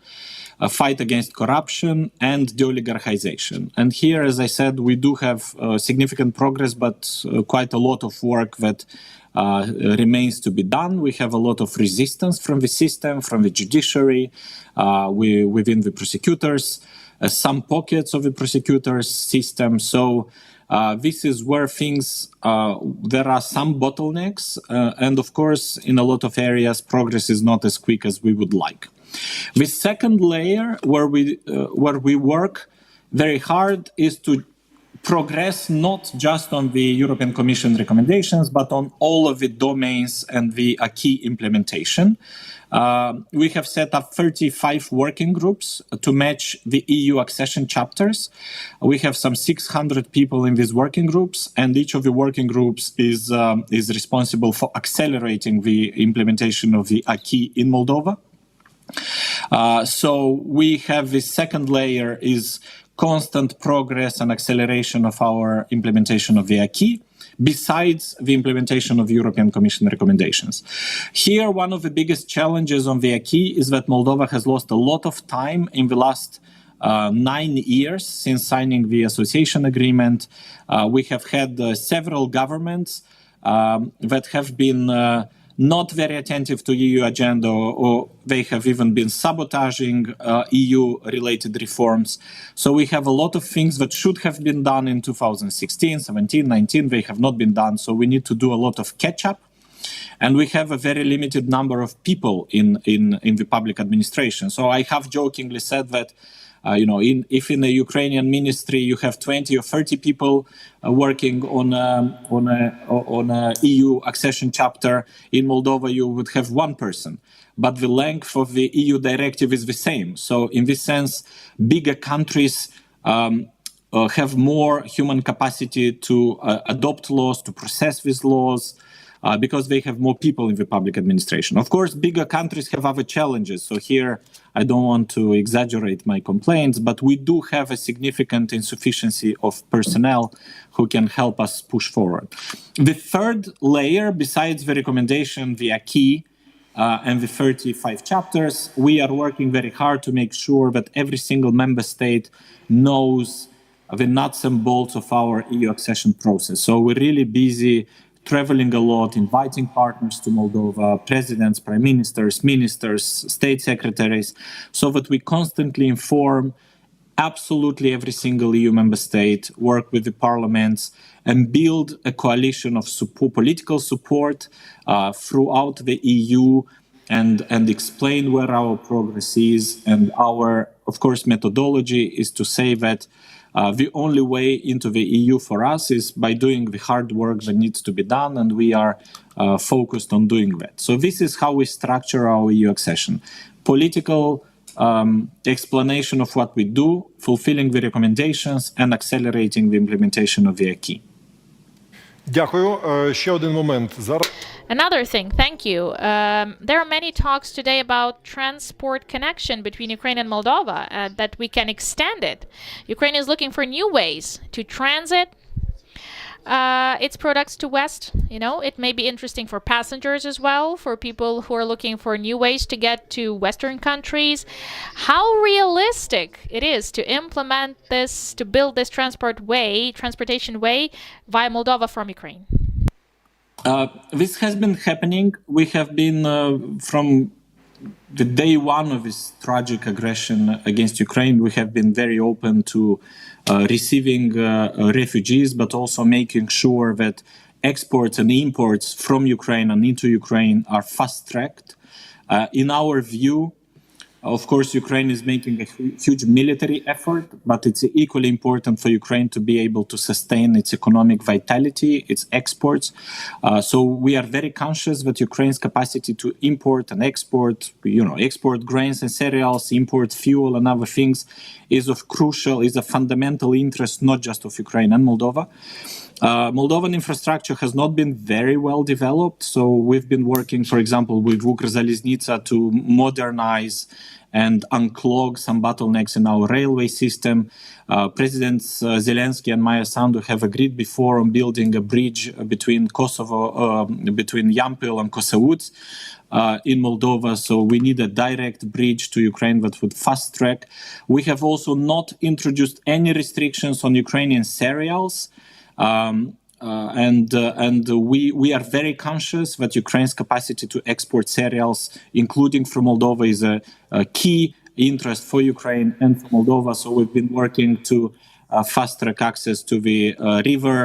a fight against corruption, and de-oligarchization. And here, as I said, we do have significant progress, but quite a lot of work that remains to be done. We have a lot of resistance from the system, from the judiciary, within the prosecutors, some pockets of the prosecutors' system. So this is where there are some bottlenecks. And of course, in a lot of areas, progress is not as quick as we would like. The second layer where we work very hard is to progress not just on the European Commission recommendations, but on all of the domains and the acquis implementation. We have set up 35 working groups to match the EU accession chapters. We have some 600 people in these working groups, and each of the working groups is responsible for accelerating the implementation of the acquis in Moldova. So we have the second layer is constant progress and acceleration of our implementation of the acquis, besides the implementation of the European Commission recommendations. Here, one of the biggest challenges on the acquis is that Moldova has lost a lot of time in the last 9 years since signing the association agreement. We have had several governments that have been not very attentive to EU agenda, or they have even been sabotaging EU-related reforms. So we have a lot of things that should have been done in 2016, 17, 19, they have not been done. So we need to do a lot of catch-up. And we have a very limited number of people in the public administration. So I have jokingly said that if in the Ukrainian ministry you have 20 or 30 people working on a EU accession chapter, in Moldova you would have one person. But the length of the EU directive is the same. So in this sense, bigger countries have more human capacity to adopt laws, to process these laws, because they have more people in the public administration. Of course, bigger countries have other challenges. So here, I don't want to exaggerate my complaints, but we do have a significant insufficiency of personnel who can help us push forward. The third layer, besides the recommendation, the acquis, and the 35 chapters, we are working very hard to make sure that every single member state knows the nuts and bolts of our EU accession process. So we're really busy traveling a lot, inviting partners to Moldova, presidents, prime ministers, ministers, state secretaries, so that we constantly inform absolutely every single EU member state, work with the parliaments, and build a coalition of political support throughout the EU, and explain where our progress is. And our, of course, methodology is to say that the only way into the EU for us is by doing the hard work that needs to be done, and we are focused on doing that. So this is how we structure our EU accession. Political explanation of what we do, fulfilling the recommendations, and accelerating the implementation of the acquis. Дякую. Ще один момент. Another thing, thank you. There are many talks today about transport connection between Ukraine and Moldova, that we can extend it. Ukraine is looking for new ways to transit its products to West. It may be interesting for passengers as well, for people who are looking for new ways to get to Western countries. How realistic it is to implement this, to build this transportation way via Moldova from Ukraine? This has been happening. We have been, from the day one of this tragic aggression against Ukraine, we have been very open to receiving refugees, but also making sure that exports and imports from Ukraine and into Ukraine are fast-tracked. In our view, of course, Ukraine is making a huge military effort, but it's equally important for Ukraine to be able to sustain its economic vitality, its exports. So we are very conscious that Ukraine's capacity to import and export, export grains and cereals, import fuel and other things is a fundamental interest, not just of Ukraine and Moldova. Moldovan infrastructure has not been very well developed, so we've been working, for example, with Ukrzaliznytsa to modernize and unclog some bottlenecks in our railway system. Presidents Zelensky and Maya Sandu have agreed before on building a bridge between between Yampil and Kosauts in Moldova, so we need a direct bridge to Ukraine that would fast track. We have also not introduced any restrictions on Ukrainian cereals. And we are very conscious that Ukraine's capacity to export cereals, including from Moldova, is a key interest for Ukraine and for Moldova. So we've been working to fast-track access to the river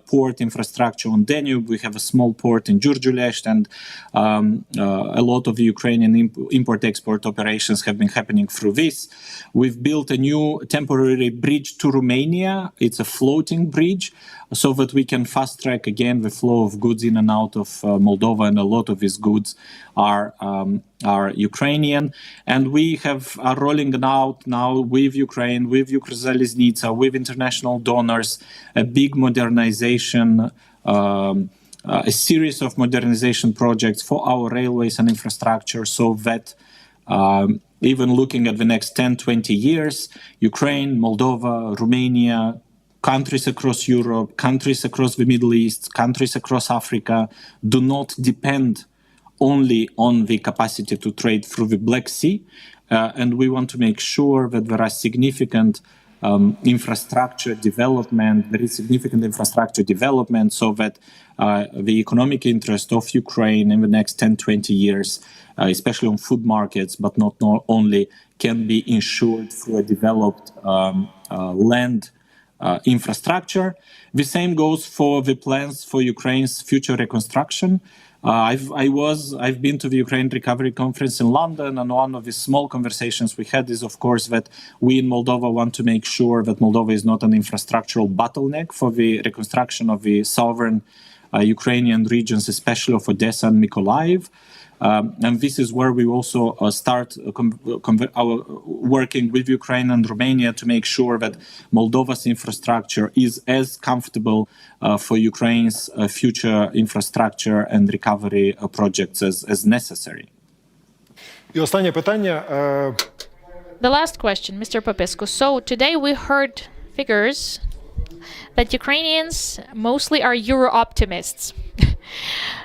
port infrastructure on Danube. We have a small port in Giurgiulești, and a lot of the Ukrainian import-export operations have been happening through this. We've built a new temporary bridge to Romania. It's a floating bridge, so that we can fast-track again the flow of goods in and out of Moldova, and a lot of these goods are Ukrainian. And we are rolling out now with Ukraine, with Ukrzaliznytsia, with international donors, a big modernization, a series of modernization projects for our railways and infrastructure, so that even looking at the next 10, 20 years, Ukraine, Moldova, Romania, countries across Europe, countries across the Middle East, countries across Africa do not depend only on the capacity to trade through the Black Sea. And we want to make sure that there are significant infrastructure development, so that the economic interest of Ukraine in the next 10, 20 years, especially on food markets, but not only, can be ensured through a developed land infrastructure. The same goes for the plans for Ukraine's future reconstruction. I've been to the Ukraine Recovery Conference in London, and one of the small conversations we had is, of course, that we in Moldova want to make sure that Moldova is not an infrastructural bottleneck for the reconstruction of the southern Ukrainian regions, especially of Odessa and Mykolaiv. And this is where we also start working with Ukraine and Romania to make sure that Moldova's infrastructure is as comfortable for Ukraine's future infrastructure and recovery projects as necessary. І останнє питання. The last question, Mr. Popescu. So today we heard figures that Ukrainians mostly are Euro-optimists.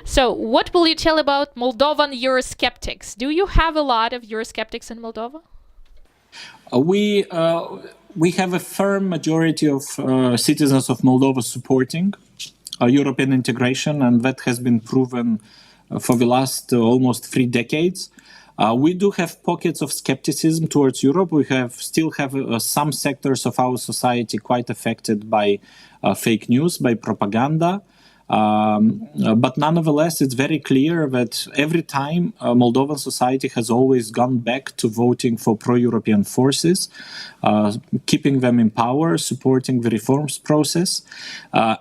So what will you tell about Moldovan Eurosceptics? Do you have a lot of Eurosceptics in Moldova? We have a firm majority of citizens of Moldova supporting European integration, and that has been proven for the last almost 3 decades. We do have pockets of skepticism towards Europe. We still have some sectors of our society quite affected by fake news, by propaganda. But nonetheless, it's very clear that every time Moldovan society has always gone back to voting for pro-European forces, keeping them in power, supporting the reforms process.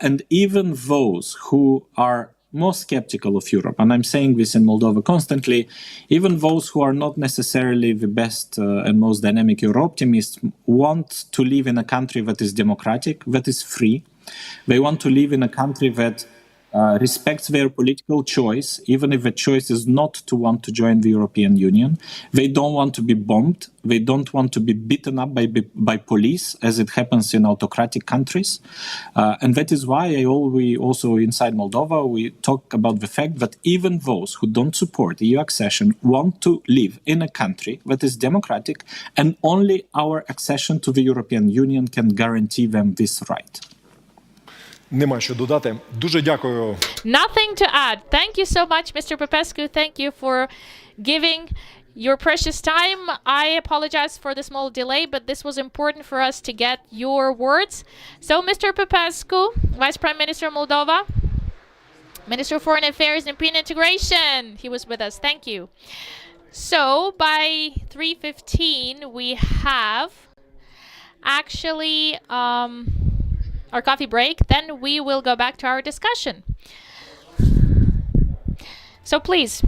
And even those who are more skeptical of Europe, and I'm saying this in Moldova constantly, even those who are not necessarily the best and most dynamic Euro-optimists want to live in a country that is democratic, that is free. They want to live in a country that respects their political choice, even if the choice is not to want to join the European Union. They don't want to be bombed. They don't want to be beaten up by police, as it happens in autocratic countries. And that is why we also inside Moldova, we talk about the fact that even those who don't support EU accession want to live in a country that is democratic, and only our accession to the European Union can guarantee them this right. Нема що додати. Дуже дякую. Nothing to add. Thank you so much, Mr. Popescu. Thank you for giving your precious time. I apologize for the small delay, but this was important for us to get your words. So, Mr. Popescu, Vice Prime Minister of Moldova, Minister of Foreign Affairs and European Integration, he was with us. Thank you. So, by 3:15, we have actually our coffee break, then we will go back to our discussion. So please.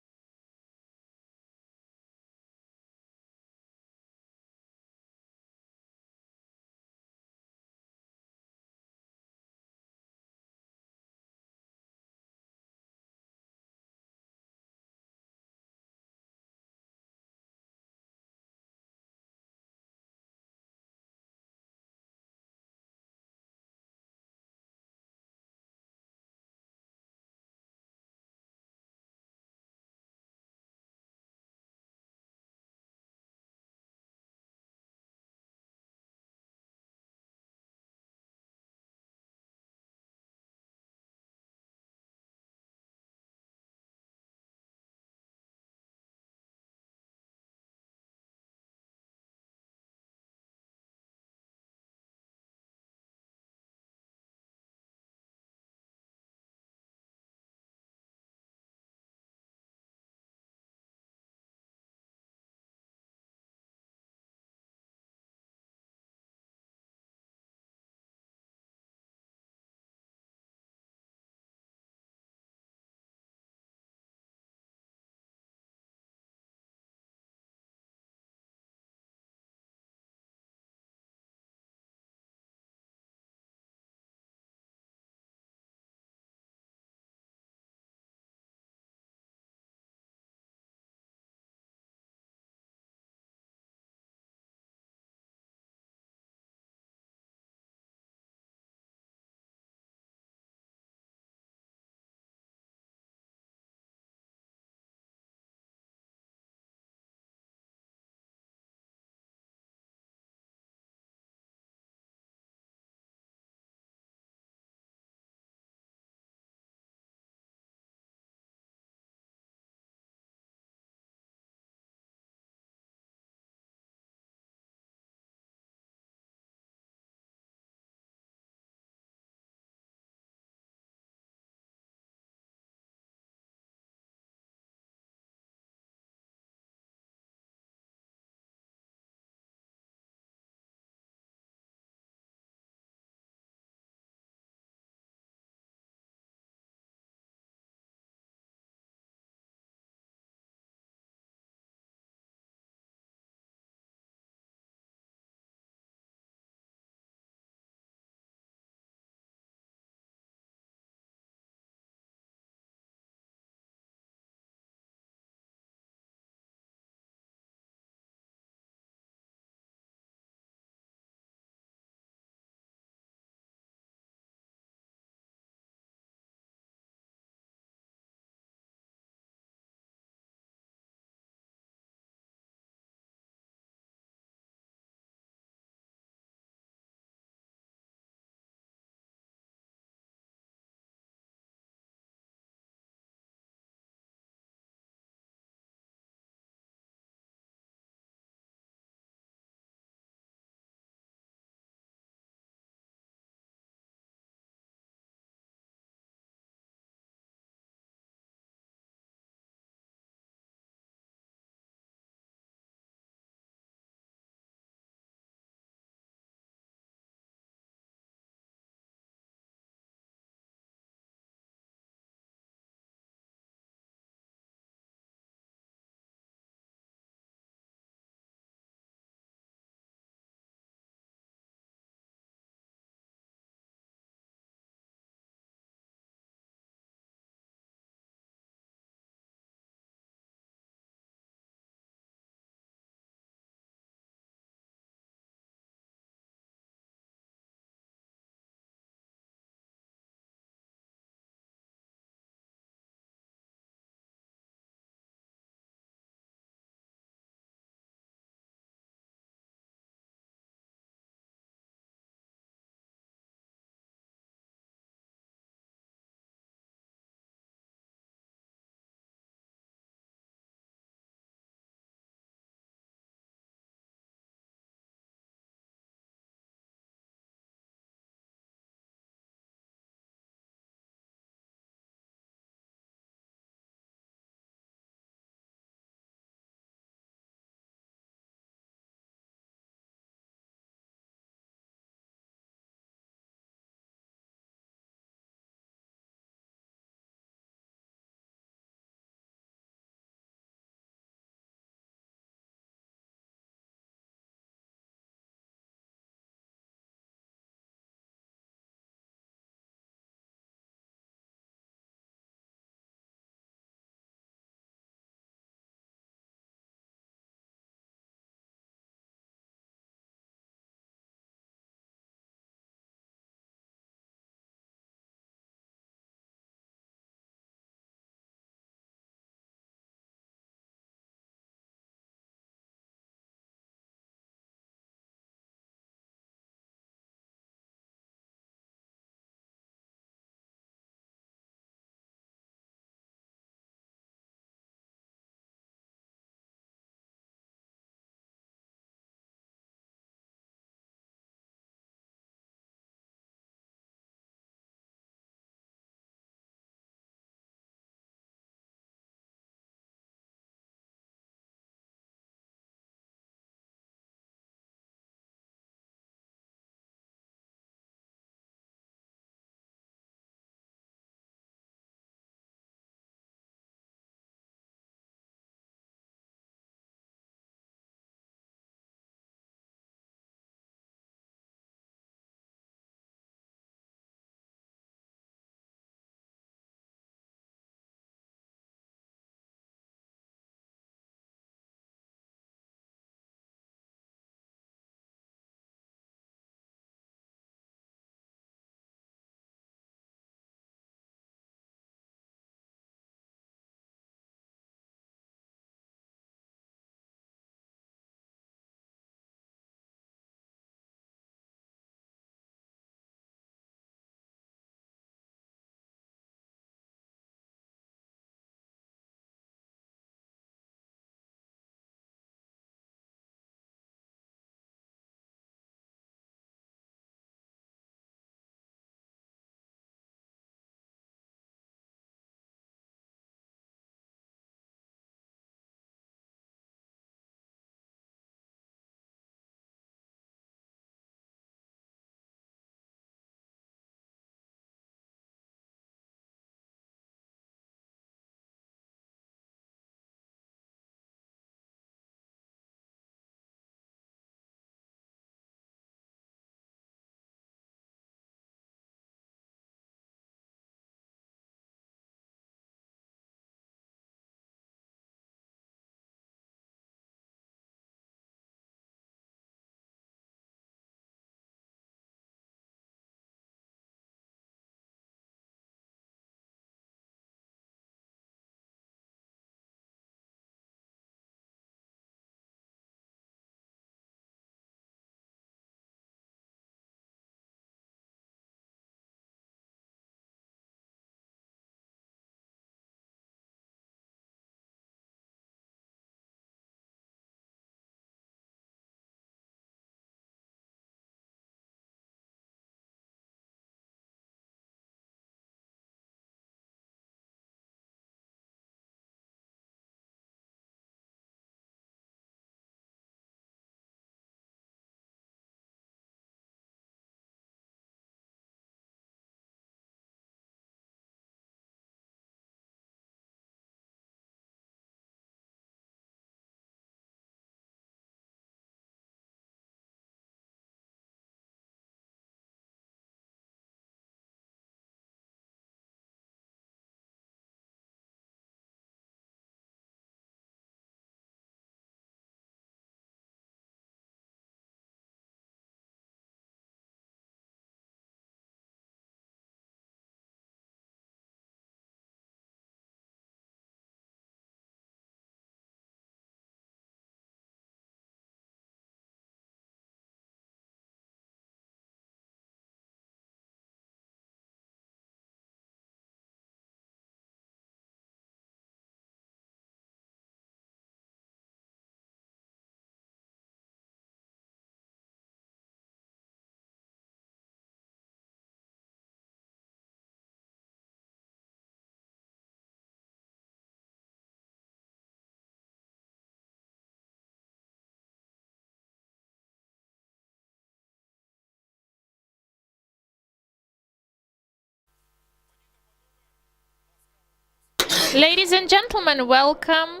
Ladies and gentlemen, welcome.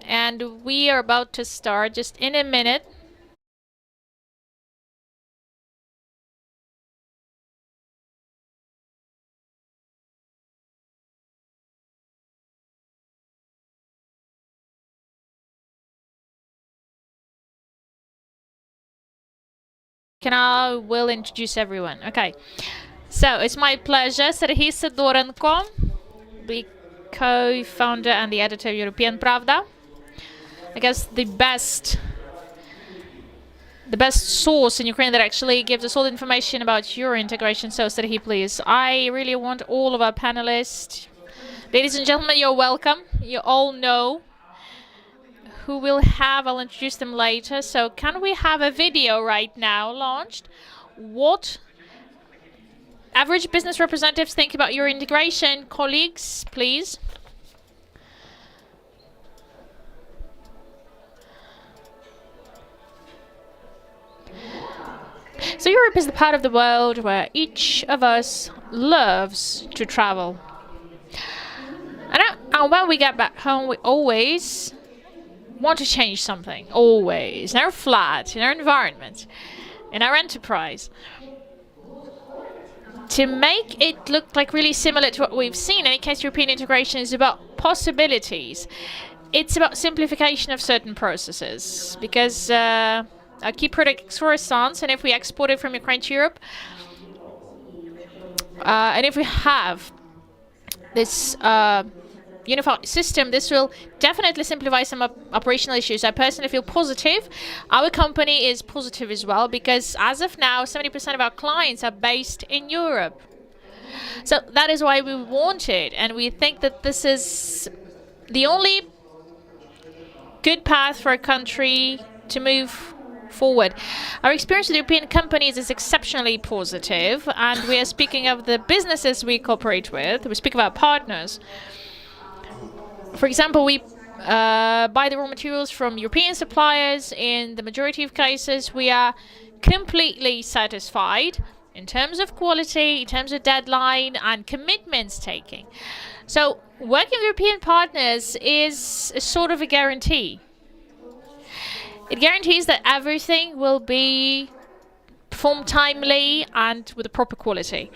And we are about to start just in a minute. I will introduce everyone. Okay. So it's my pleasure. Serhiy Sidorenko, the co-founder and the editor of European Pravda. I guess the best source in Ukraine that actually gives us all the information about Euro integration. So Serhiy, please. I really want all of our panelists. Ladies and gentlemen, you're welcome. You all know who we'll have. I'll introduce them later. So can we have a video right now launched? What average business representatives think about your integration? Colleagues, please. So Europe is the part of the world where each of us loves to travel. And when we get back home, we always want to change something, always, in our flat, in our environment, in our enterprise, to make it look like really similar to what we've seen. In any case, European integration is about possibilities. It's about simplification of certain processes, because our key product is croissants, and if we export it from Ukraine to Europe, and if we have this unified system, this will definitely simplify some operational issues. I personally feel positive. Our company is positive as well, because as of now, 70% of our clients are based in Europe. So that is why we want it, and we think that this is the only good path for a country to move forward. Our experience with European companies is exceptionally positive, and we are speaking of the businesses we cooperate with. We speak of our partners. For example, we buy the raw materials from European suppliers. In the majority of cases, we are completely satisfied in terms of quality, in terms of deadline, and commitments taking. So working with European partners is a sort of a guarantee. It guarantees that everything will be performed timely and with a proper quality.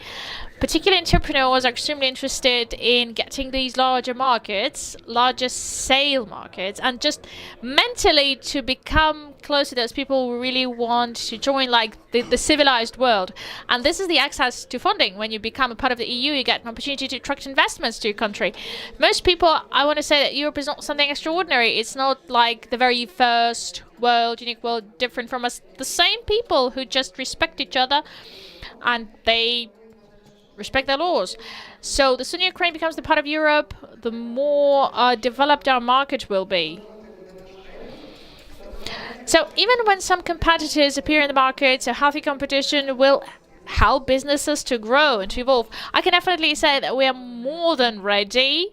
Particularly entrepreneurs are extremely interested in getting these larger markets, larger sale markets, and just mentally to become close to those people who really want to join like the civilized world. And this is the access to funding. When you become a part of the EU, you get an opportunity to attract investments to your country. Most people, I want to say that Europe is not something extraordinary. It's not like the very first world, unique world, different from us. The same people who just respect each other, and they respect their laws. So the sooner Ukraine becomes the part of Europe, the more developed our market will be. So even when some competitors appear in the market, a healthy competition will help businesses to grow and to evolve. I can definitely say that we are more than ready.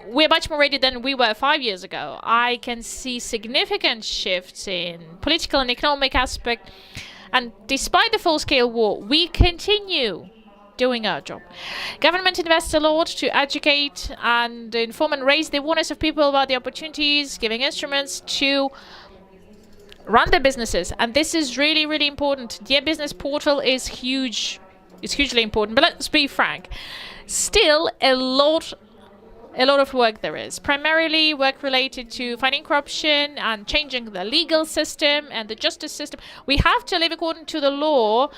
We're much more ready than we were 5 years ago. I can see significant shifts in political and economic aspect. And despite the full-scale war, we continue doing our job. Government invests a lot to educate and inform and raise the awareness of people about the opportunities, giving instruments to run their businesses. And this is really, really important. The business portal is huge. It's hugely important. But let's be frank. Still, a lot of work there is. Primarily work related to fighting corruption and changing the legal system and the justice system. We have to live according to the law,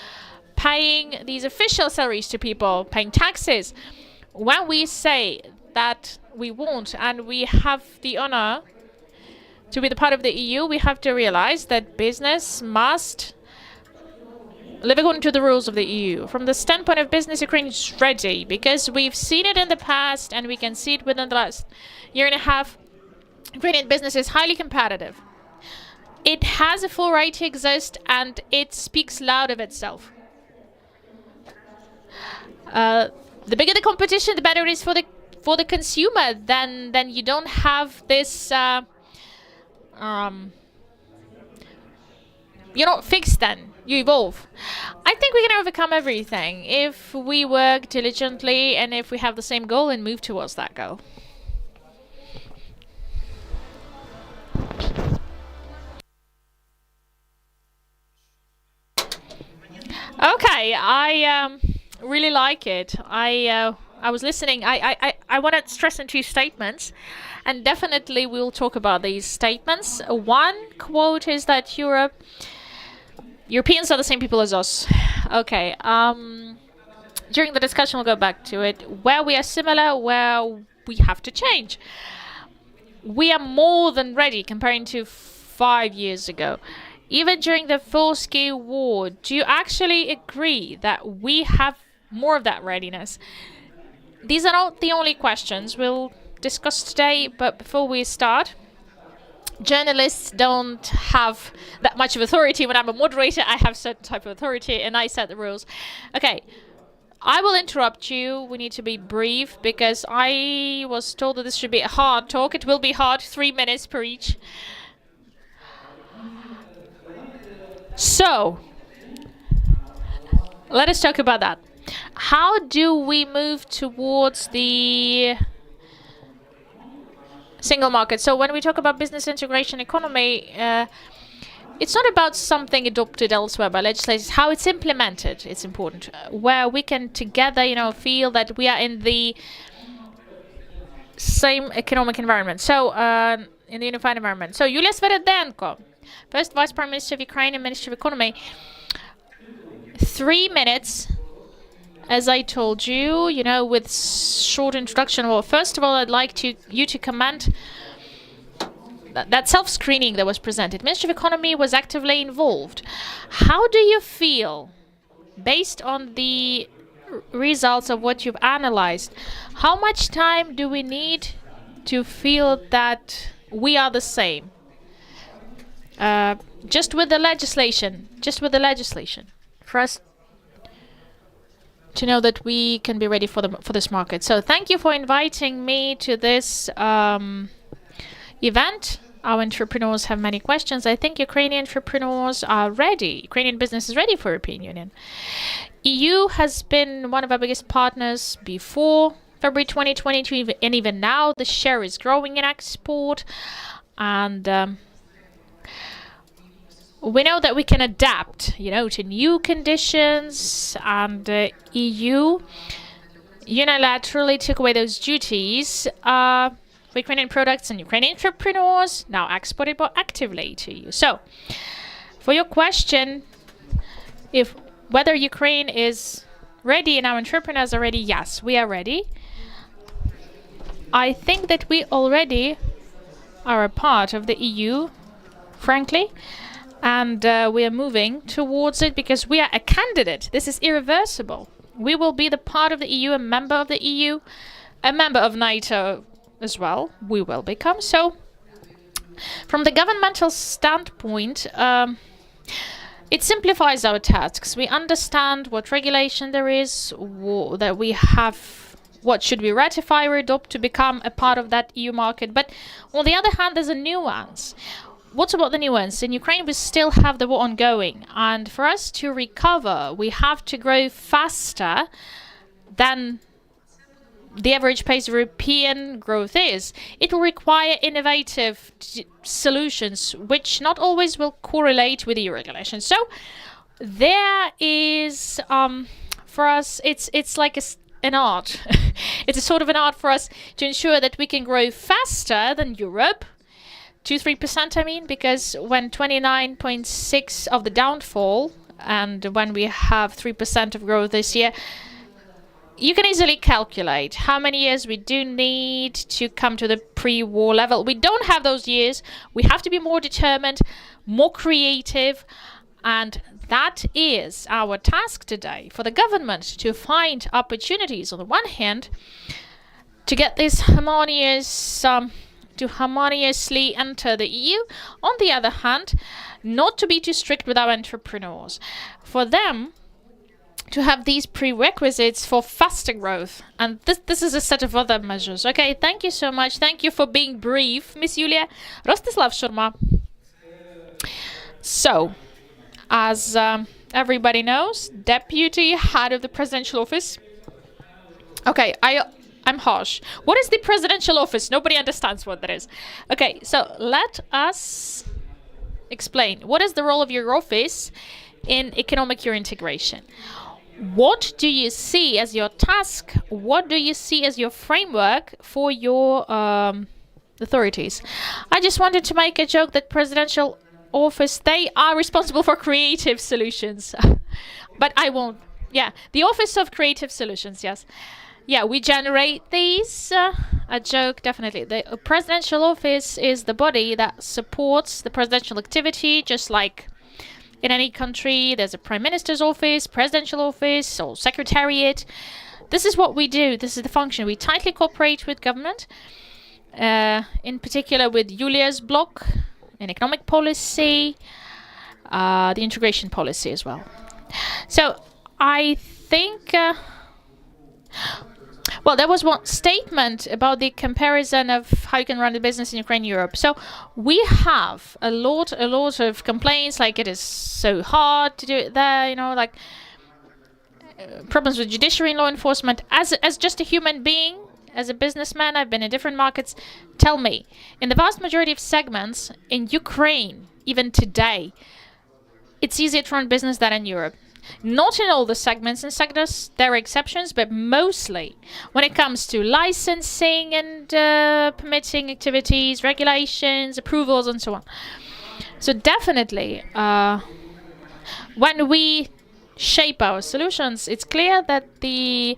paying these official salaries to people, paying taxes. When we say that we want and we have the honor to be the part of the EU, we have to realize that business must live according to the rules of the EU. From the standpoint of business, Ukraine is ready, because we've seen it in the past and we can see it within the last year and a half. Ukrainian business is highly competitive. It has a full right to exist, and it speaks loud of itself. The bigger the competition, the better it is for the consumer. Then you don't have this. You're not fixed. Then you evolve. I think we can overcome everything if we work diligently and if we have the same goal and move towards that goal. Okay, I really like it. I was listening. I want to stress on two statements, and definitely we'll talk about these statements. One quote is that Europeans are the same people as us. Okay. During the discussion, we'll go back to it. Where we are similar, where we have to change. We are more than ready comparing to 5 years ago. Even during the full-scale war, do you actually agree that we have more of that readiness? These are not the only questions we'll discuss today, but before we start, journalists don't have that much of authority. When I'm a moderator, I have certain type of authority, and I set the rules. Okay, I will interrupt you. We need to be brief, because I was told that this should be a hard talk. It will be hard, 3 minutes per each. So, let us talk about that. How do we move towards the single market? So when we talk about business integration economy, it's not about something adopted elsewhere by legislators. How it's implemented, it's important. Where we can together, feel that we are in the same economic environment. So, in the unified environment. So, Yulia Sviridenko, first Vice Prime Minister of Ukraine and Minister of Economy. 3 minutes, as I told you, with short introduction. Well, first of all, I'd like you to comment that self-screening that was presented. Ministry of Economy was actively involved. How do you feel, based on the results of what you've analyzed, how much time do we need to feel that we are the same? Just with the legislation, for us to know that we can be ready for this market. So thank you for inviting me to this event. Our entrepreneurs have many questions. I think Ukrainian entrepreneurs are ready. Ukrainian business is ready for European Union. EU has been one of our biggest partners before February 2022, and even now the share is growing in export. And we know that we can adapt, to new conditions, and EU unilaterally took away those duties for Ukrainian products, and Ukrainian entrepreneurs now exported more actively to EU. So, for your question, whether Ukraine is ready and our entrepreneurs are ready, yes, we are ready. I think that we already are a part of the EU, frankly. And we are moving towards it because we are a candidate. This is irreversible. We will be the part of the EU, a member of the EU, a member of NATO as well. We will become. So, from the governmental standpoint, it simplifies our tasks. We understand what regulation there is, that we have, what should we ratify or adopt to become a part of that EU market. But on the other hand, there's a nuance. What's about the nuance? In Ukraine, we still have the war ongoing. And for us to recover, we have to grow faster than the average pace of European growth is. It will require innovative solutions, which not always will correlate with EU regulations. So there is, for us, it's like an art. It's a sort of an art for us to ensure that we can grow faster than Europe. 2-3%, I mean, because when 29.6 of the downfall, and when we have 3% of growth this year, you can easily calculate how many years we do need to come to the pre-war level. We don't have those years. We have to be more determined, more creative, and that is our task today for the government, to find opportunities on the one hand to get this to harmoniously enter the EU. On the other hand, not to be too strict with our entrepreneurs. For them to have these prerequisites for faster growth. And this is a set of other measures. Okay, thank you so much. Thank you for being brief, Miss Yulia. Rostyslav Shurma. So, as everybody knows, Deputy Head of the Presidential Office. Okay, I'm harsh. What is the presidential office? Nobody understands what that is. Okay, so let us explain. What is the role of your office in economic integration. What do you see as your task? What do you see as your framework for your authorities? I just wanted to make a joke that presidential office, they are responsible for creative solutions. But I won't. Yeah, the Office of Creative Solutions, yes. Yeah, we generate these. A joke, definitely. The presidential office is the body that supports the presidential activity, just like in any country. There's a prime minister's office, presidential office, or secretariat. This is what we do. This is the function. We tightly cooperate with government, in particular with Yulia's bloc in economic policy, the integration policy as well. So I think... well, there was one statement about the comparison of how you can run a business in Ukraine and Europe. So we have a lot of complaints, like it is so hard to do it there, you know, like problems with judiciary and law enforcement. As just a human being, as a businessman, I've been in different markets. Tell me, in the vast majority of segments in Ukraine, even today, it's easier to run business than in Europe. Not in all the segments and sectors, there are exceptions, but mostly when it comes to licensing and permitting activities, regulations, approvals, and so on. So definitely, when we shape our solutions, it's clear that it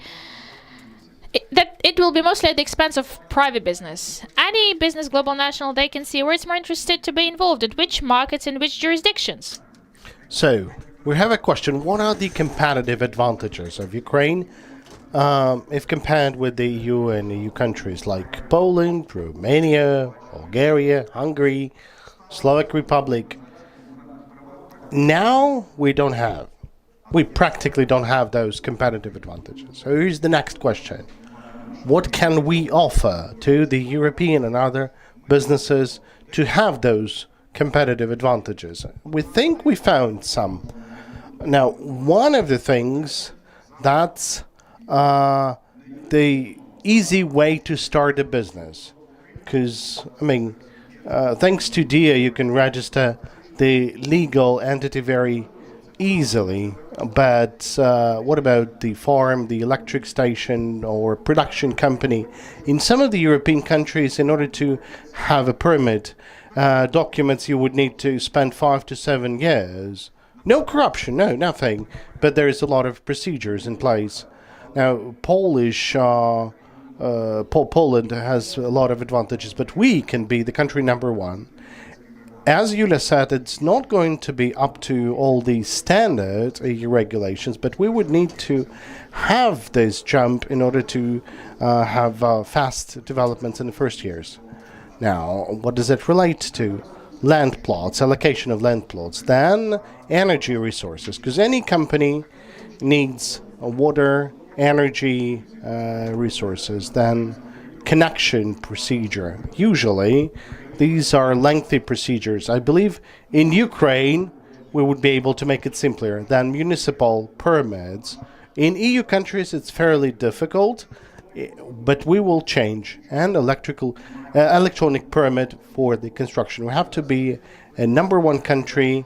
will be mostly at the expense of private business. Any business, global, national, they can see where it's more interested to be involved, in which markets, in which jurisdictions. So, we have a question. What are the competitive advantages of Ukraine if compared with the EU and EU countries like Poland, Romania, Bulgaria, Hungary, Slovak Republic? Now we practically don't have those competitive advantages. So here's the next question. What can we offer to the European and other businesses to have those competitive advantages? We think we found some. Now, one of the things that's the easy way to start a business, because, I mean, thanks to DIA, you can register the legal entity very easily, but what about the farm, the electric station, or production company? In some of the European countries, in order to have a permit, documents you would need to spend 5 to 7 years. No corruption, no, nothing. But there is a lot of procedures in place. Now, Poland has a lot of advantages, but we can be the country number one. As Yulia said, it's not going to be up to all the standard EU regulations, but we would need to have this jump in order to have fast developments in the first years. Now, what does it relate to? Land plots, allocation of land plots, then energy resources, because any company needs water, energy resources, then connection procedure. Usually, these are lengthy procedures. I believe in Ukraine, we would be able to make it simpler than municipal permits. In EU countries, it's fairly difficult, but we will change. And electronic permit for the construction. We have to be a number one country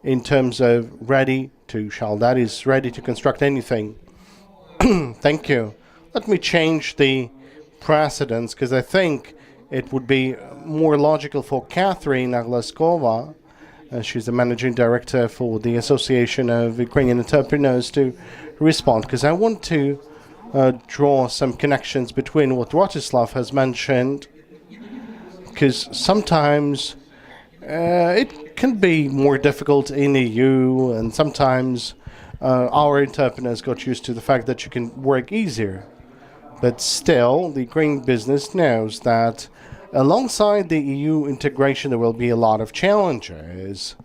in terms of ready to construct anything. Thank you. Let me change the precedence, because I think it would be more logical for Catherine Agleskova, she's the managing director for the Association of Ukrainian Entrepreneurs, to respond, because I want to draw some connections between what Rostyslav has mentioned, because sometimes it can be more difficult in the EU, and sometimes our entrepreneurs got used to the fact that you can work easier. But still, the Ukrainian business knows that alongside the EU integration, there will be a lot of challenges.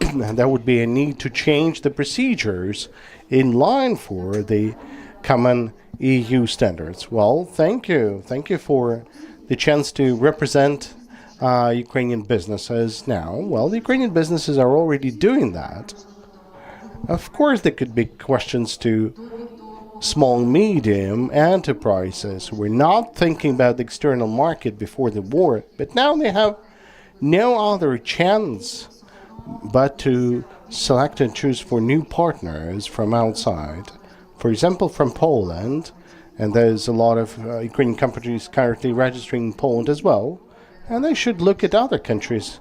And there would be a need to change the procedures in line for the common EU standards. Well, thank you. Thank you for the chance to represent Ukrainian businesses now. Well, the Ukrainian businesses are already doing that. Of course, there could be questions to small, medium enterprises. We're not thinking about the external market before the war, but now they have no other chance but to select and choose for new partners from outside. For example, from Poland, and there's a lot of Ukrainian companies currently registering in Poland as well, and they should look at other countries,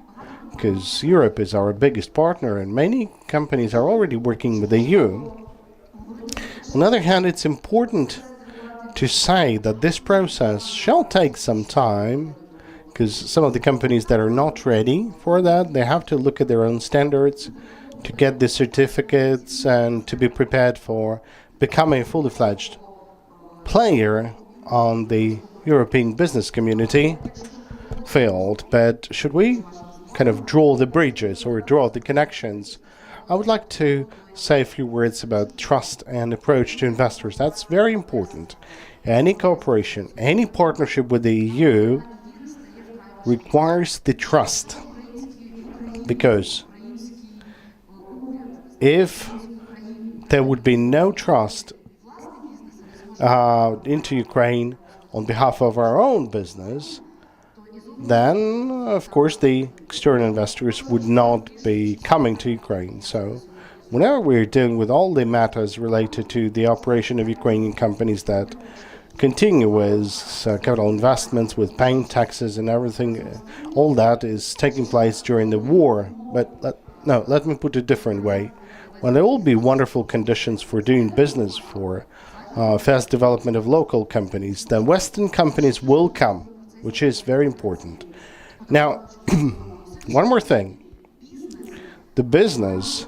because Europe is our biggest partner, and many companies are already working with the EU. On the other hand, it's important to say that this process shall take some time, because some of the companies that are not ready for that, they have to look at their own standards to get the certificates and to be prepared for becoming a fully fledged player on the European business community field. But should we kind of draw the bridges or draw the connections, I would like to say a few words about trust and approach to investors. That's very important. Any cooperation, any partnership with the EU requires the trust, because if there would be no trust into Ukraine on behalf of our own business, then of course the external investors would not be coming to Ukraine. So whenever we're dealing with all the matters related to the operation of Ukrainian companies that continue with capital investments, with paying taxes and everything, all that is taking place during the war. But let me put it a different way. When there will be wonderful conditions for doing business, for fast development of local companies, then Western companies will come, which is very important. Now, one more thing. The business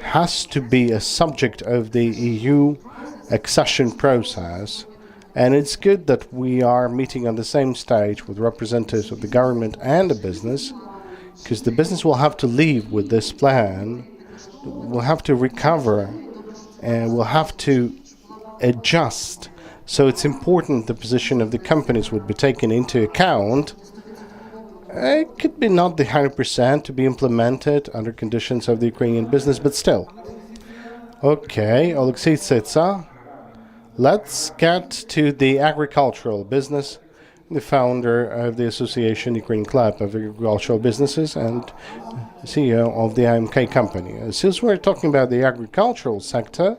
has to be a subject of the EU accession process, and it's good that we are meeting on the same stage with representatives of the government and the business, because the business will have to leave with this plan, will have to recover, and will have to adjust. So it's important the position of the companies would be taken into account. It could be not the 100% to be implemented under conditions of the Ukrainian business, but still. Okay, Oleksandr, let's get to the agricultural business. The founder of the Association Ukrainian Club of Agricultural Businesses and CEO of the IMK company. Since we're talking about the agricultural sector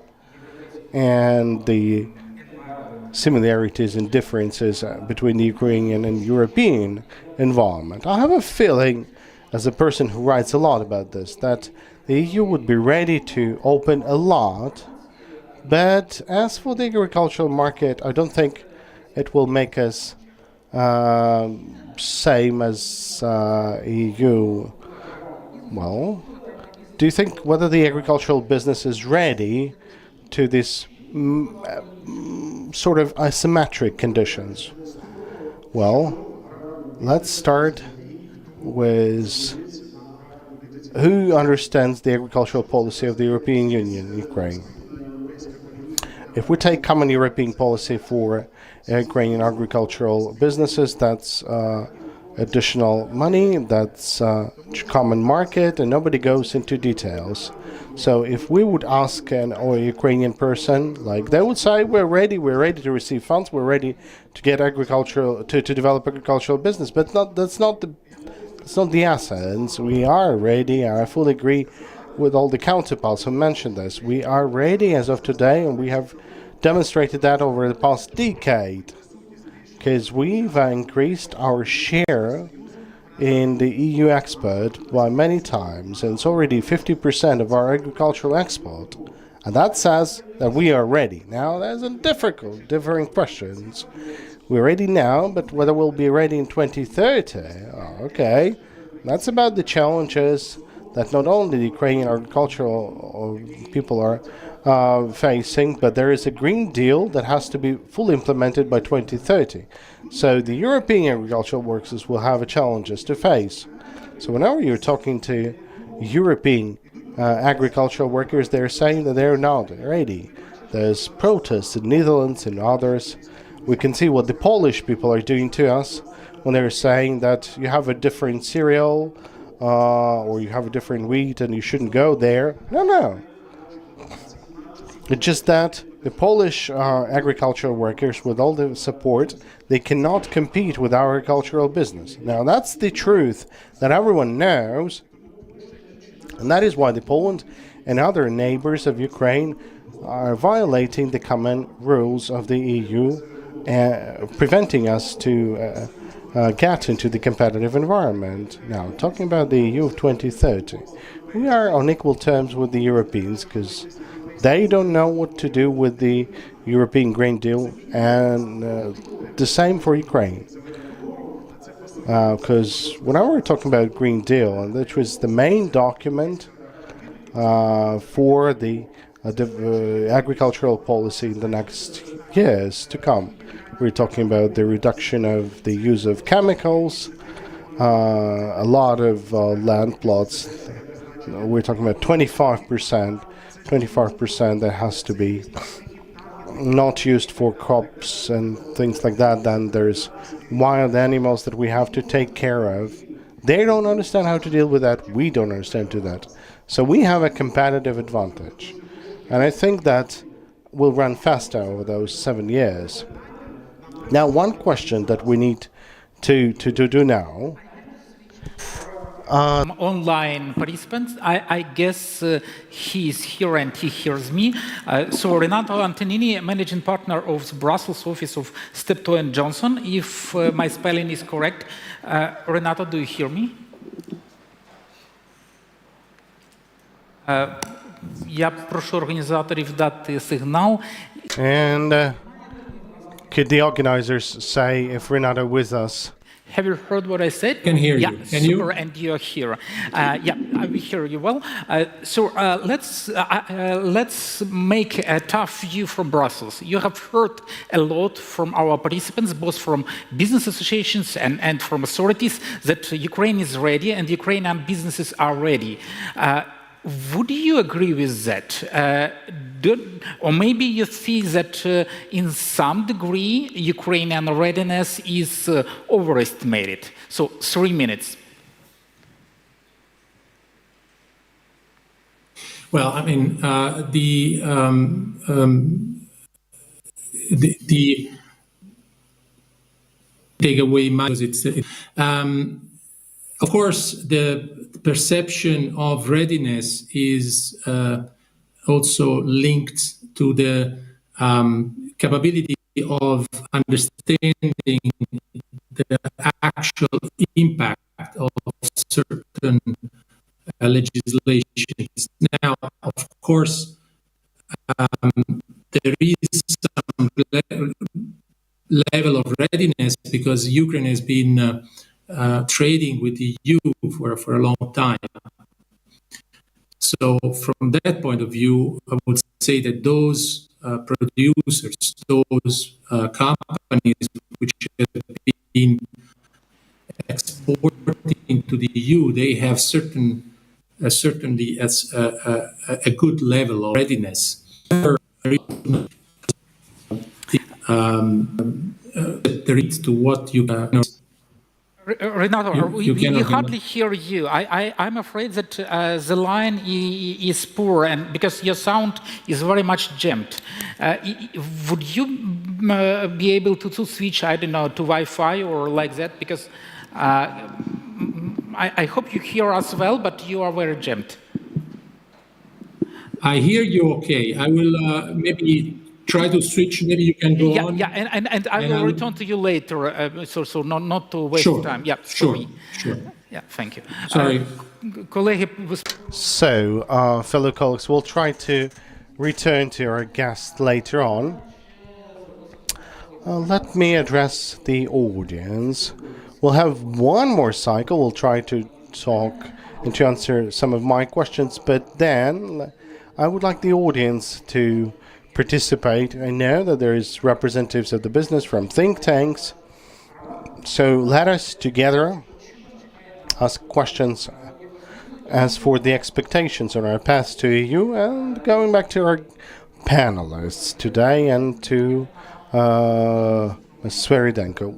and the similarities and differences between the Ukrainian and European environment, I have a feeling, as a person who writes a lot about this, that the EU would be ready to open a lot, but as for the agricultural market, I don't think it will make us same as EU. Well, do you think whether the agricultural business is ready to this sort of asymmetric conditions? Well, let's start with who understands the agricultural policy of the European Union, Ukraine. If we take common European policy for Ukrainian agricultural businesses, that's additional money, that's common market, and nobody goes into details. So if we would ask a Ukrainian person, like they would say, we're ready to receive funds, we're ready to get agricultural, to develop agricultural business, but that's not the essence. We are ready, I fully agree with all the counterparts who mentioned this. We are ready as of today, and we have demonstrated that over the past decade, because we've increased our share in the EU export by many times, and it's already 50% of our agricultural export, and that says that we are ready. Now, there's a differing questions. We're ready now, but whether we'll be ready in 2030, okay, that's about the challenges that not only the Ukrainian agricultural people are facing, but there is a Green Deal that has to be fully implemented by 2030. So the European agricultural workers will have challenges to face. So whenever you're talking to European agricultural workers, they're saying that they're not ready. There's protests in Netherlands and others. We can see what the Polish people are doing to us when they're saying that you have a different cereal or you have a different wheat and you shouldn't go there. No. It's just that the Polish agricultural workers, with all the support, they cannot compete with our agricultural business. Now, that's the truth that everyone knows. And that is why the Poland and other neighbors of Ukraine are violating the common rules of the EU, preventing us to get into the competitive environment. Now, talking about the EU of 2030, we are on equal terms with the Europeans because they don't know what to do with the European Green Deal, and the same for Ukraine. Because when I were talking about Green Deal, and which was the main document for the agricultural policy in the next years to come, we're talking about the reduction of the use of chemicals, a lot of land plots. We're talking about 25% that has to be not used for crops and things like that. Then there's wild animals that we have to take care of. They don't understand how to deal with that. We don't understand to that. So we have a competitive advantage. And I think that will run faster over those 7 years. Now, one question that we need to do now. Online participants. I guess he is here and he hears me. So Renato Antonini, managing partner of the Brussels office of Steptoe & Johnson. If my spelling is correct, Renato, do you hear me? Я прошу організаторів дати сигнал. And could the organizers say if Renato with us? Have you heard what I said? Can hear you. Yeah, super, and you're here. Yeah, I will hear you well. So let's make a tough view from Brussels. You have heard a lot from our participants, both from business associations and from authorities, that Ukraine is ready and Ukrainian businesses are ready. Would you agree with that? Or maybe you see that in some degree Ukrainian readiness is overestimated. So 3 minutes. Well, I mean, the takeaway is of course the perception of readiness is also linked to the capability of understanding the actual impact of certain legislations. Now, of course, there is some level of readiness because Ukraine has been trading with the EU for a long time. So from that point of view, I would say that those producers, those companies which have been exporting to the EU, they have certainly a good level of readiness. To what you Renato, we hardly hear you. I'm afraid that the line is poor, and because your sound is very much jammed. Would you be able to switch, I don't know, to Wi-Fi or like that? Because I hope you hear us well, but you are very jammed. I hear you okay. I will maybe try to switch. Maybe you can go on. Yeah, and I will return to you later, so not to waste time. Yeah, sure. Yeah, thank you. Sorry. So, fellow colleagues, we'll try to return to our guest later on. Let me address the audience. We'll have one more cycle. We'll try to talk and to answer some of my questions, but then I would like the audience to participate. I know that there is representatives of the business from think tanks, so let us together ask questions as for the expectations on our path to EU, and going back to our panelists today and to Sveridenko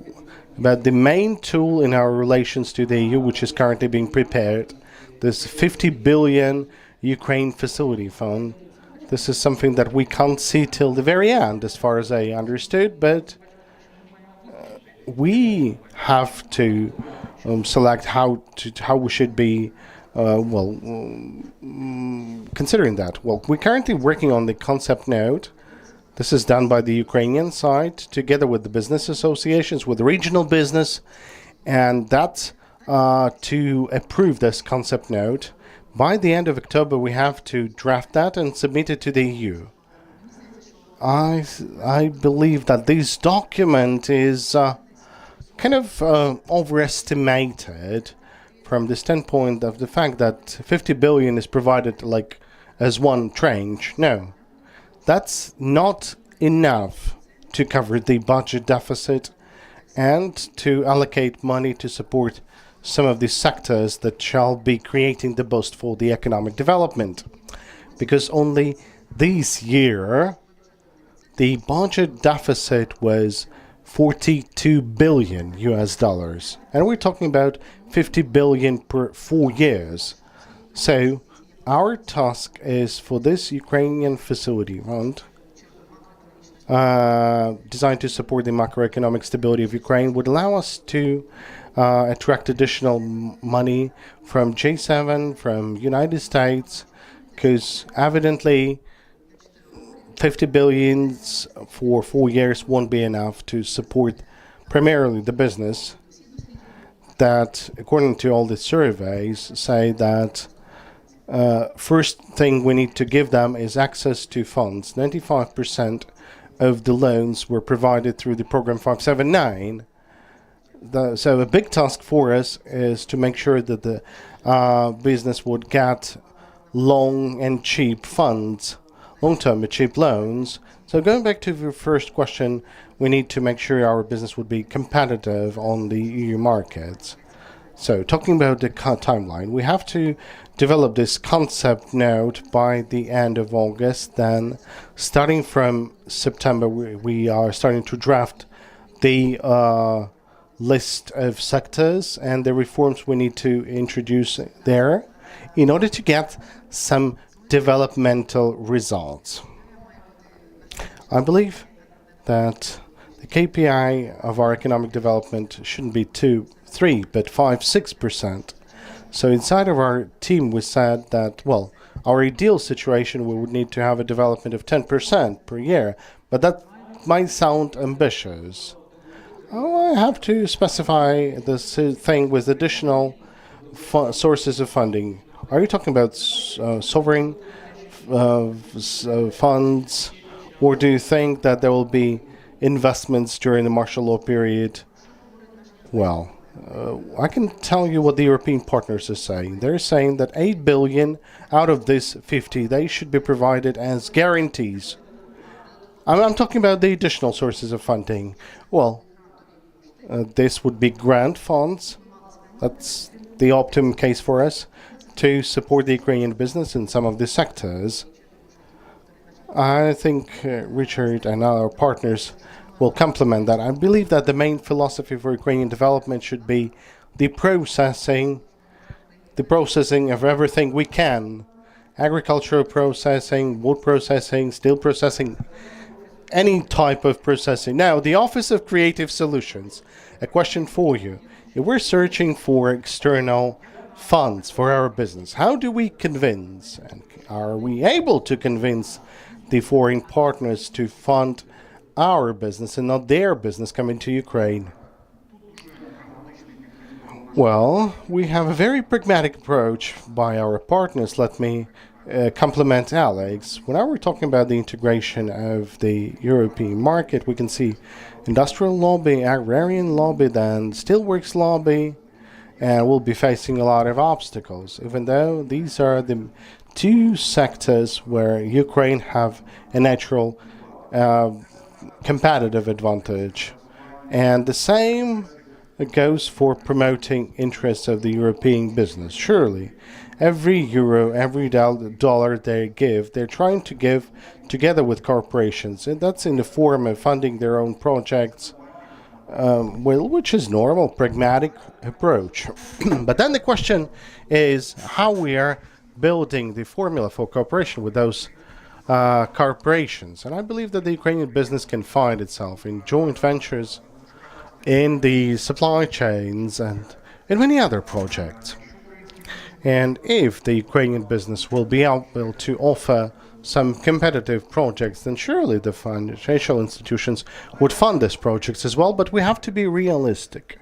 about the main tool in our relations to the EU, which is currently being prepared, this 50 billion Ukraine facility fund. This is something that we can't see till the very end, as far as I understood, but we have to select how we should be considering that, well, we're currently working on the concept note. This is done by the Ukrainian side, together with the business associations, with regional business, and that's to approve this concept note. By the end of October, we have to draft that and submit it to the EU. I believe that this document is kind of overestimated from the standpoint of the fact that 50 billion is provided like as one tranche. No, that's not enough to cover the budget deficit and to allocate money to support some of the sectors that shall be creating the boost for the economic development. Because only this year, the budget deficit was 42 billion US dollars. And we're talking about 50 billion per 4 years. So our task is for this Ukrainian facility fund, designed to support the macroeconomic stability of Ukraine, would allow us to attract additional money from G7, from United States, because evidently 50 billions for 4 years won't be enough to support primarily the business that, according to all the surveys, say that first thing we need to give them is access to funds. 95% of the loans were provided through the program 579. So a big task for us is to make sure that the business would get long and cheap funds, long-term and cheap loans. So going back to your first question, we need to make sure our business would be competitive on the EU markets. So talking about the timeline, we have to develop this concept note by the end of August. Then starting from September, we are starting to draft the list of sectors and the reforms we need to introduce there in order to get some developmental results. I believe that the KPI of our economic development shouldn't be 2, 3, but 5, 6%. So inside of our team, we said that, well, our ideal situation, we would need to have a development of 10% per year, but that might sound ambitious. I have to specify this thing with additional sources of funding. Are you talking about sovereign funds, or do you think that there will be investments during the martial law period? Well, I can tell you what the European partners are saying. They're saying that 8 billion out of this 50, they should be provided as guarantees. I'm talking about the additional sources of funding. Well, this would be grant funds. That's the optimum case for us to support the Ukrainian business in some of the sectors. I think Richard and our partners will complement that. I believe that the main philosophy for Ukrainian development should be the processing of everything we can. Agricultural processing, wood processing, steel processing, any type of processing. Now, the Office of Creative Solutions, a question for you. If we're searching for external funds for our business, how do we convince, and are we able to convince the foreign partners to fund our business and not their business coming to Ukraine? Well, we have a very pragmatic approach by our partners. Let me compliment Alex. When we're talking about the integration of the European market, we can see industrial lobby, agrarian lobby, then steelworks lobby, and we'll be facing a lot of obstacles, even though these are the two sectors where Ukraine have a natural competitive advantage. And the same goes for promoting interests of the European business. Surely, every euro, every dollar they give, they're trying to give together with corporations, and that's in the form of funding their own projects, which is normal, pragmatic approach. But then the question is how we are building the formula for cooperation with those corporations. And I believe that the Ukrainian business can find itself in joint ventures, in the supply chains, and in many other projects. And if the Ukrainian business will be able to offer some competitive projects, then surely the financial institutions would fund these projects as well, but we have to be realistic.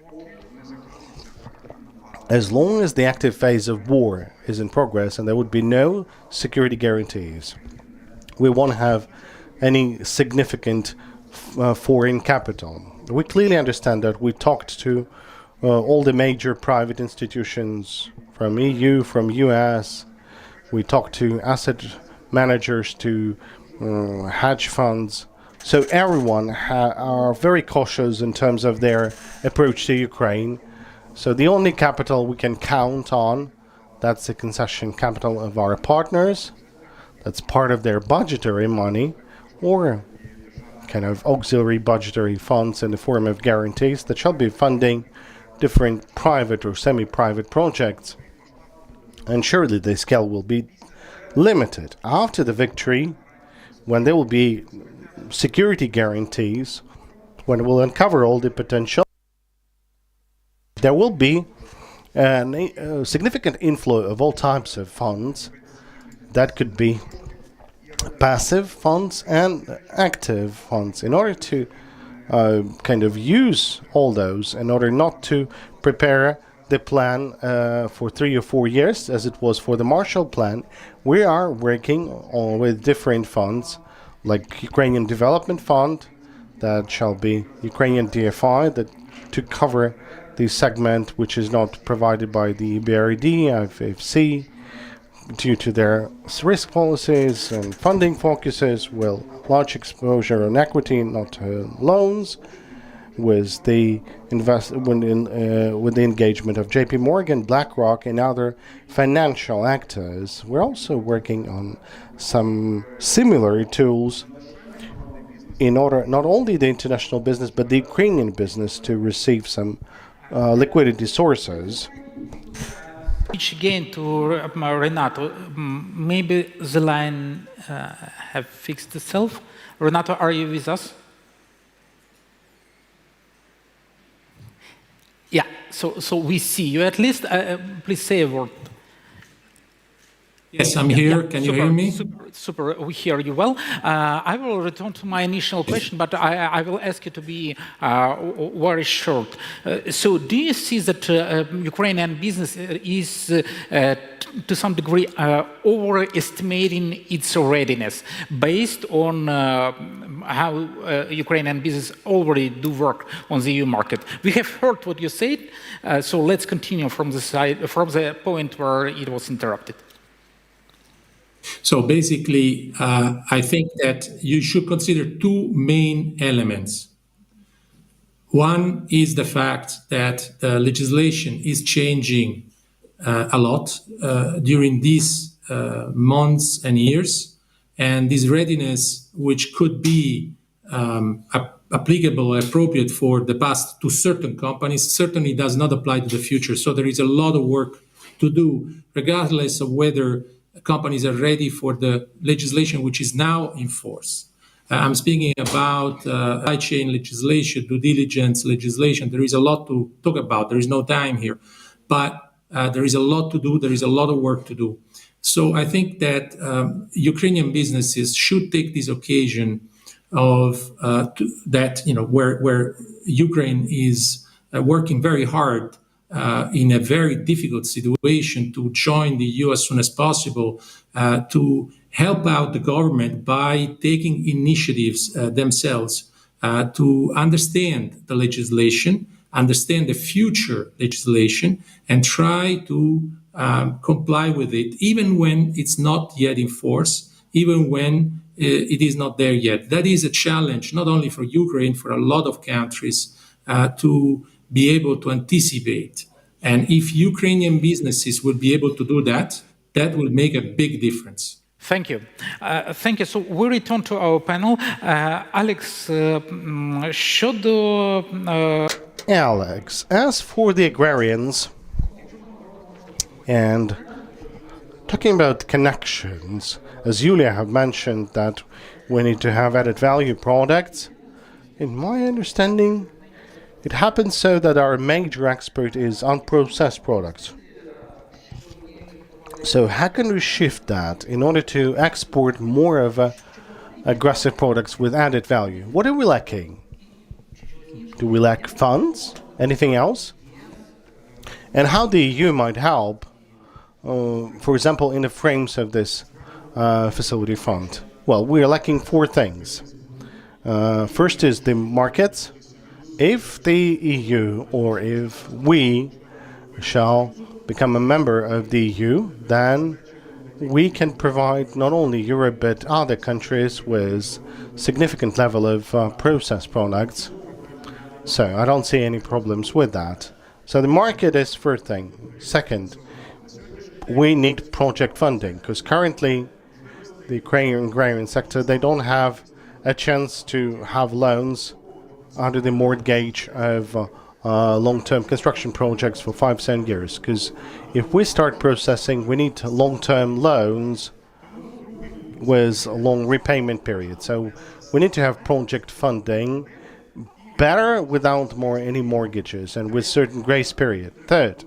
As long as the active phase of war is in progress and there would be no security guarantees, we won't have any significant foreign capital. We clearly understand that. We talked to all the major private institutions from EU, from US. We talked to asset managers, to hedge funds. So everyone are very cautious in terms of their approach to Ukraine. So the only capital we can count on, that's the concession capital of our partners. That's part of their budgetary money, or kind of auxiliary budgetary funds in the form of guarantees that shall be funding different private or semi-private projects. And surely the scale will be limited. After the victory, when there will be security guarantees, when it will uncover all the potential, there will be a significant inflow of all types of funds. That could be passive funds and active funds, in order to kind of use all those, in order not to prepare the plan for 3 or 4 years, as it was for the Marshall Plan. We are working with different funds, like Ukrainian Development Fund, that shall be Ukrainian DFI, that to cover the segment which is not provided by the BRD, IFC, due to their risk policies and funding focuses, will large exposure on equity, not loans, with the with the engagement of JP Morgan, BlackRock, and other financial actors. We're also working on some similar tools in order not only the international business but the Ukrainian business to receive some liquidity sources. Again to Renato, maybe the line have fixed itself. Renato, are you with us? Yeah, so we see you at least. Please say a word. Yes, I'm here. Can you hear me? Super. We hear you well. I will return to my initial question, but I will ask you to be very short. So do you see that Ukrainian business is to some degree overestimating its readiness based on how Ukrainian business already do work on the EU market? We have heard what you said, so let's continue from the point where it was interrupted. So basically, I think that you should consider two main elements. One is the fact that the legislation is changing a lot during these months and years, and this readiness, which could be applicable, appropriate for the past to certain companies, certainly does not apply to the future. So there is a lot of work to do, regardless of whether companies are ready for the legislation which is now in force. I'm speaking about supply chain legislation, due diligence legislation. There is a lot to talk about. There is no time here. But there is a lot to do. There is a lot of work to do. So I think that Ukrainian businesses should take this occasion of that, where Ukraine is working very hard in a very difficult situation to join the EU as soon as possible, to help out the government by taking initiatives themselves to understand the legislation, understand the future legislation, and try to comply with it, even when it's not yet in force, even when it is not there yet. That is a challenge, not only for Ukraine, for a lot of countries, to be able to anticipate. And if Ukrainian businesses will be able to do that, that will make a big difference. Thank you. Thank you. So we return to our panel. Alex, Alex, as for the agrarians, and talking about connections, as Yulia have mentioned that we need to have added value products, in my understanding, it happens so that our major export is unprocessed products. So how can we shift that in order to export more of aggressive products with added value? What are we lacking? Do we lack funds? Anything else? And how the EU might help, for example, in the frames of this facility fund? Well, we are lacking four things. First is the markets. If the EU or if we shall become a member of the EU, then we can provide not only Europe but other countries with significant level of processed products. So I don't see any problems with that. So the market is first thing. Second, we need project funding because currently the Ukrainian agrarian sector, they don't have a chance to have loans under the mortgage of long-term construction projects for 5-7 years. Because if we start processing, we need long-term loans with a long repayment period. So we need to have project funding better without any mortgages and with certain grace period. Third,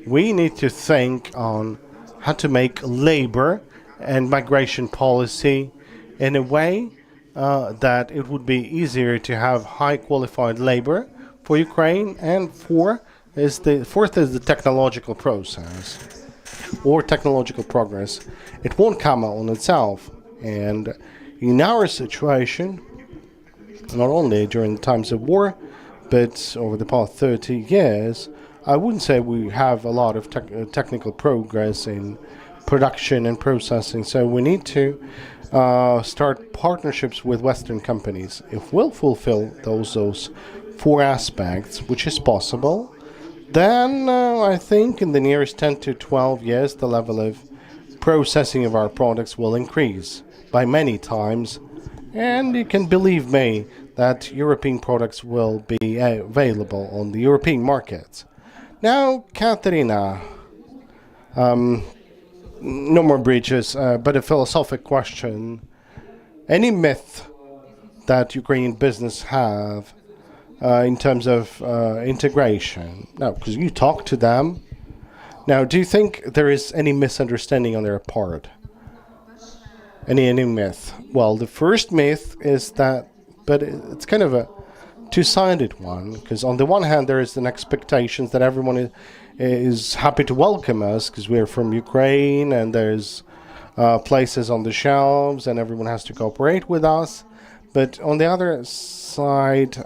we need to think on how to make labor and migration policy in a way that it would be easier to have high qualified labor for Ukraine, and fourth is the technological process or technological progress. It won't come on itself, and in our situation, not only during times of war, but over the past 30 years, I wouldn't say we have a lot of technical progress in production and processing. So we need to start partnerships with Western companies. If we'll fulfill those four aspects, which is possible, then I think in the nearest 10 to 12 years, the level of processing of our products will increase by many times. And you can believe me that European products will be available on the European markets. Now, Katerina, no more breaches, but a philosophical question. Any myth that Ukrainian business have in terms of integration? Now, because you talk to them. Now, do you think there is any misunderstanding on their part? Any myth? Well, the first myth is that, but it's kind of a two-sided one, because on the one hand there is an expectation that everyone is happy to welcome us because we're from Ukraine and there's places on the shelves and everyone has to cooperate with us. But on the other side,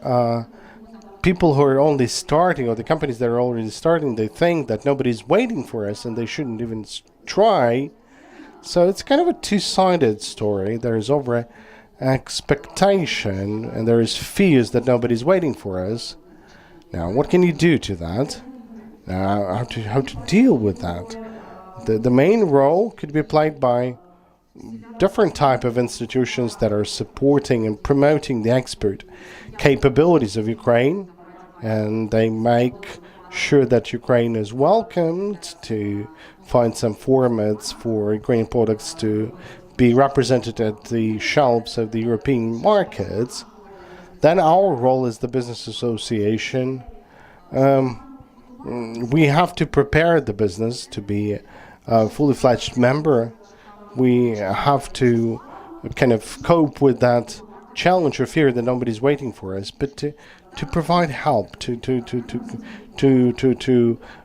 people who are only starting, or the companies that are already starting, they think that nobody's waiting for us and they shouldn't even try. So it's kind of a two-sided story. There is over expectation and there is fears that nobody's waiting for us. Now, what can you do to that? How to deal with that? The main role could be played by different type of institutions that are supporting and promoting the export capabilities of Ukraine, and they make sure that Ukraine is welcomed to find some formats for Ukrainian products to be represented at the shelves of the European markets. Then our role as the business association, we have to prepare the business to be a fully fledged member. We have to kind of cope with that challenge or fear that nobody's waiting for us, but to provide help, to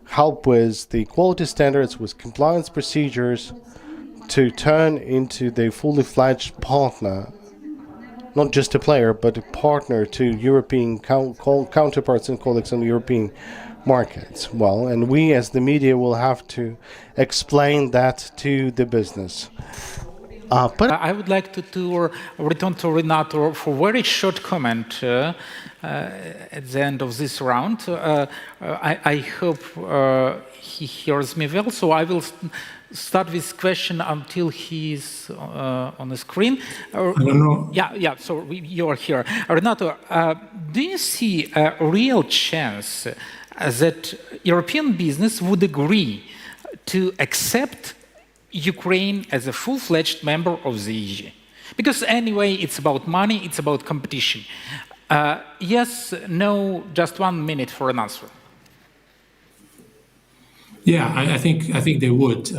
help with the quality standards, with compliance procedures, to turn into the fully fledged partner, not just a player, but a partner to European counterparts and colleagues on the European markets. Well, and we as the media will have to explain that to the business. But I would like to return to Renato for a very short comment at the end of this round. I hope he hears me well, so I will start this question until he's on the screen. I don't know. Yeah, so you are here. Renato, do you see a real chance that European business would agree to accept Ukraine as a full-fledged member of the EU? Because anyway, it's about money, it's about competition. Yes, no, just 1 minute for an answer. Yeah, I think they would.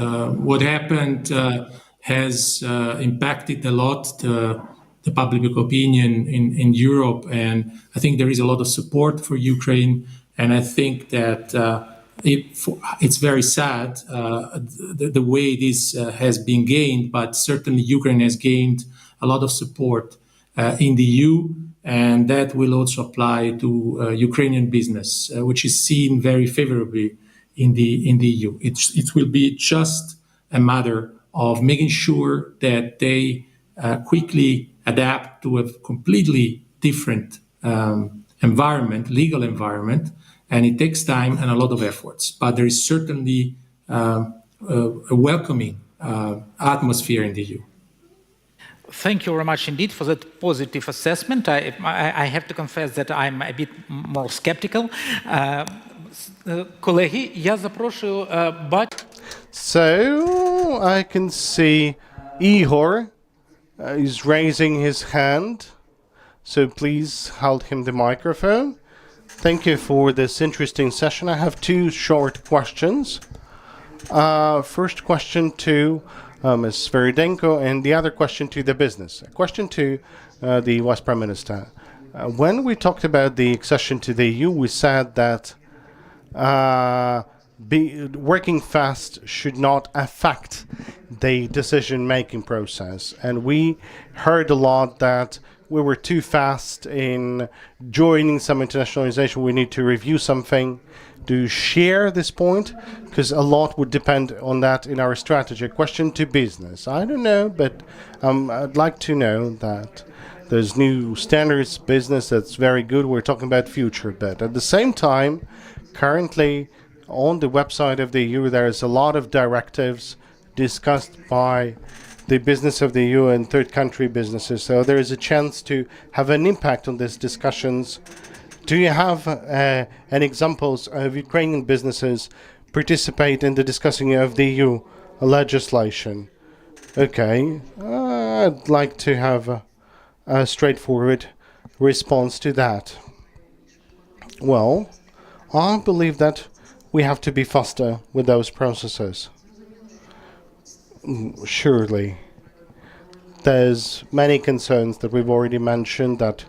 What happened has impacted a lot the public opinion in Europe, and I think there is a lot of support for Ukraine. And I think that it's very sad the way this has been gained, but certainly Ukraine has gained a lot of support in the EU, and that will also apply to Ukrainian business, which is seen very favorably in the EU. It will be just a matter of making sure that they quickly adapt to a completely different environment, legal environment, and it takes time and a lot of efforts. But there is certainly a welcoming atmosphere in the EU. Thank you very much indeed for that positive assessment. I have to confess that I'm a bit more skeptical. Колеги, я запрошую So I can see Ihor is raising his hand. So please hold him the microphone. Thank you for this interesting session. I have two short questions. First question to Ms. Sviridenko, and the other question to the business. A question to the Vice Prime Minister. When we talked about the accession to the EU, we said that working fast should not affect the decision-making process. And we heard a lot that we were too fast in joining some internationalization. We need to review something. Do you share this point? Because a lot would depend on that in our strategy. Question to business. I don't know, but I'd like to know that there's new standards business that's very good. We're talking about future, but at the same time, currently on the website of the EU, there is a lot of directives discussed by the business of the EU and third country businesses. So there is a chance to have an impact on these discussions. Do you have any examples of Ukrainian businesses participate in the discussing of the EU legislation? Okay, I'd like to have a straightforward response to that. Well, I believe that we have to be faster with those processes. Surely. There's many concerns that we've already mentioned that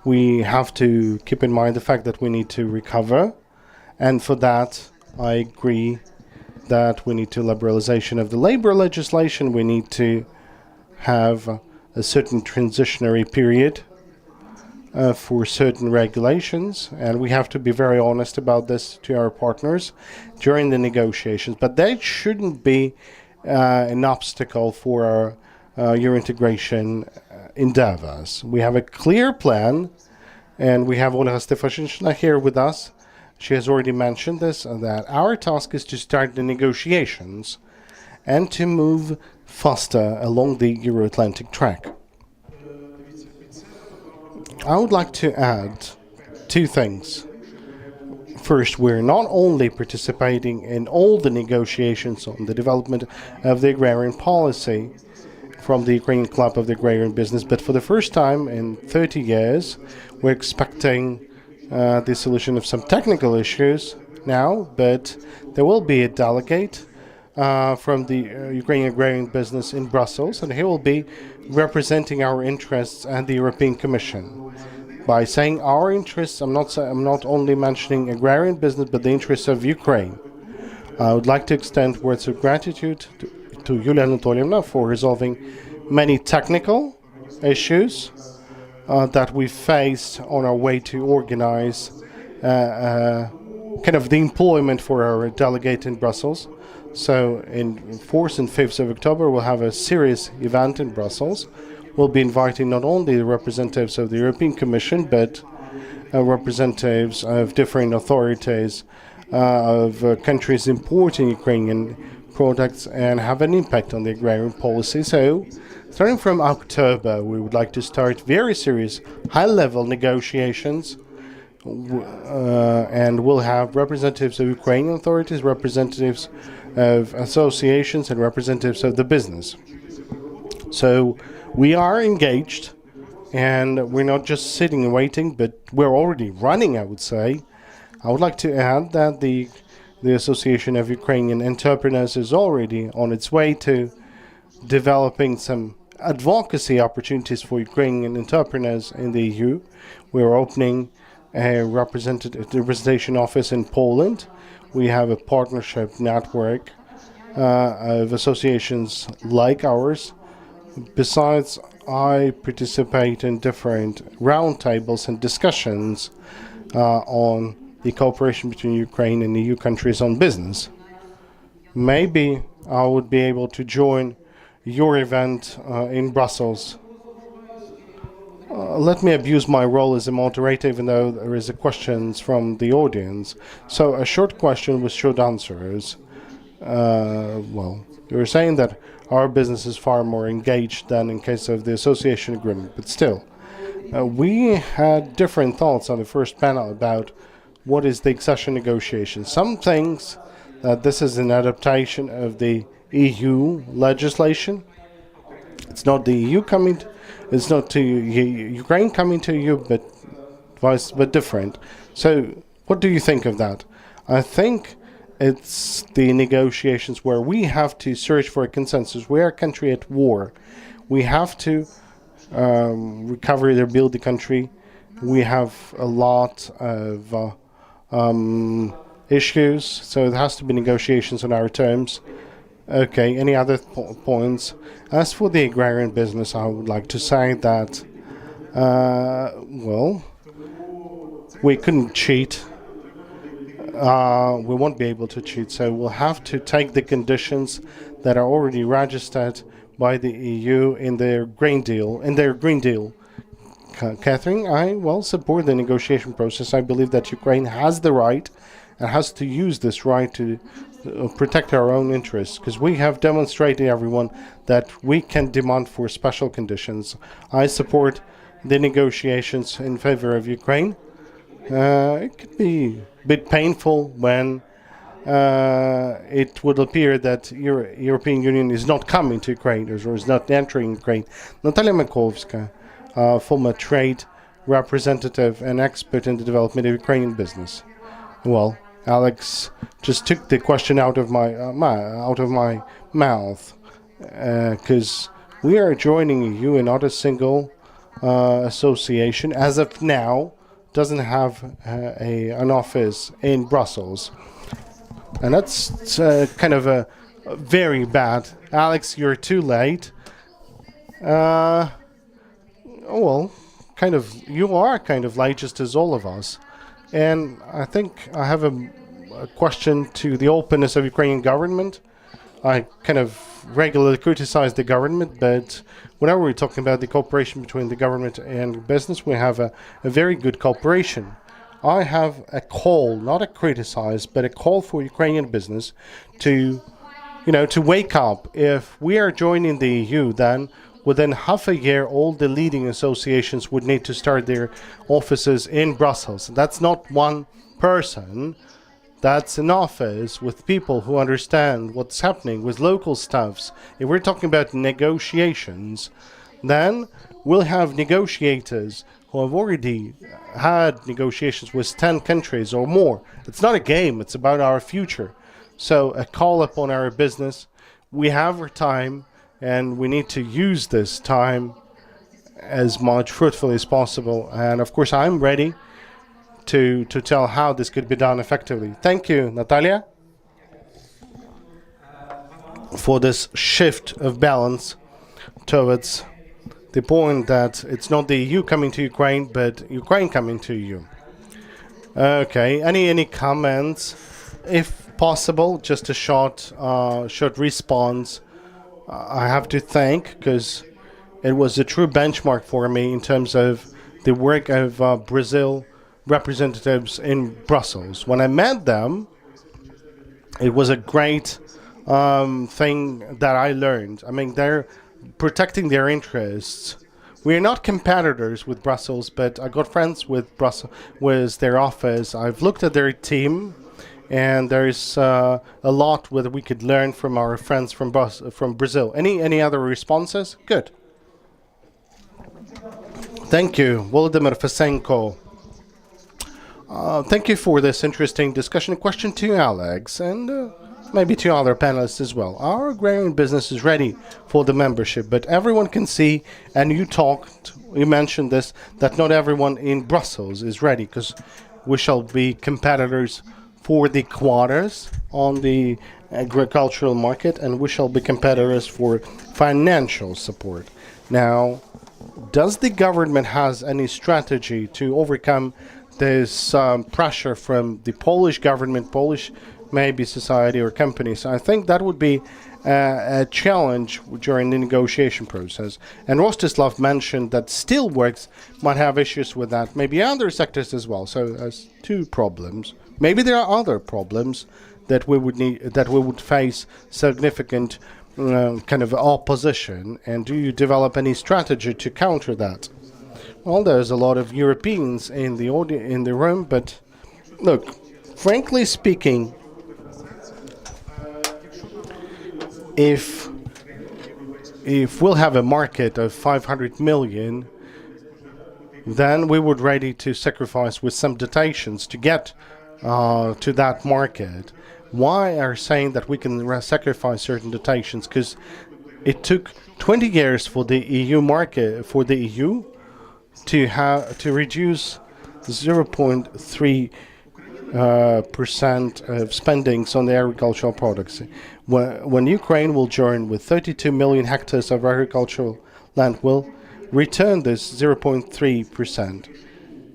we have to keep in mind the fact that we need to recover. And for that, I agree that we need to liberalization of the labor legislation. We need to have a certain transitionary period for certain regulations, and we have to be very honest about this to our partners during the negotiations. But that shouldn't be an obstacle for our Euro-integration endeavors. We have a clear plan, and we have Olga Stefanishyna here with us. She has already mentioned this, that our task is to start the negotiations and to move faster along the Euro-Atlantic track. I would like to add two things. First, we're not only participating in all the negotiations on the development of the agrarian policy from the Ukrainian Club of the Agrarian Business, but for the first time in 30 years, we're expecting the solution of some technical issues now, but there will be a delegate from the Ukrainian agrarian business in Brussels, and he will be representing our interests at the European Commission. By saying our interests, I'm not only mentioning agrarian business, but the interests of Ukraine. I would like to extend words of gratitude to Yulia Anatolievna for resolving many technical issues that we faced on our way to organize kind of the employment for our delegate in Brussels. So in 4th and 5th of October, we'll have a serious event in Brussels. We'll be inviting not only the representatives of the European Commission, but representatives of different authorities of countries importing Ukrainian products and have an impact on the agrarian policy. So starting from October, we would like to start very serious high-level negotiations, and we'll have representatives of Ukrainian authorities, representatives of associations, and representatives of the business. So we are engaged, and we're not just sitting and waiting, but we're already running, I would say. I would like to add that the The Association of Ukrainian Entrepreneurs is already on its way to developing some advocacy opportunities for Ukrainian entrepreneurs in the EU. We're opening a representation office in Poland. We have a partnership network of associations like ours. Besides, I participate in different roundtables and discussions on the cooperation between Ukraine and EU countries on business. Maybe I would be able to join your event in Brussels. Let me abuse my role as a moderator, even though there is a questions from the audience. So a short question with short answers. Well, you were saying that our business is far more engaged than in case of the association agreement, but still, we had different thoughts on the first panel about what is the accession negotiation. Some things that this is an adaptation of the EU legislation. It's not the EU coming, it's not to Ukraine coming to EU, but different. So, what do you think of that? I think it's the negotiations where we have to search for a consensus. We are a country at war. We have to recover or build the country. We have a lot of issues, so there has to be negotiations on our terms. Okay, any other points? As for the agrarian business, I would like to say that, well, we couldn't cheat. We won't be able to cheat, so we'll have to take the conditions that are already registered by the EU in their Green Deal. Catherine, I support the negotiation process. I believe that Ukraine has the right and has to use this right to protect our own interests, because we have demonstrated everyone that we can demand for special conditions. I support the negotiations in favor of Ukraine. It could be a bit painful when it would appear that European Union is not coming to Ukraine or is not entering Ukraine. Natalia Makovska, former trade representative and expert in the development of Ukrainian business. Well, Alex just took the question out of my mouth, because we are joining EU and not a single association as of now doesn't have an office in Brussels, and that's kind of a very bad. Alex, you're too late. Well, you are kind of late, just as all of us. And I think I have a question to the openness of Ukrainian government. I kind of regularly criticize the government, but whenever we're talking about the cooperation between the government and business, we have a very good cooperation. I have a call, not a criticize, but a call for Ukrainian business to wake up. If we are joining the EU, then within half a year, all the leading associations would need to start their offices in Brussels. That's not one person. That's an office with people who understand what's happening, with local staffs. If we're talking about negotiations, then we'll have negotiators who have already had negotiations with 10 countries or more. It's not a game, it's about our future. So a call upon our business. We have our time, and we need to use this time as much fruitfully as possible. And of course, I'm ready to tell how this could be done effectively. Thank you, Natalia, for this shift of balance towards the point that it's not the EU coming to Ukraine, but Ukraine coming to EU. Okay, any comments? If possible, just a short response. I have to thank, because it was a true benchmark for me in terms of the work of Brazil representatives in Brussels. When I met them, it was a great thing that I learned. I mean, they're protecting their interests. We're not competitors with Brussels, but I got friends with Brussels, with their office. I've looked at their team, and there's a lot that we could learn from our friends from Brazil. Any other responses? Good. Thank you, Volodymyr Fesenko. Thank you for this interesting discussion. A question to Alex and maybe to other panelists as well. Our agrarian business is ready for the membership, but everyone can see, and you mentioned this, that not everyone in Brussels is ready, because we shall be competitors for the quotas on the agricultural market, and we shall be competitors for financial support. Now, does the government has any strategy to overcome this pressure from the Polish government, Polish maybe society or companies? I think that would be a challenge during the negotiation process. And Rostyslav mentioned that steelworks might have issues with that, maybe other sectors as well. So as two problems. Maybe there are other problems that we would face significant kind of opposition. And do you develop any strategy to counter that? Well, there's a lot of Europeans in the room, but look, frankly speaking, if we'll have a market of 500 million, then we would ready to sacrifice with some dotations to get to that market. Why are saying that we can sacrifice certain dotations? Because it took 20 years for the EU market, for the EU to reduce 0.3% of spendings on the agricultural products. When Ukraine will join with 32 million hectares of agricultural land, will return this 0.3%.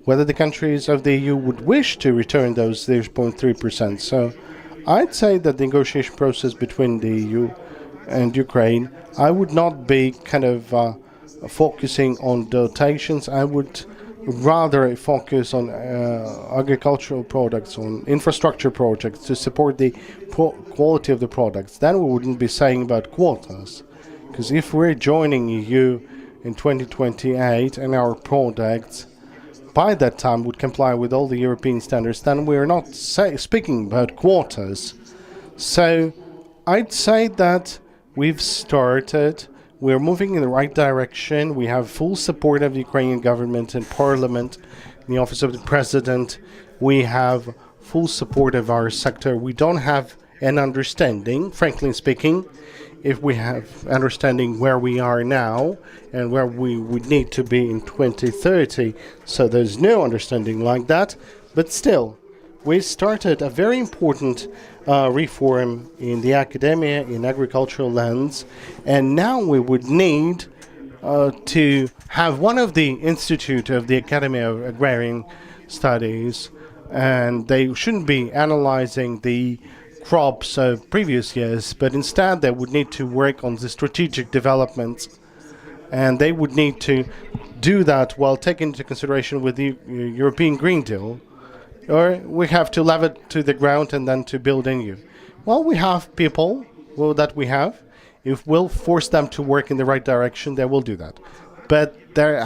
Whether the countries of the EU would wish to return those 0.3%. So I'd say that the negotiation process between the EU and Ukraine, I would not be kind of focusing on dotations. I would rather focus on agricultural products, on infrastructure projects to support the quality of the products. Then we wouldn't be saying about quotas. Because if we're joining EU in 2028 and our products by that time would comply with all the European standards, then we're not speaking about quotas. So I'd say that we've started. We're moving in the right direction. We have full support of the Ukrainian government and parliament, in the office of the president. We have full support of our sector. We don't have an understanding, frankly speaking, if we have understanding where we are now and where we would need to be in 2030. So there's no understanding like that. But still, we started a very important reform in the academia, in agricultural lands, and now we would need to have one of the Institute of the Academy of Agrarian Studies, and they shouldn't be analyzing the crops of previous years, but instead they would need to work on the strategic developments, and they would need to do that while taking into consideration with the European Green Deal. Or we have to level it to the ground and then to build anew. Well, we have people that we have. If we'll force them to work in the right direction, they will do that. But there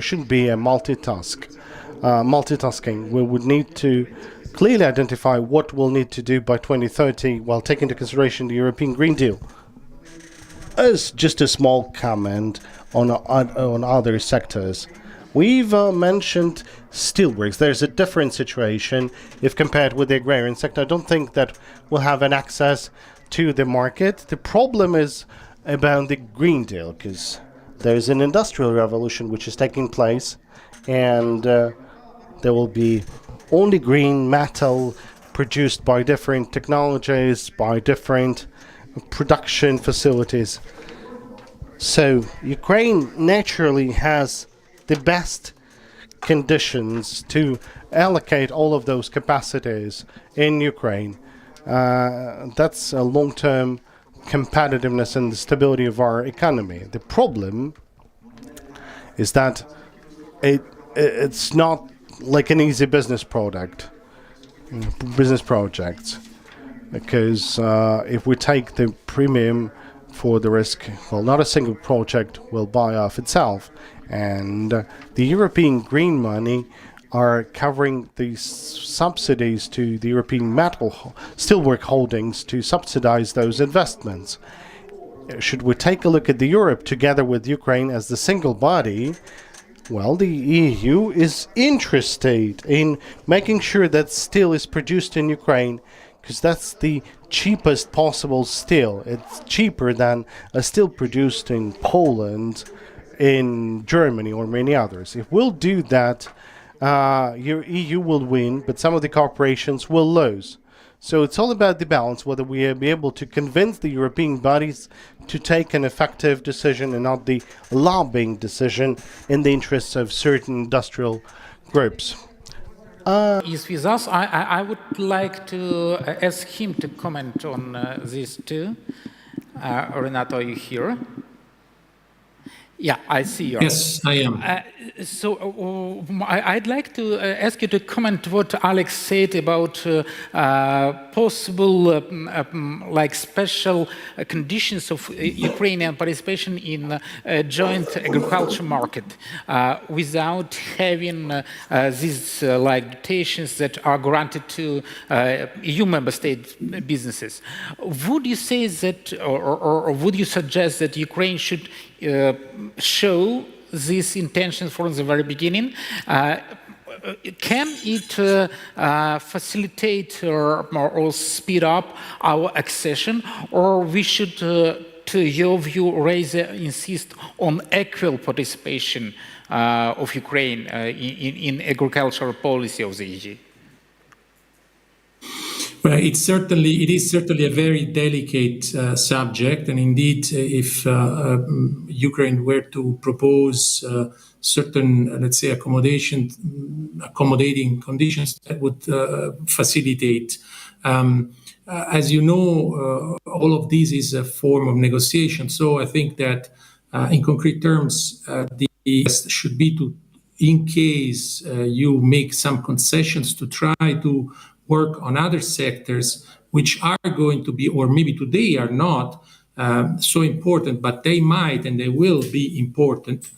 shouldn't be a multitasking. We would need to clearly identify what we'll need to do by 2030 while taking into consideration the European Green Deal. As just a small comment on other sectors, we've mentioned steelworks. There's a different situation if compared with the agrarian sector. I don't think that we'll have an access to the market. The problem is about the Green Deal, because there's an industrial revolution which is taking place, and there will be only green metal produced by different technologies, by different production facilities. So Ukraine naturally has the best conditions to allocate all of those capacities in Ukraine. That's a long-term competitiveness and the stability of our economy. The problem is that it's not like an easy business project, because if we take the premium for the risk, well, not a single project will buy off itself, and the European green money are covering the subsidies to the European metal steelwork holdings to subsidize those investments. Should we take a look at the Europe together with Ukraine as the single body, Well, the EU is interested in making sure that steel is produced in Ukraine because that's the cheapest possible steel. It's cheaper than a steel produced in Poland, in Germany, or many others. If we'll do that, your EU will win, but some of the corporations will lose. So it's all about the balance, whether we will be able to convince the European bodies to take an effective decision and not the lobbying decision in the interests of certain industrial groups. Is with us. I would like to ask him to comment on this too. Renato, are you here? Yeah, I see you. Yes, I am. I'd like to ask you to comment what Alex said about possible like special conditions of Ukrainian participation in a joint agriculture market without having these like dotations that are granted to EU member state businesses. Would you say that, or would you suggest that Ukraine should show these intentions from the very beginning? Can it facilitate or speed up our accession, or we should, to your view, insist on equal participation of Ukraine in agricultural policy of the EU? Well, it is certainly a very delicate subject, and indeed, if Ukraine were to propose certain, let's say, accommodating conditions that would facilitate. As you know, all of this is a form of negotiation. So I think that, in concrete terms, the should be to, in case you make some concessions, to try to work on other sectors which are going to be, or maybe today are not so important, but they might and they will be important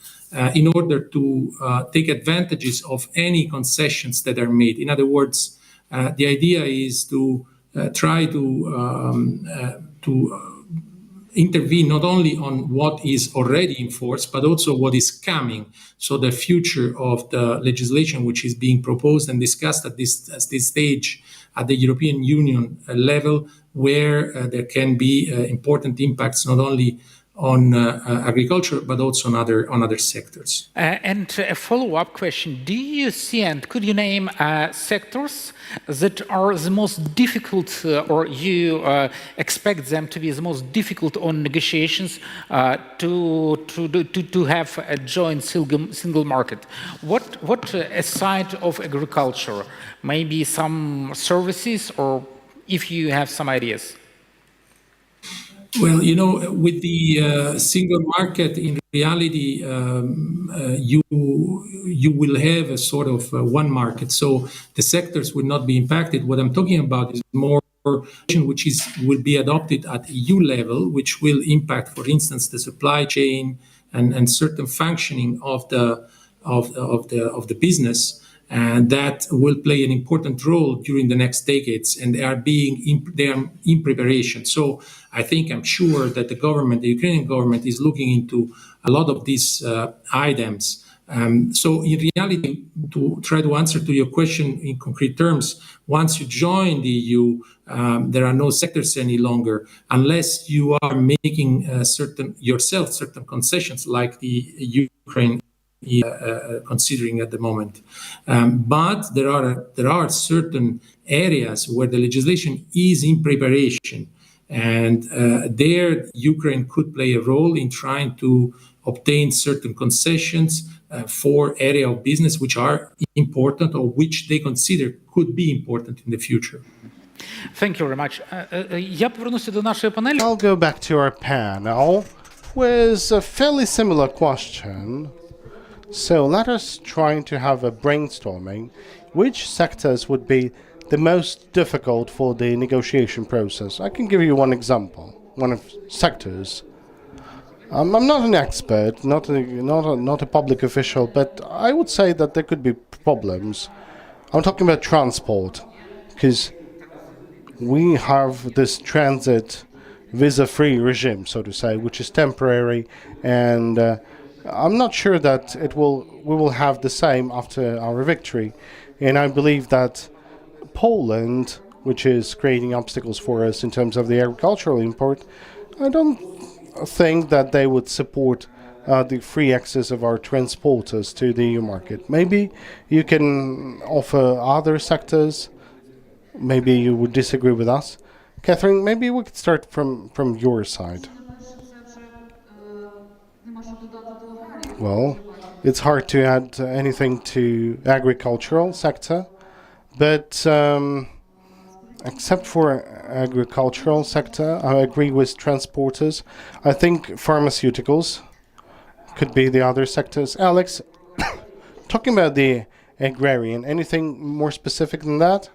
in order to take advantages of any concessions that are made. In other words, the idea is to try to intervene not only on what is already in force, but also what is coming. So the future of the legislation which is being proposed and discussed at this stage at the European Union level, where there can be important impacts not only on agriculture, but also on other sectors. And a follow-up question: do you see, and could you name sectors that are the most difficult, or you expect them to be the most difficult on negotiations to have a joint single market? What aside of agriculture, maybe some services, or if you have some ideas? Well, you know, with the single market, in reality, you will have a sort of one market. So the sectors will not be impacted. What I'm talking about is more which will be adopted at EU level, which will impact, for instance, the supply chain and certain functioning of the business. And that will play an important role during the next decades, and they are in preparation. So I'm sure that the Ukrainian government is looking into a lot of these items. So in reality, to try to answer to your question in concrete terms, once you join the EU, there are no sectors any longer, unless you are making certain concessions, like the Ukraine considering at the moment. But there are certain areas where the legislation is in preparation, and there Ukraine could play a role in trying to obtain certain concessions for area of business which are important, or which they consider could be important in the future. Thank you very much. I'll go back to our panel with a fairly similar question. So let us try to have a brainstorming. Which sectors would be the most difficult for the negotiation process? I can give you one example, one of sectors. I'm not an expert, not a public official, but I would say that there could be problems. I'm talking about transport, because we have this transit visa-free regime, so to say, which is temporary, and I'm not sure that we will have the same after our victory, and I believe that Poland, which is creating obstacles for us in terms of the agricultural import, I don't think that they would support the free access of our transporters to the EU market. Maybe you can offer other sectors. Maybe you would disagree with us. Catherine, maybe we could start from your side. Well, it's hard to add anything to agricultural sector, but except for agricultural sector, I agree with transporters. I think pharmaceuticals could be the other sectors. Alex, talking about the agrarian, anything more specific than that?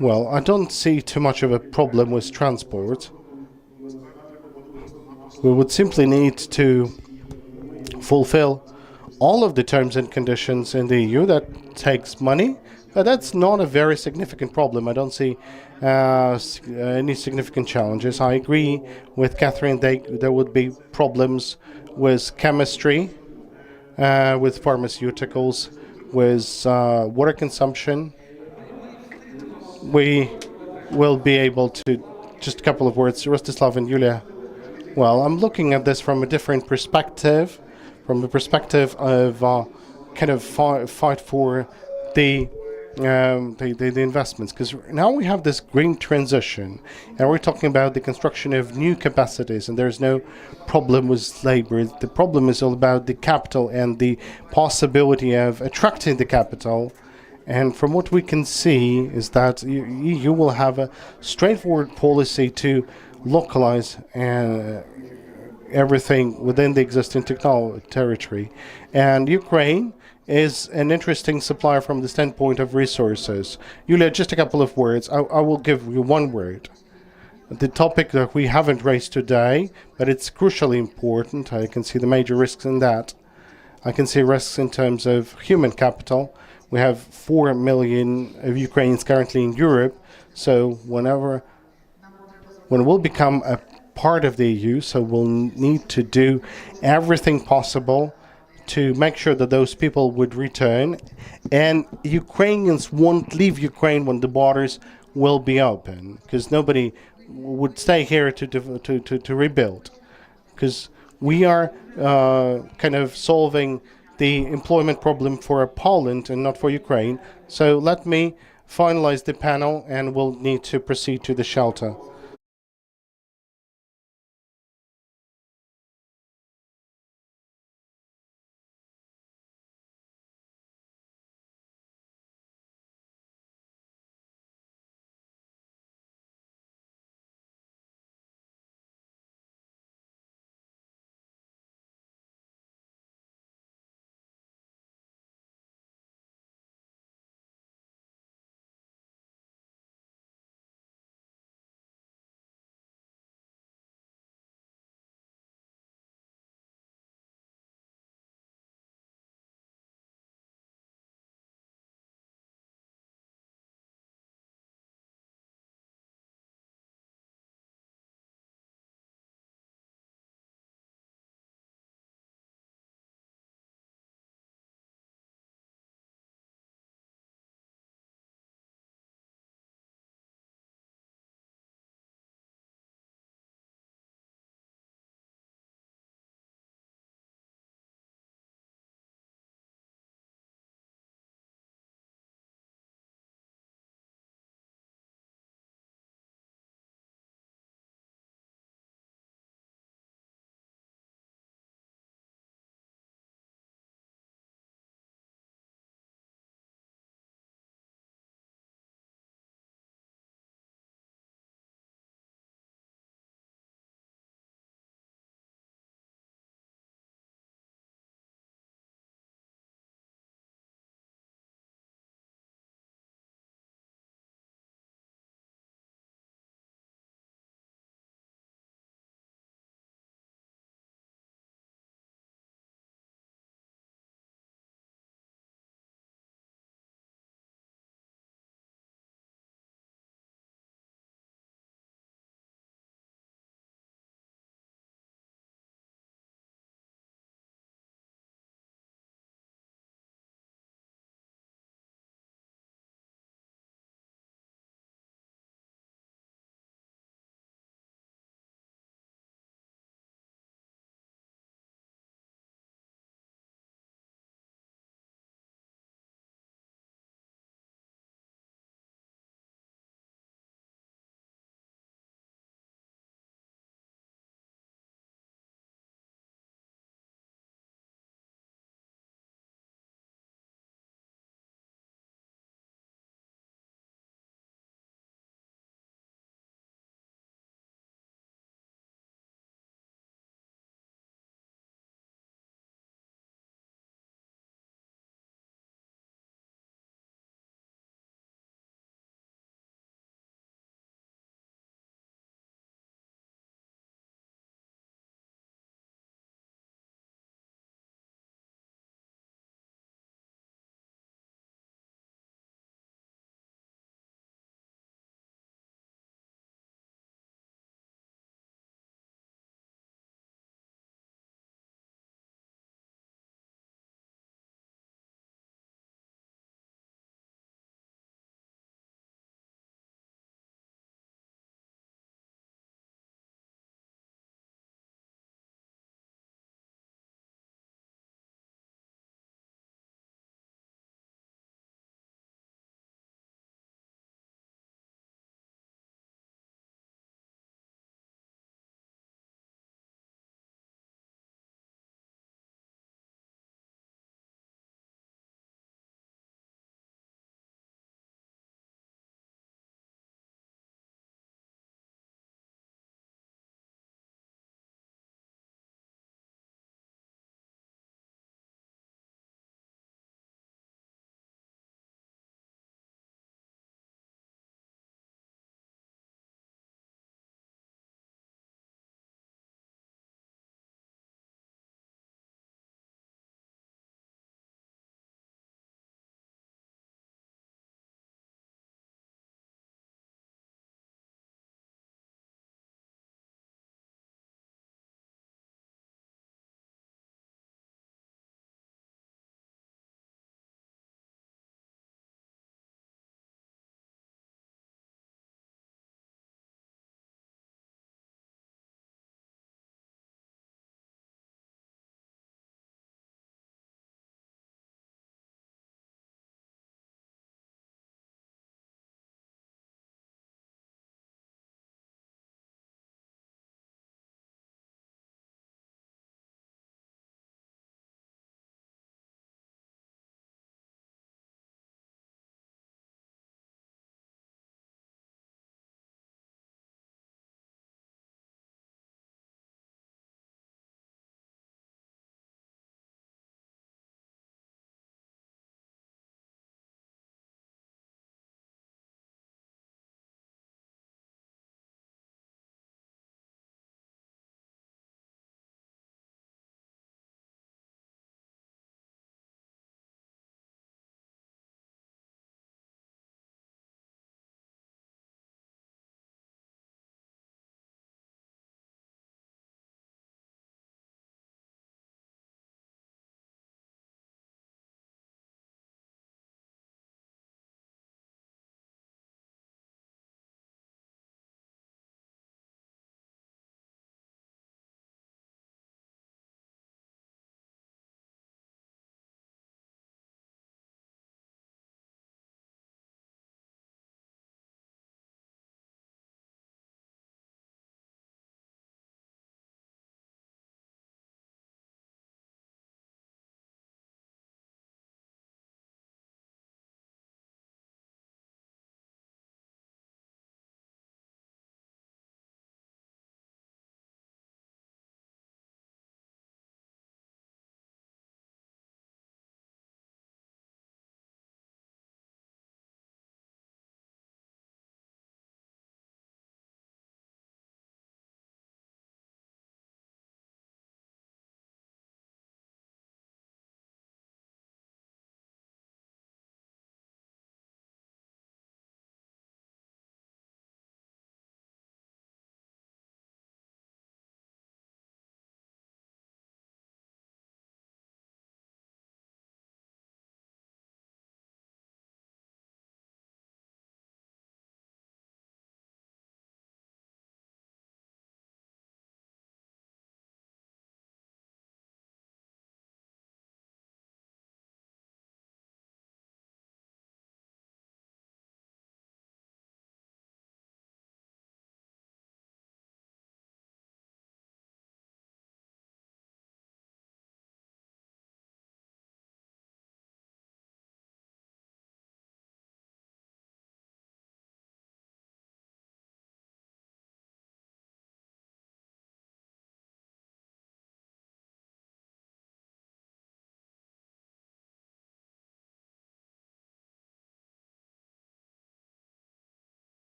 Well, I don't see too much of a problem with transport. We would simply need to fulfill all of the terms and conditions in the EU. That takes money, but that's not a very significant problem. I don't see any significant challenges. I agree with Catherine. There would be problems with chemistry, with pharmaceuticals, with water consumption. We will be able to, just a couple of words, Rostyslav and Yulia. Well, I'm looking at this from a different perspective, from the perspective of kind of fight for the investments, because now we have this green transition, and we're talking about the construction of new capacities, and there's no problem with labor. The problem is all about the capital and the possibility of attracting the capital. And from what we can see is that you will have a straightforward policy to localize everything within the existing territory. And Ukraine is an interesting supplier from the standpoint of resources. Yulia, just a couple of words. I will give you one word. The topic that we haven't raised today, but it's crucially important. I can see the major risks in that. I can see risks in terms of human capital. We have 4 million of Ukrainians currently in Europe, so when we'll become a part of the EU, so we'll need to do everything possible to make sure that those people would return, and Ukrainians won't leave Ukraine when the borders will be open, because nobody would stay here to rebuild, because we are kind of solving the employment problem for Poland and not for Ukraine. So let me finalize the panel, and we'll need to proceed to the shelter.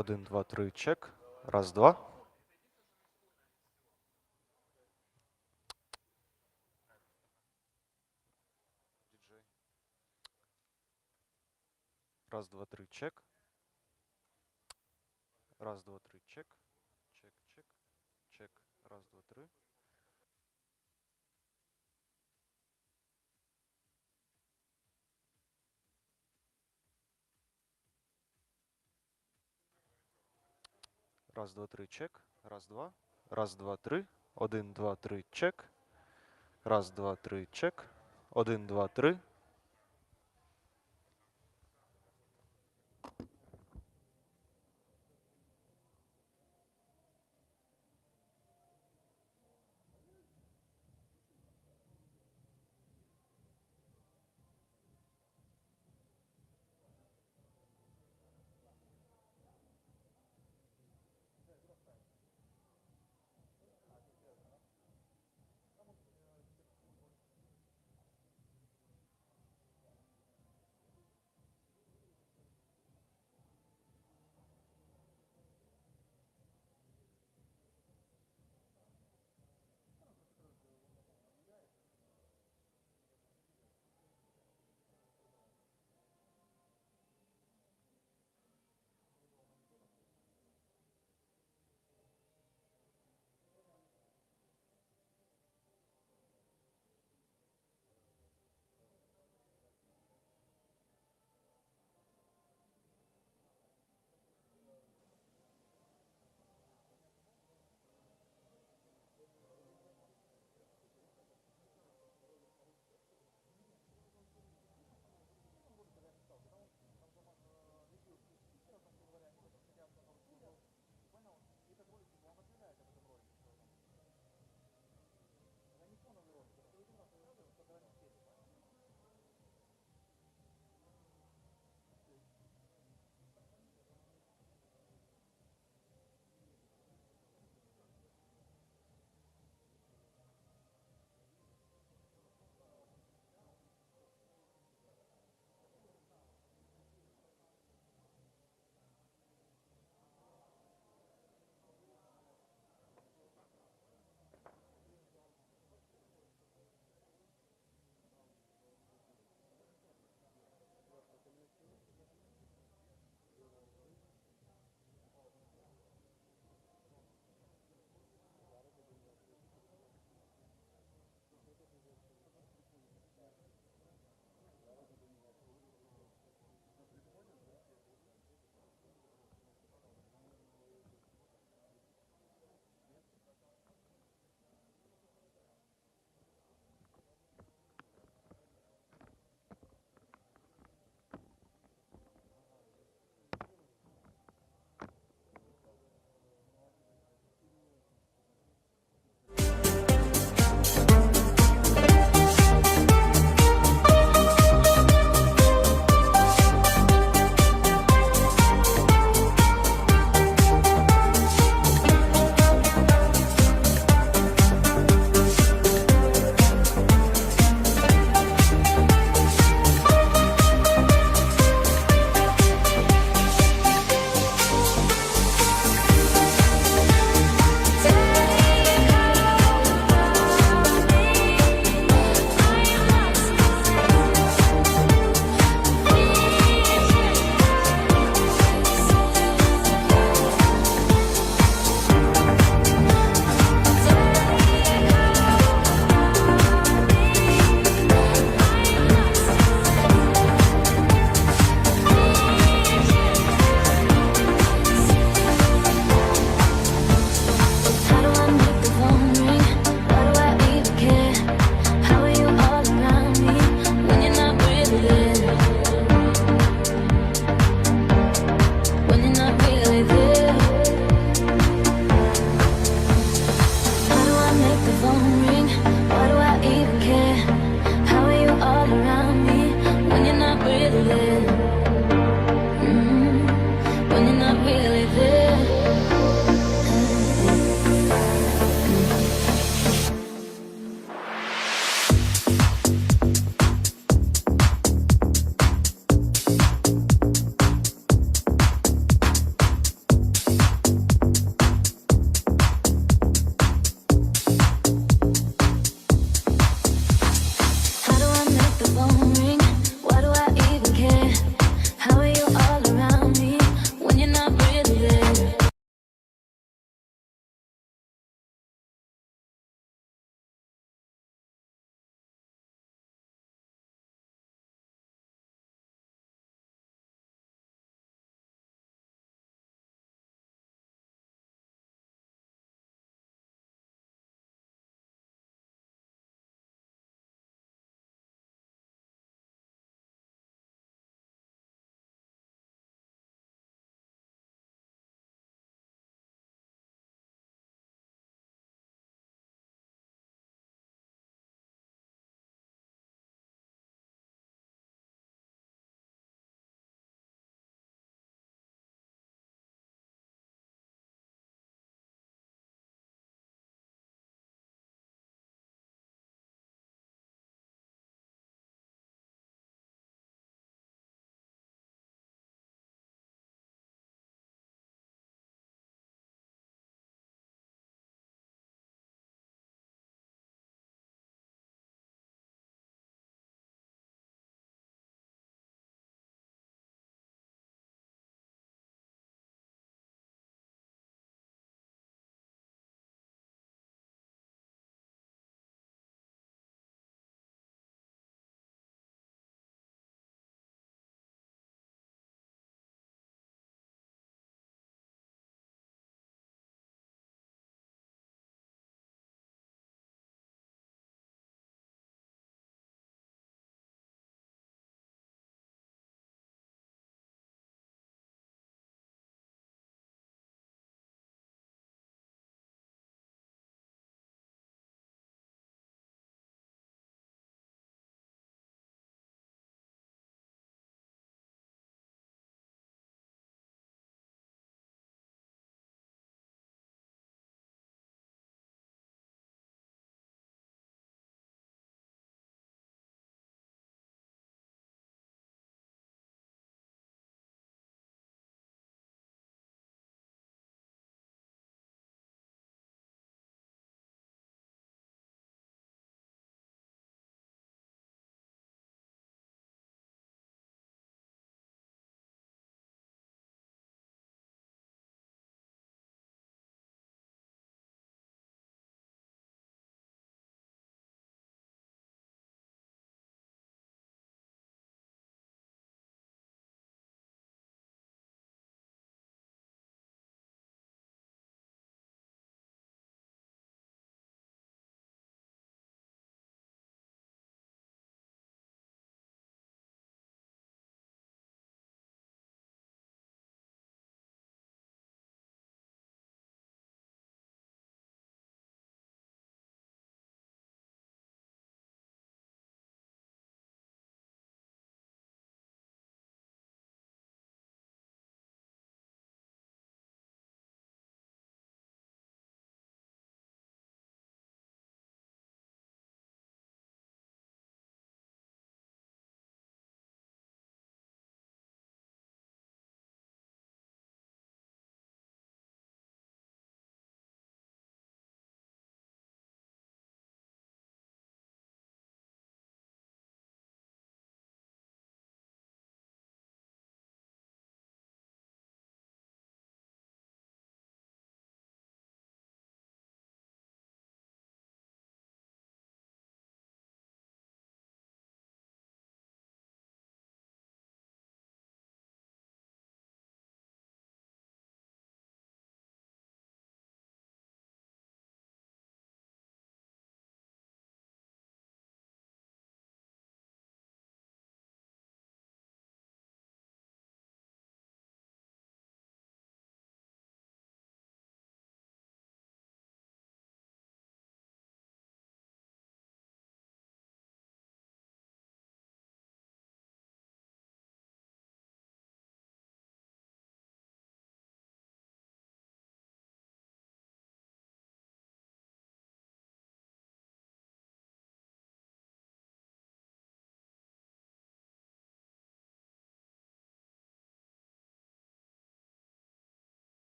1, 2, 3, чек. Раз, два. Раз, два, три, чек. Раз, два, три, чек. Чек, чек. Чек. Раз, два, три. Раз, два, три, чек. Раз, два. Раз, два, три. 1, 2, 3, чек. Раз, два, три, чек. 1, 2, 3.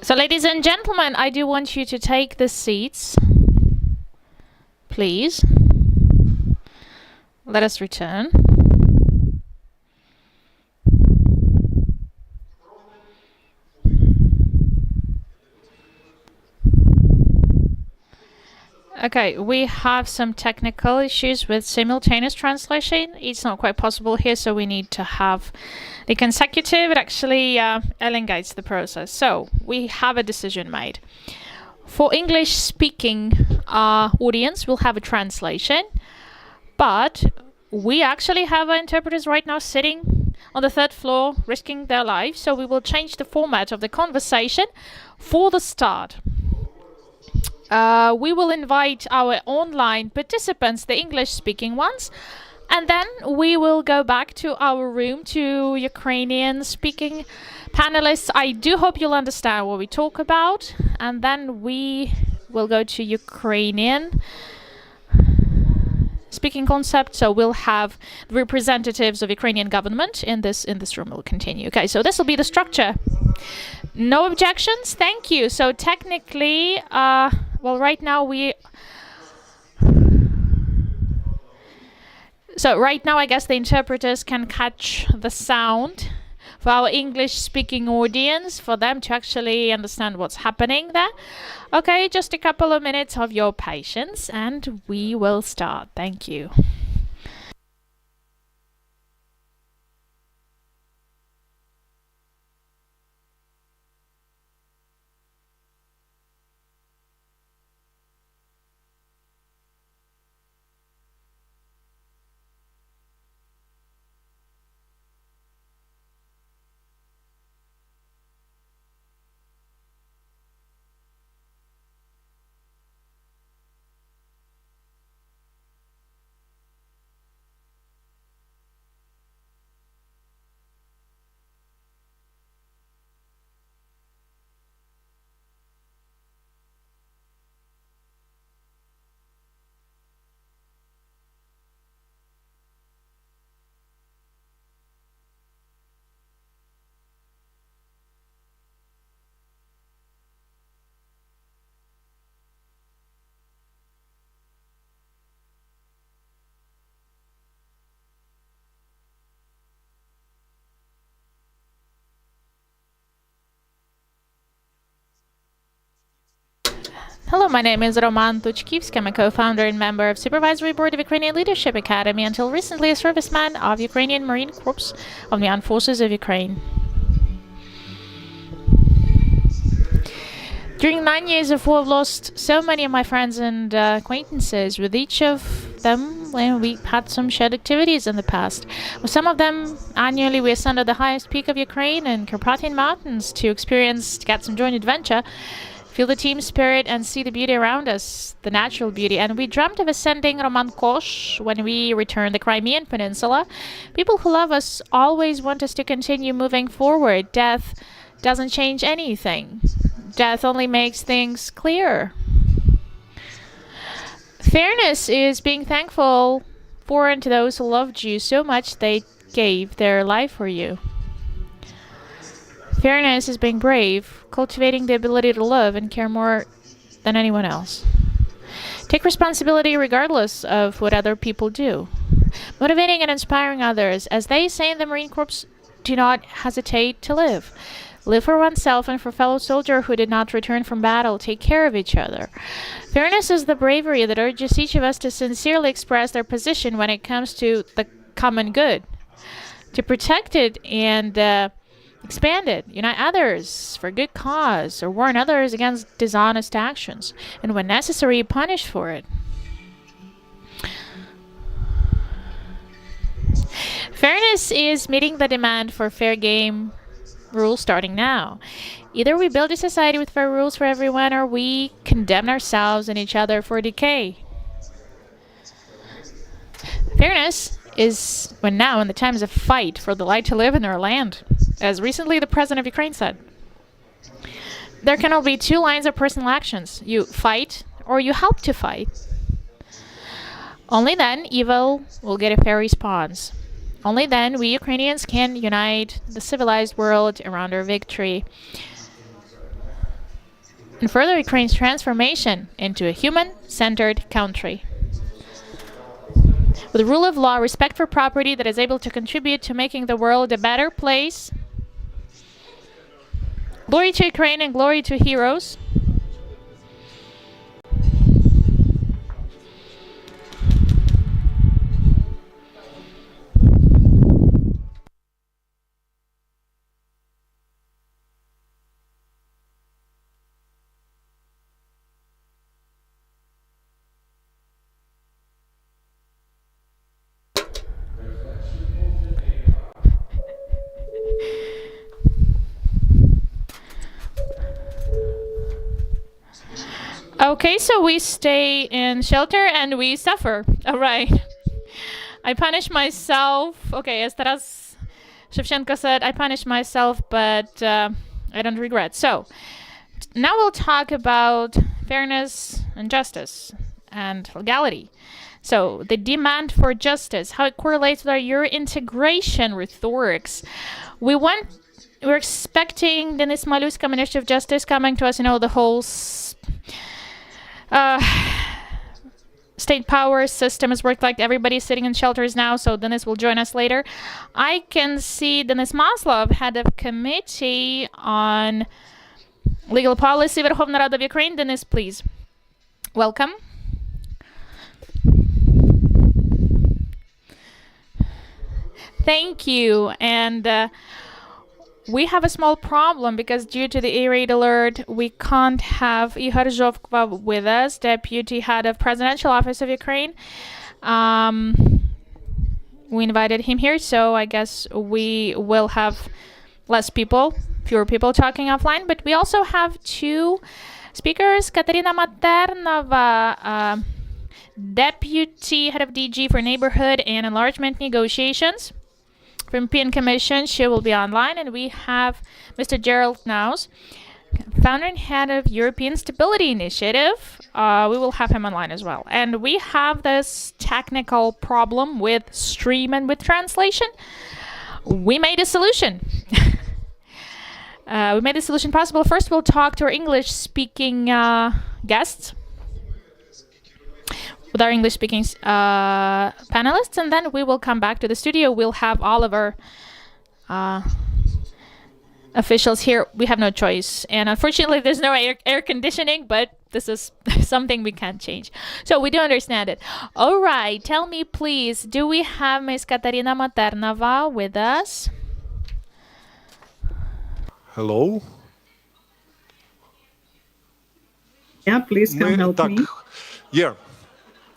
So, ladies and gentlemen, I do want you to take the seats, please. Let us return. Okay, we have some technical issues with simultaneous translation. It's not quite possible here, so we need to have the consecutive. It actually elongates the process. So we have a decision made. For English-speaking audience, we'll have a translation, but we actually have our interpreters right now sitting on the third floor, risking their lives. So we will change the format of the conversation for the start. We will invite our online participants, the English-speaking ones, and then we will go back to our room to Ukrainian-speaking panelists. I do hope you'll understand what we talk about, and then we will go to Ukrainian speaking concept. So we'll have the representatives of Ukrainian government in this room. We'll continue. Okay, so this will be the structure. No objections? Thank you. So technically, well, right now I guess the interpreters can catch the sound for our English-speaking audience, for them to actually understand what's happening there. Okay, just a couple of minutes of your patience, and we will start. Thank you. Hello, my name is Roman Tuchkivsky. I'm a co-founder and member of Supervisory Board of Ukrainian Leadership Academy, until recently a serviceman of Ukrainian Marine Corps of the Armed Forces of Ukraine. During 9 years of war, I've lost so many of my friends and acquaintances. With each of them, we had some shared activities in the past. With some of them, annually we ascended the highest peak of Ukraine in Carpathian Mountains to get some joint adventure, feel the team spirit, and see the beauty around us, the natural beauty. And we dreamt of ascending Roman Kosh when we returned the Crimean Peninsula. People who love us always want us to continue moving forward. Death doesn't change anything. Death only makes things clearer. Fairness is being thankful for and to those who loved you so much they gave their life for you. Fairness is being brave, cultivating the ability to love and care more than anyone else. Take responsibility regardless of what other people do. Motivating and inspiring others. As they say in the Marine Corps, do not hesitate to live. Live for oneself and for fellow soldiers who did not return from battle. Take care of each other. Fairness is the bravery that urges each of us to sincerely express their position when it comes to the common good, to protect it and expand it, unite others for good cause, or warn others against dishonest actions, and when necessary, punish for it. Fairness is meeting the demand for fair game rules starting now. Either we build a society with fair rules for everyone, or we condemn ourselves and each other for decay. Fairness is when now, in the times of fight for the right to live in our land, as recently the President of Ukraine said. There can only be two lines of personal actions. You fight or you help to fight. Only then evil will get a fair response. Only then we Ukrainians can unite the civilized world around our victory. and further Ukraine's transformation into a human-centered country. With rule of law, respect for property that is able to contribute to making the world a better place. Glory to Ukraine and glory to heroes. Okay, so we stay in shelter and we suffer. All right. I punish myself. Okay, as Taras Shevchenko said, I punish myself, but I don't regret. So now we'll talk about fairness and justice and legality. So the demand for justice, how it correlates with our Euro integration rhetorics. We're expecting Denis Maluska, Minister of Justice, coming to us, the whole state power system has worked like everybody's sitting in shelters now, so Denis will join us later. I can see Denis Maslov, head of committee on legal policy, Verkhovna Rada of Ukraine. Denis, please. Welcome. Thank you. And we have a small problem because due to the E-raid alert, we can't have Ihor Zhovkva with us, Deputy Head of Presidential Office of Ukraine. We invited him here, so I guess we will have fewer people talking offline. But we also have two speakers, Katerina Maternova, Deputy Head of DG for Neighborhood and Enlargement Negotiations from European Commission. She will be online. And we have Mr. Gerald Naus, founder and head of European Stability Initiative. We will have him online as well. And we have this technical problem with stream and with translation. We made a solution. We made a solution possible. First, we'll talk to our English-speaking guests, with our English-speaking panelists, and then we will come back to the studio. We'll have all of our officials here. We have no choice, and unfortunately there's no air conditioning, but this is something we can't change, so we do understand it. All right, tell me please, do we have Ms. Katerina Maternova with us? Hello. Yeah, please come help me. Yeah.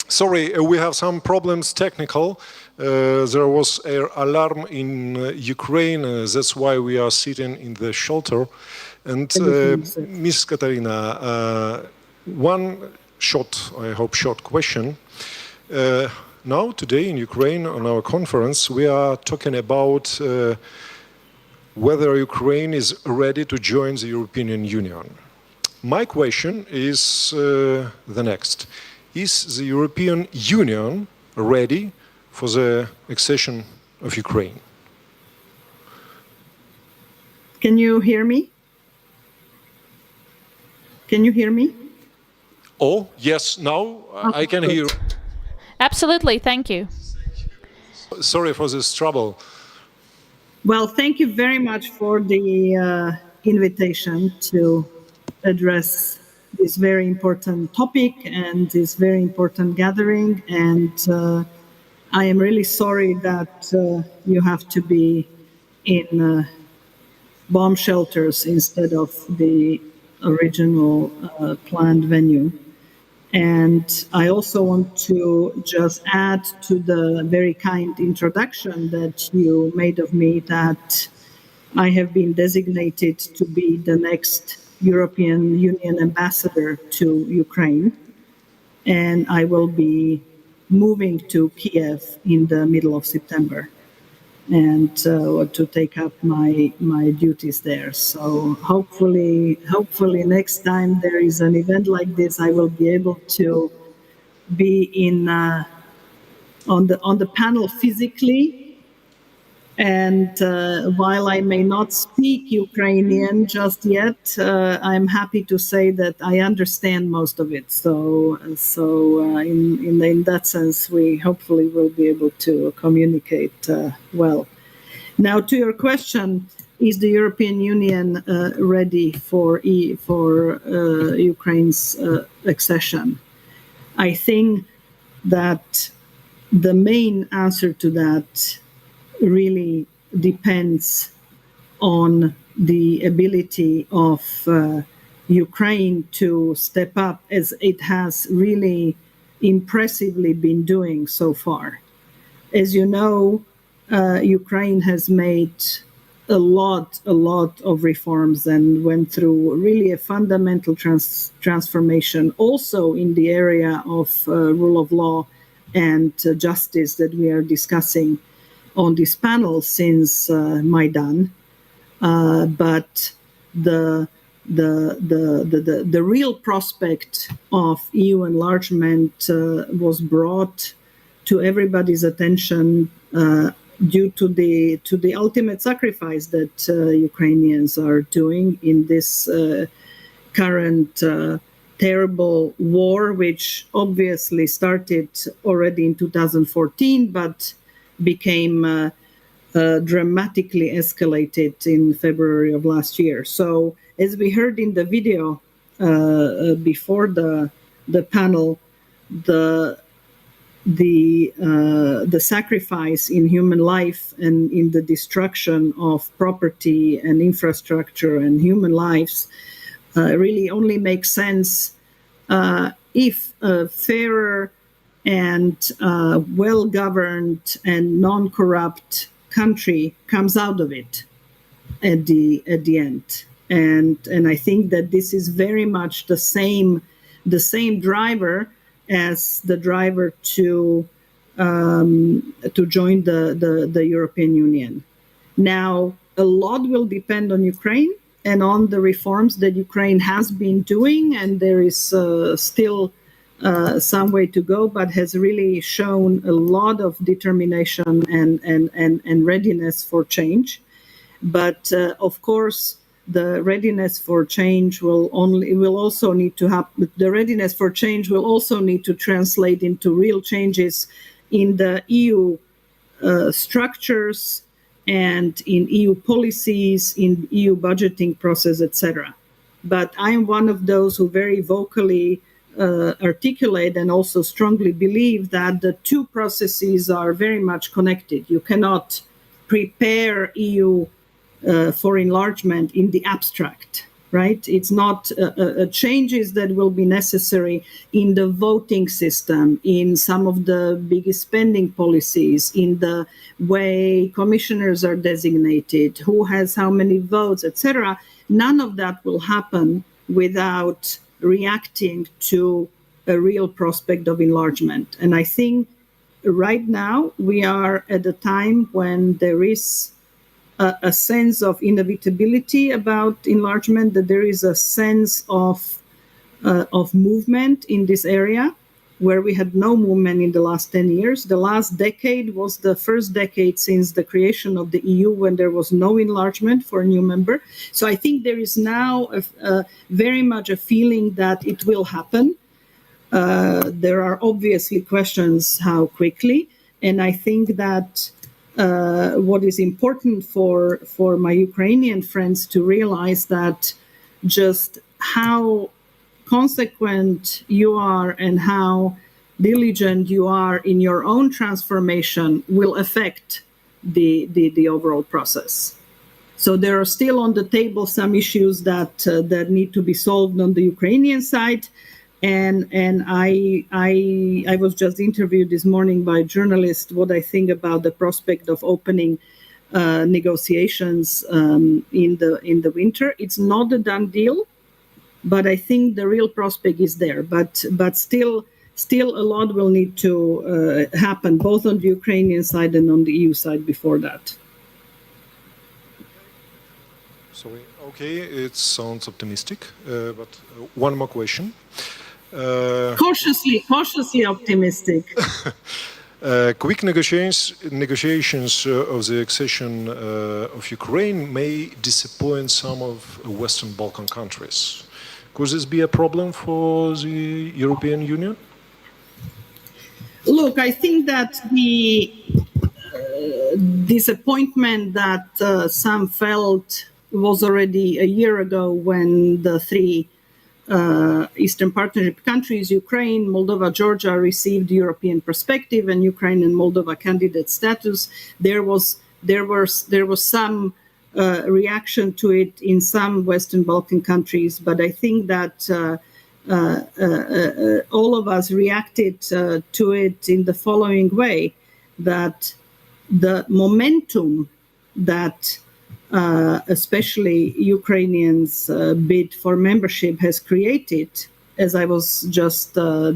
Sorry, we have some problems technical. There was an alarm in Ukraine. That's why we are sitting in the shelter. And Ms. Katarina, one short question. Now, today in Ukraine, on our conference, we are talking about whether Ukraine is ready to join the European Union. My question is the next. Is the European Union ready for the accession of Ukraine? Can you hear me? Can you hear me? Oh, yes, now I can hear. Absolutely, thank you. Sorry for this trouble. Well, thank you very much for the invitation to address this very important topic and this very important gathering. And I am really sorry that you have to be in bomb shelters instead of the original planned venue. And I also want to just add to the very kind introduction that you made of me that I have been designated to be the next European Union ambassador to Ukraine, and I will be moving to Kiev in the middle of September and to take up my duties there. So hopefully next time there is an event like this, I will be able to be on the panel physically And while I may not speak Ukrainian just yet, I'm happy to say that I understand most of it. In that sense, we hopefully will be able to communicate well. Now, to your question, is the European Union ready for Ukraine's accession? I think that the main answer to that really depends on the ability of Ukraine to step up, as it has really impressively been doing so far. As you know, Ukraine has made a lot of reforms and went through really a fundamental transformation also in the area of rule of law and justice that we are discussing on this panel since Maidan, but the real prospect of EU enlargement was brought to everybody's attention due to the ultimate sacrifice that Ukrainians are doing in this current terrible war, which obviously started already in 2014, but became dramatically escalated in February of last year. So, as we heard in the video before the panel, the sacrifice in human life and in the destruction of property and infrastructure and human lives really only makes sense if a fairer and well-governed and non-corrupt country comes out of it at the end. And I think that this is very much the same driver as the driver to join the European Union. Now, a lot will depend on Ukraine and on the reforms that Ukraine has been doing, and there is still some way to go, but has really shown a lot of determination and readiness for change. But of course, the readiness for change will also need to happen. The readiness for change will also need to translate into real changes in the EU structures and in EU policies, in EU budgeting process, etc. But I'm one of those who very vocally articulate and also strongly believe that the two processes are very much connected. You cannot prepare EU for enlargement in the abstract, right? It's not changes that will be necessary in the voting system, in some of the biggest spending policies, in the way commissioners are designated, who has how many votes, etc. None of that will happen without reacting to a real prospect of enlargement. And I think right now we are at a time when there is a sense of inevitability about enlargement, that there is a sense of movement in this area where we had no movement in the last 10 years. The last decade was the first decade since the creation of the EU when there was no enlargement for a new member. So I think there is now very much a feeling that it will happen. There are obviously questions how quickly, and I think that what is important for my Ukrainian friends to realize that just how consequent you are and how diligent you are in your own transformation will affect the overall process. So there are still on the table some issues that need to be solved on the Ukrainian side. And I was just interviewed this morning by a journalist what I think about the prospect of opening negotiations in the winter. It's not a done deal, but I think the real prospect is there. But still a lot will need to happen both on the Ukrainian side and on the EU side before that. Sorry. Okay, it sounds optimistic, but one more question. Cautiously optimistic. Quick negotiations of the accession of Ukraine may disappoint some of Western Balkan countries. Could this be a problem for the European Union? Look, I think that the disappointment that some felt was already a year ago when the three Eastern Partnership countries, Ukraine, Moldova, Georgia, received European perspective, and Ukraine and Moldova candidate status. There was some reaction to it in some Western Balkan countries, but I think that all of us reacted to it in the following way: that the momentum that especially Ukrainians' bid for membership has created, as I was just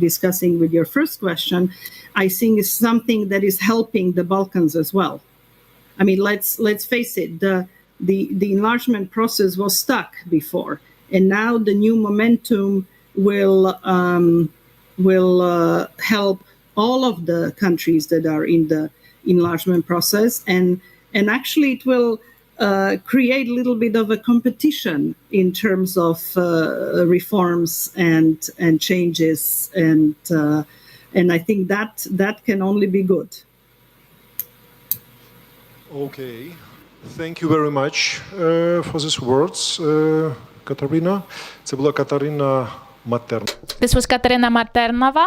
discussing with your first question, I think is something that is helping the Balkans as well. I mean, let's face it, the enlargement process was stuck before, and now the new momentum will help all of the countries that are in the enlargement process, and actually it will create a little bit of a competition in terms of reforms and changes, and I think that can only be good. Okay, thank you very much for these words, Katarina. Це була Катерина Матерна. This was Katerina Maternova,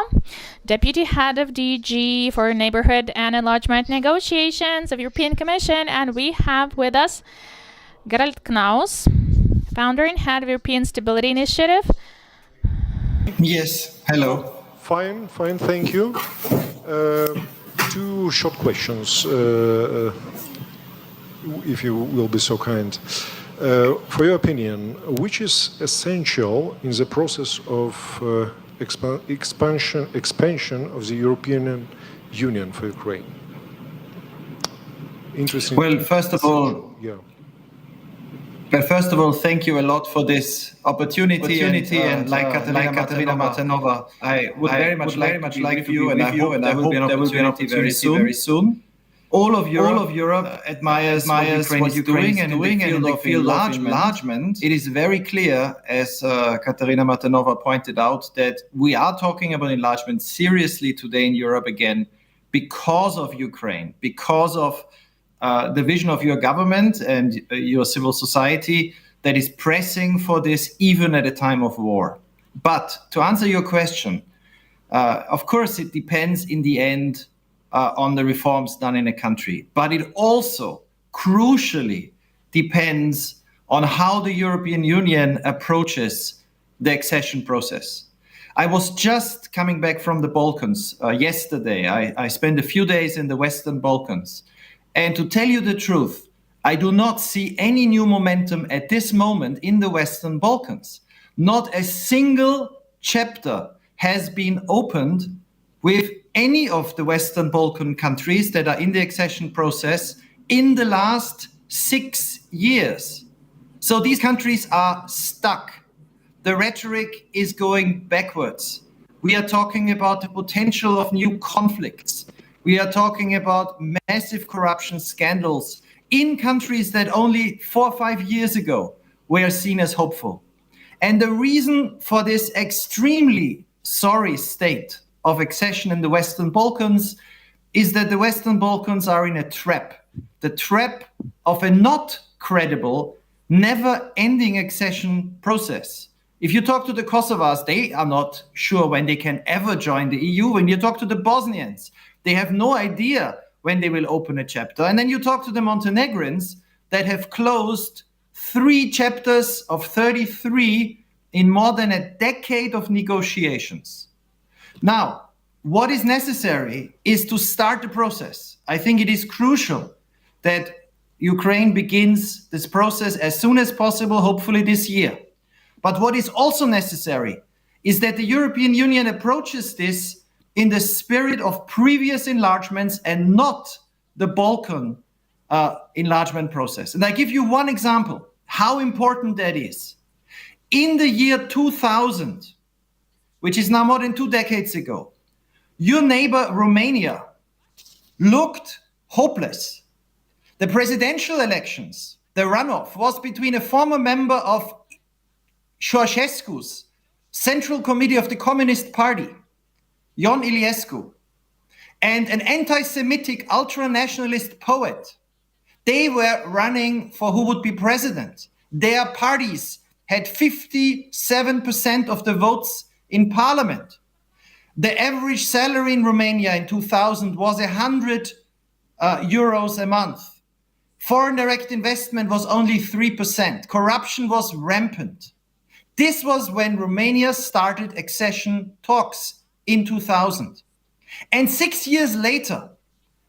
Deputy Head of DG for Neighborhood and Enlargement Negotiations of European Commission, and we have with us Gerald Knaus, Founder and Head of European Stability Initiative. Yes, hello. Fine, thank you. Two short questions, if you will be so kind. For your opinion, which is essential in the process of expansion of the European Union for Ukraine? Interesting. Well, first of all, thank you a lot for this opportunity. And like Katerina Maternova, I would very much like you, and I hope there will be an opportunity very soon. All of Europe admires what Ukraine is doing, and in the field of enlargement, it is very clear, as Katerina Maternova pointed out, that we are talking about enlargement seriously today in Europe again because of Ukraine, because of the vision of your government and your civil society that is pressing for this even at a time of war. But to answer your question, of course, it depends in the end on the reforms done in a country. But it also crucially depends on how the European Union approaches the accession process. I was just coming back from the Balkans yesterday. I spent a few days in the Western Balkans. And to tell you the truth, I do not see any new momentum at this moment in the Western Balkans. Not a single chapter has been opened with any of the Western Balkan countries that are in the accession process in the last 6 years. So these countries are stuck. The rhetoric is going backwards. We are talking about the potential of new conflicts. We are talking about massive corruption scandals in countries that only 4 or 5 years ago were seen as hopeful. And the reason for this extremely sorry state of accession in the Western Balkans is that the Western Balkans are in a trap, the trap of a not credible, never-ending accession process. If you talk to the Kosovars, they are not sure when they can ever join the EU. When you talk to the Bosnians, they have no idea when they will open a chapter. And then you talk to the Montenegrins that have closed 3 chapters of 33 in more than a decade of negotiations. Now, what is necessary is to start the process. I think it is crucial that Ukraine begins this process as soon as possible, hopefully this year. But what is also necessary is that the European Union approaches this in the spirit of previous enlargements and not the Balkan enlargement process. And I give you one example, how important that is. In the year 2000, which is now more than 2 decades ago, your neighbor Romania looked hopeless. The presidential elections, the runoff, was between a former member of Ceausescu's Central Committee of the Communist Party, Ion Iliescu, and an anti-Semitic ultra-nationalist poet. They were running for who would be president. Their parties had 57% of the votes in parliament. The average salary in Romania in 2000 was 100 euros a month. Foreign direct investment was only 3%. Corruption was rampant. This was when Romania started accession talks in 2000. And 6 years later,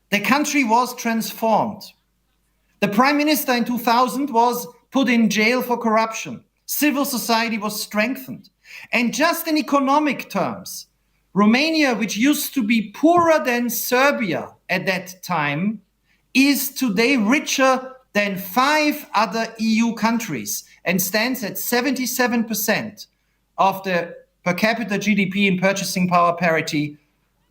the country was transformed. The prime minister in 2000 was put in jail for corruption. Civil society was strengthened. And just in economic terms, Romania, which used to be poorer than Serbia at that time, is today richer than 5 other EU countries and stands at 77% of the per capita GDP in purchasing power parity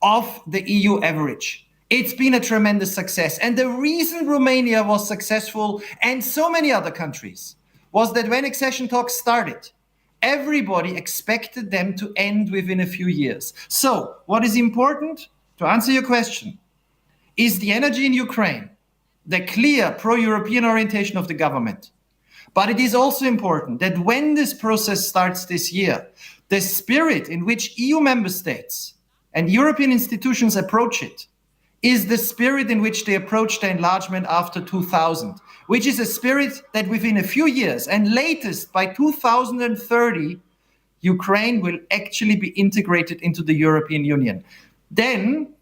of the EU average. It's been a tremendous success. And the reason Romania was successful, and so many other countries, was that when accession talks started, everybody expected them to end within a few years. So what is important, to answer your question, is the energy in Ukraine, the clear pro-European orientation of the government. But it is also important that when this process starts this year, the spirit in which EU member states and European institutions approach it is the spirit in which they approached the enlargement after 2000, which is a spirit that within a few years, and latest by 2030, Ukraine will actually be integrated into the European Union. Then,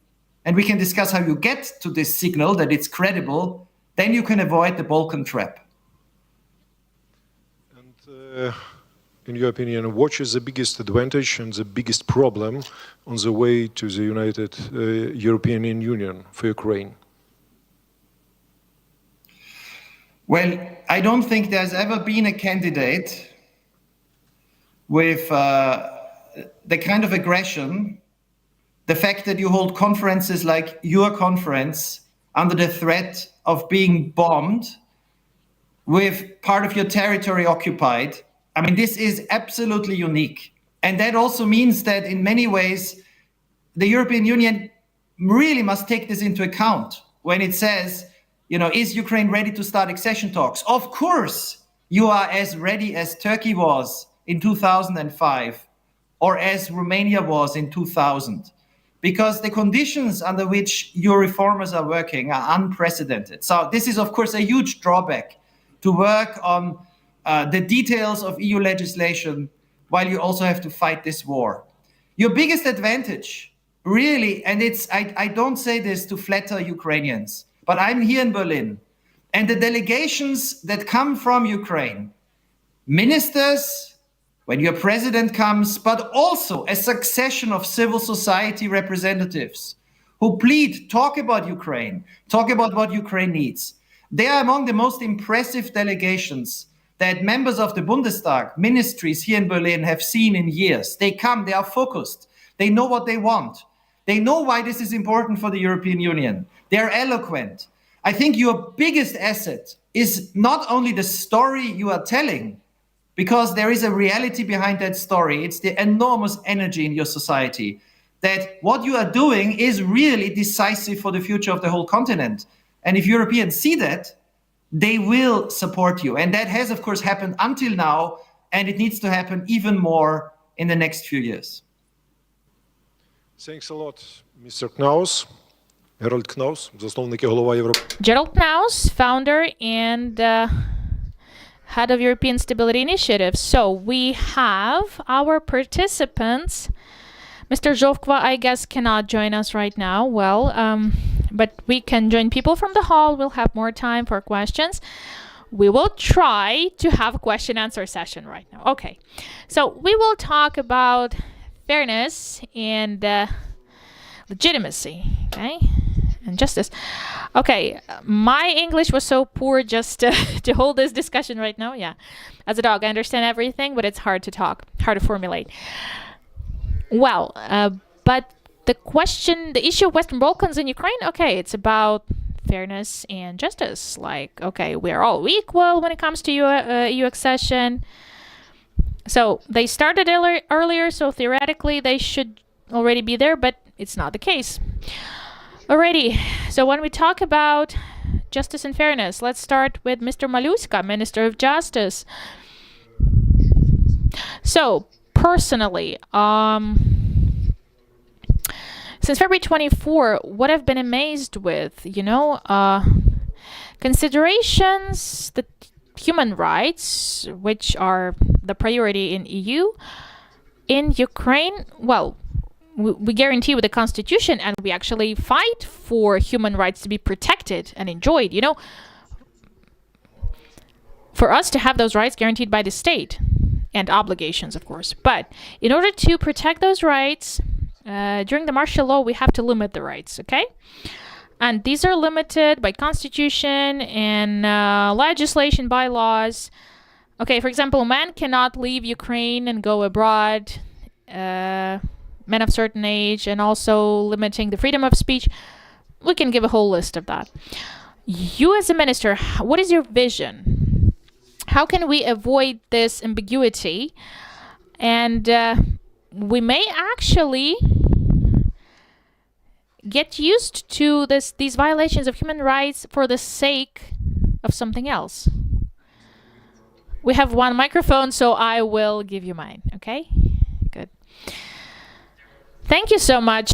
and we can discuss how you get to this signal that it's credible, then you can avoid the Balkan trap. And in your opinion, what is the biggest advantage and the biggest problem on the way to the United European Union for Ukraine? Well, I don't think there's ever been a candidate with the kind of aggression, the fact that you hold conferences like your conference under the threat of being bombed with part of your territory occupied. I mean, this is absolutely unique. And that also means that in many ways, the European Union really must take this into account when it says, you know, is Ukraine ready to start accession talks? Of course, you are as ready as Turkey was in 2005 or as Romania was in 2000, because the conditions under which your reformers are working are unprecedented. So this is, of course, a huge drawback to work on the details of EU legislation while you also have to fight this war. Your biggest advantage, really, and I don't say this to flatter Ukrainians, but I'm here in Berlin, and the delegations that come from Ukraine, ministers, when your president comes, but also a succession of civil society representatives who plead, talk about Ukraine, talk about what Ukraine needs. They are among the most impressive delegations that members of the Bundestag, ministries here in Berlin have seen in years. They come, they are focused, they know what they want. They know why this is important for the European Union. They're eloquent. I think your biggest asset is not only the story you are telling, because there is a reality behind that story. It's the enormous energy in your society, that what you are doing is really decisive for the future of the whole continent. And if Europeans see that, they will support you. And that has, of course, happened until now, and it needs to happen even more in the next few years. Thanks a lot, Mr. Knaus. Gerald Knaus, засновник і голова Європи. Gerald Knaus, founder and head of European Stability Initiative. So we have our participants. Mr. Zhovkva, I guess, cannot join us right now. Well, but we can join people from the hall. We'll have more time for questions. We will try to have a question-answer session right now. Okay, so we will talk about fairness and legitimacy, okay, and justice. Okay, my English was so poor just to hold this discussion right now. Yeah, as a dog, I understand everything, but it's hard to talk, hard to formulate. Well, but the issue of Western Balkans in Ukraine, okay, it's about fairness and justice. Like, okay, we are all equal when it comes to EU accession. So they started earlier, so theoretically they should already be there, but it's not the case. Alrighty, so when we talk about justice and fairness, let's start with Mr. Maluska, Minister of Justice. So, personally, since February 24, what I've been amazed with, considerations that human rights, which are the priority in EU, in Ukraine, well, we guarantee with the constitution, and we actually fight for human rights to be protected and enjoyed, for us to have those rights guaranteed by the state, and obligations, of course. But in order to protect those rights, during the martial law, we have to limit the rights, okay? And these are limited by constitution and legislation, bylaws. Okay, for example, man cannot leave Ukraine and go abroad, men of certain age, and also limiting the freedom of speech. We can give a whole list of that. You as a minister, what is your vision? How can we avoid this ambiguity? And we may actually get used to these violations of human rights for the sake of something else. We have one microphone, so I will give you mine, okay? Good. Thank you so much.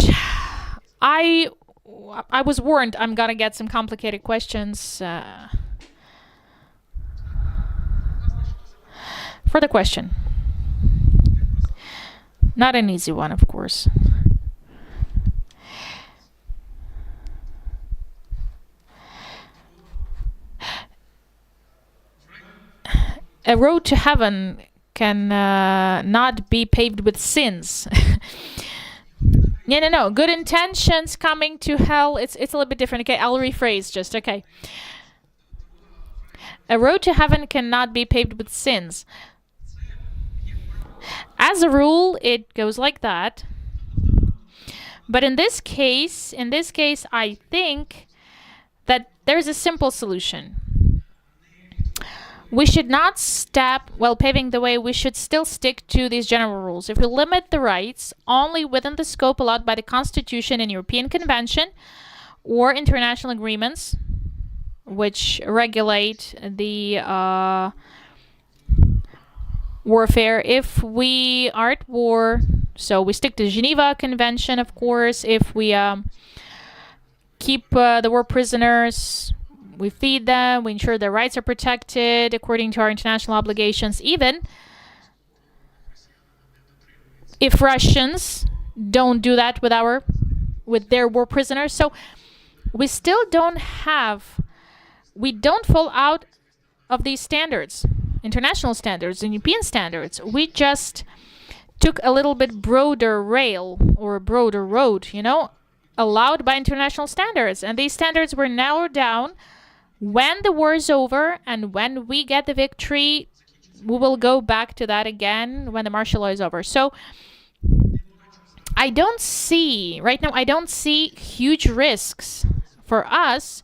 I was warned I'm gonna get some complicated questions. For the question. Not an easy one, of course. A road to heaven can not be paved with sins. No. Good intentions coming to hell. It's a little bit different. Okay, I'll rephrase just. Okay. A road to heaven cannot be paved with sins. As a rule, it goes like that. But in this case, I think that there's a simple solution. We should not paving the way, we should still stick to these general rules. If we limit the rights only within the scope allowed by the Constitution and European Convention or international agreements, which regulate the warfare, if we are at war, so we stick to the Geneva Convention, of course. If we keep the war prisoners, we feed them, we ensure their rights are protected according to our international obligations, even if Russians don't do that with their war prisoners. So we still don't fall out of these standards, international standards and European standards. We just took a little bit broader rail or a broader road, allowed by international standards. And these standards were narrowed down. When the war is over and when we get the victory, we will go back to that again when the martial law is over. So right now I don't see huge risks for us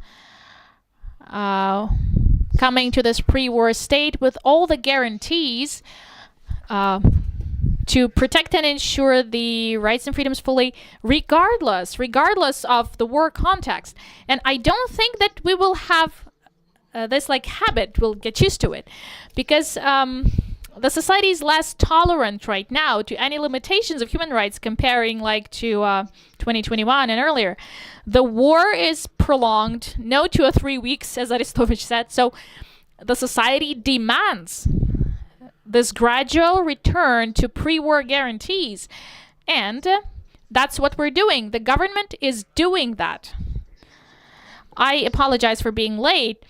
coming to this pre-war state with all the guarantees to protect and ensure the rights and freedoms fully, regardless of the war context. And I don't think that we will have this habit. We'll get used to it, because the society is less tolerant right now to any limitations of human rights comparing to 2021 and earlier. The war is prolonged, no 2 or 3 weeks, as Aristovich said. So the society demands this gradual return to pre-war guarantees. And that's what we're doing. The government is doing that. I apologize for being late.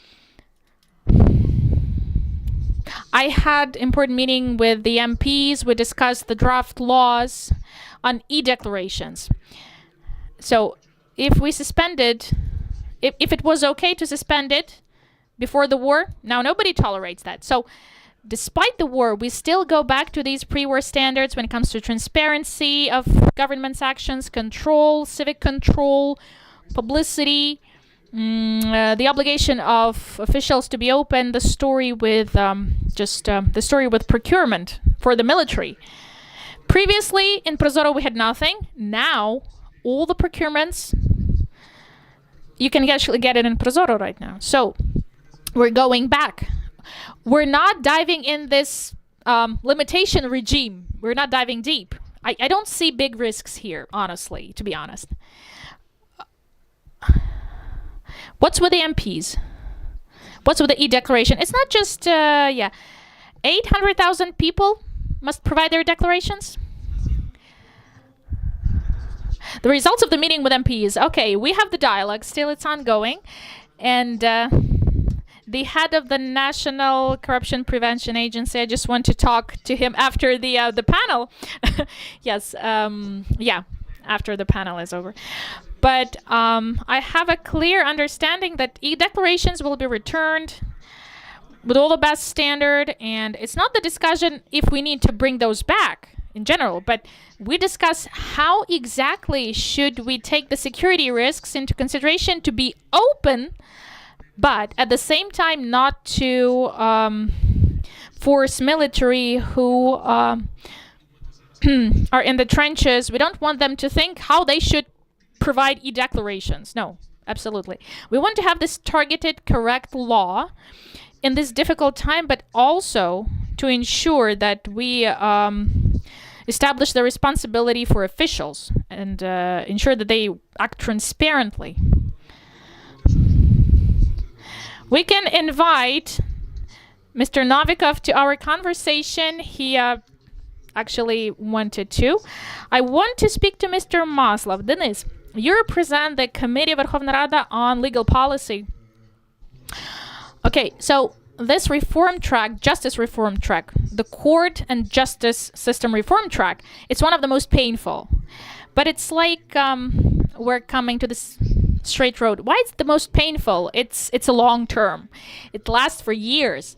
I had important meeting with the MPs. We discussed the draft laws on e-declarations. So if we suspended, if it was okay to suspend it before the war, now nobody tolerates that. So despite the war, we still go back to these pre-war standards when it comes to transparency of government's actions, control, civic control, publicity, the obligation of officials to be open, the story with the story with procurement for the military. Previously in Prozoro we had nothing. Now all the procurements you can actually get it in Prozoro right now. So we're going back. We're not diving in this limitation regime. We're not diving deep. I don't see big risks here, honestly, to be honest. What's with the MPs? What's with the e-declaration? It's not just, 800,000 people must provide their declarations. The results of the meeting with MPs. Okay, we have the dialogue. Still, it's ongoing. And the head of the National Corruption Prevention Agency, I just want to talk to him after the panel. Yes, after the panel is over. But I have a clear understanding that e-declarations will be returned with all the best standard, and it's not the discussion if we need to bring those back in general, but we discuss how exactly should we take the security risks into consideration to be open, but at the same time not to force military who are in the trenches. We don't want them to think how they should provide e-declarations. No, absolutely. We want to have this targeted, correct law in this difficult time, but also to ensure that we establish the responsibility for officials and ensure that they act transparently. We can invite Mr. Novikov to our conversation. He actually wanted to. I want to speak to Mr. Maslov. Denis, you represent the Committee of Verkhovna Rada on Legal Policy. Okay, so this reform track, justice reform track, the court and justice system reform track, it's one of the most painful. But it's like we're coming to this straight road. Why it's the most painful? It's a long term. It lasts for years.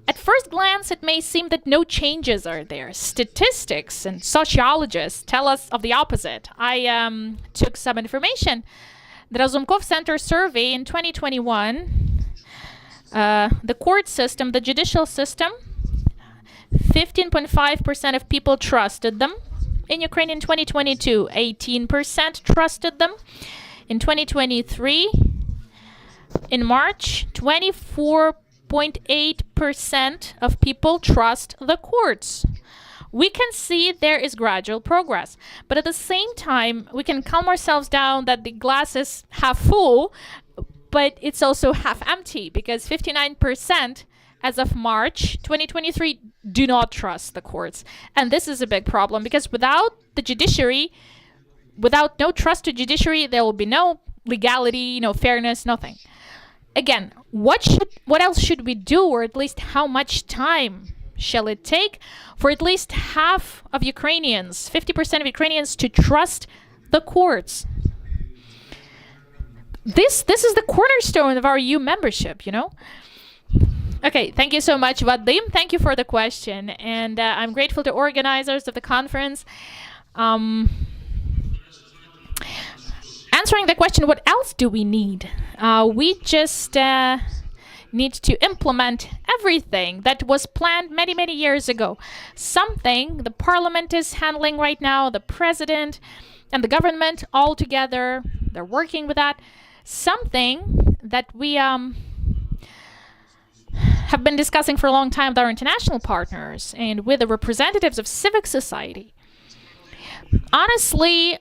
At first glance, it may seem that no changes are there. Statistics and sociologists tell us of the opposite. I took some information. The Razumkov Center survey in 2021, the court system, the judicial system, 15.5% of people trusted them. In Ukraine in 2022, 18% trusted them. In 2023, in March, 24.8% of people trust the courts. We can see there is gradual progress, but at the same time, we can calm ourselves down that the glass is half full, but it's also half empty, because 59% as of March 2023 do not trust the courts. And this is a big problem, because without the judiciary, without no trust to judiciary, there will be no legality, no fairness, nothing. Again, what else should we do, or at least how much time shall it take for at least half of Ukrainians, 50% of Ukrainians, to trust the courts? This is the cornerstone of our EU membership, you know? Okay, thank you so much, Vadim. Thank you for the question. And I'm grateful to organizers of the conference. Answering the question, what else do we need? We just need to implement everything that was planned many, many years ago. Something the parliament is handling right now, the president and the government all together, they're working with that. Something that we have been discussing for a long time with our international partners and with the representatives of civic society. Honestly,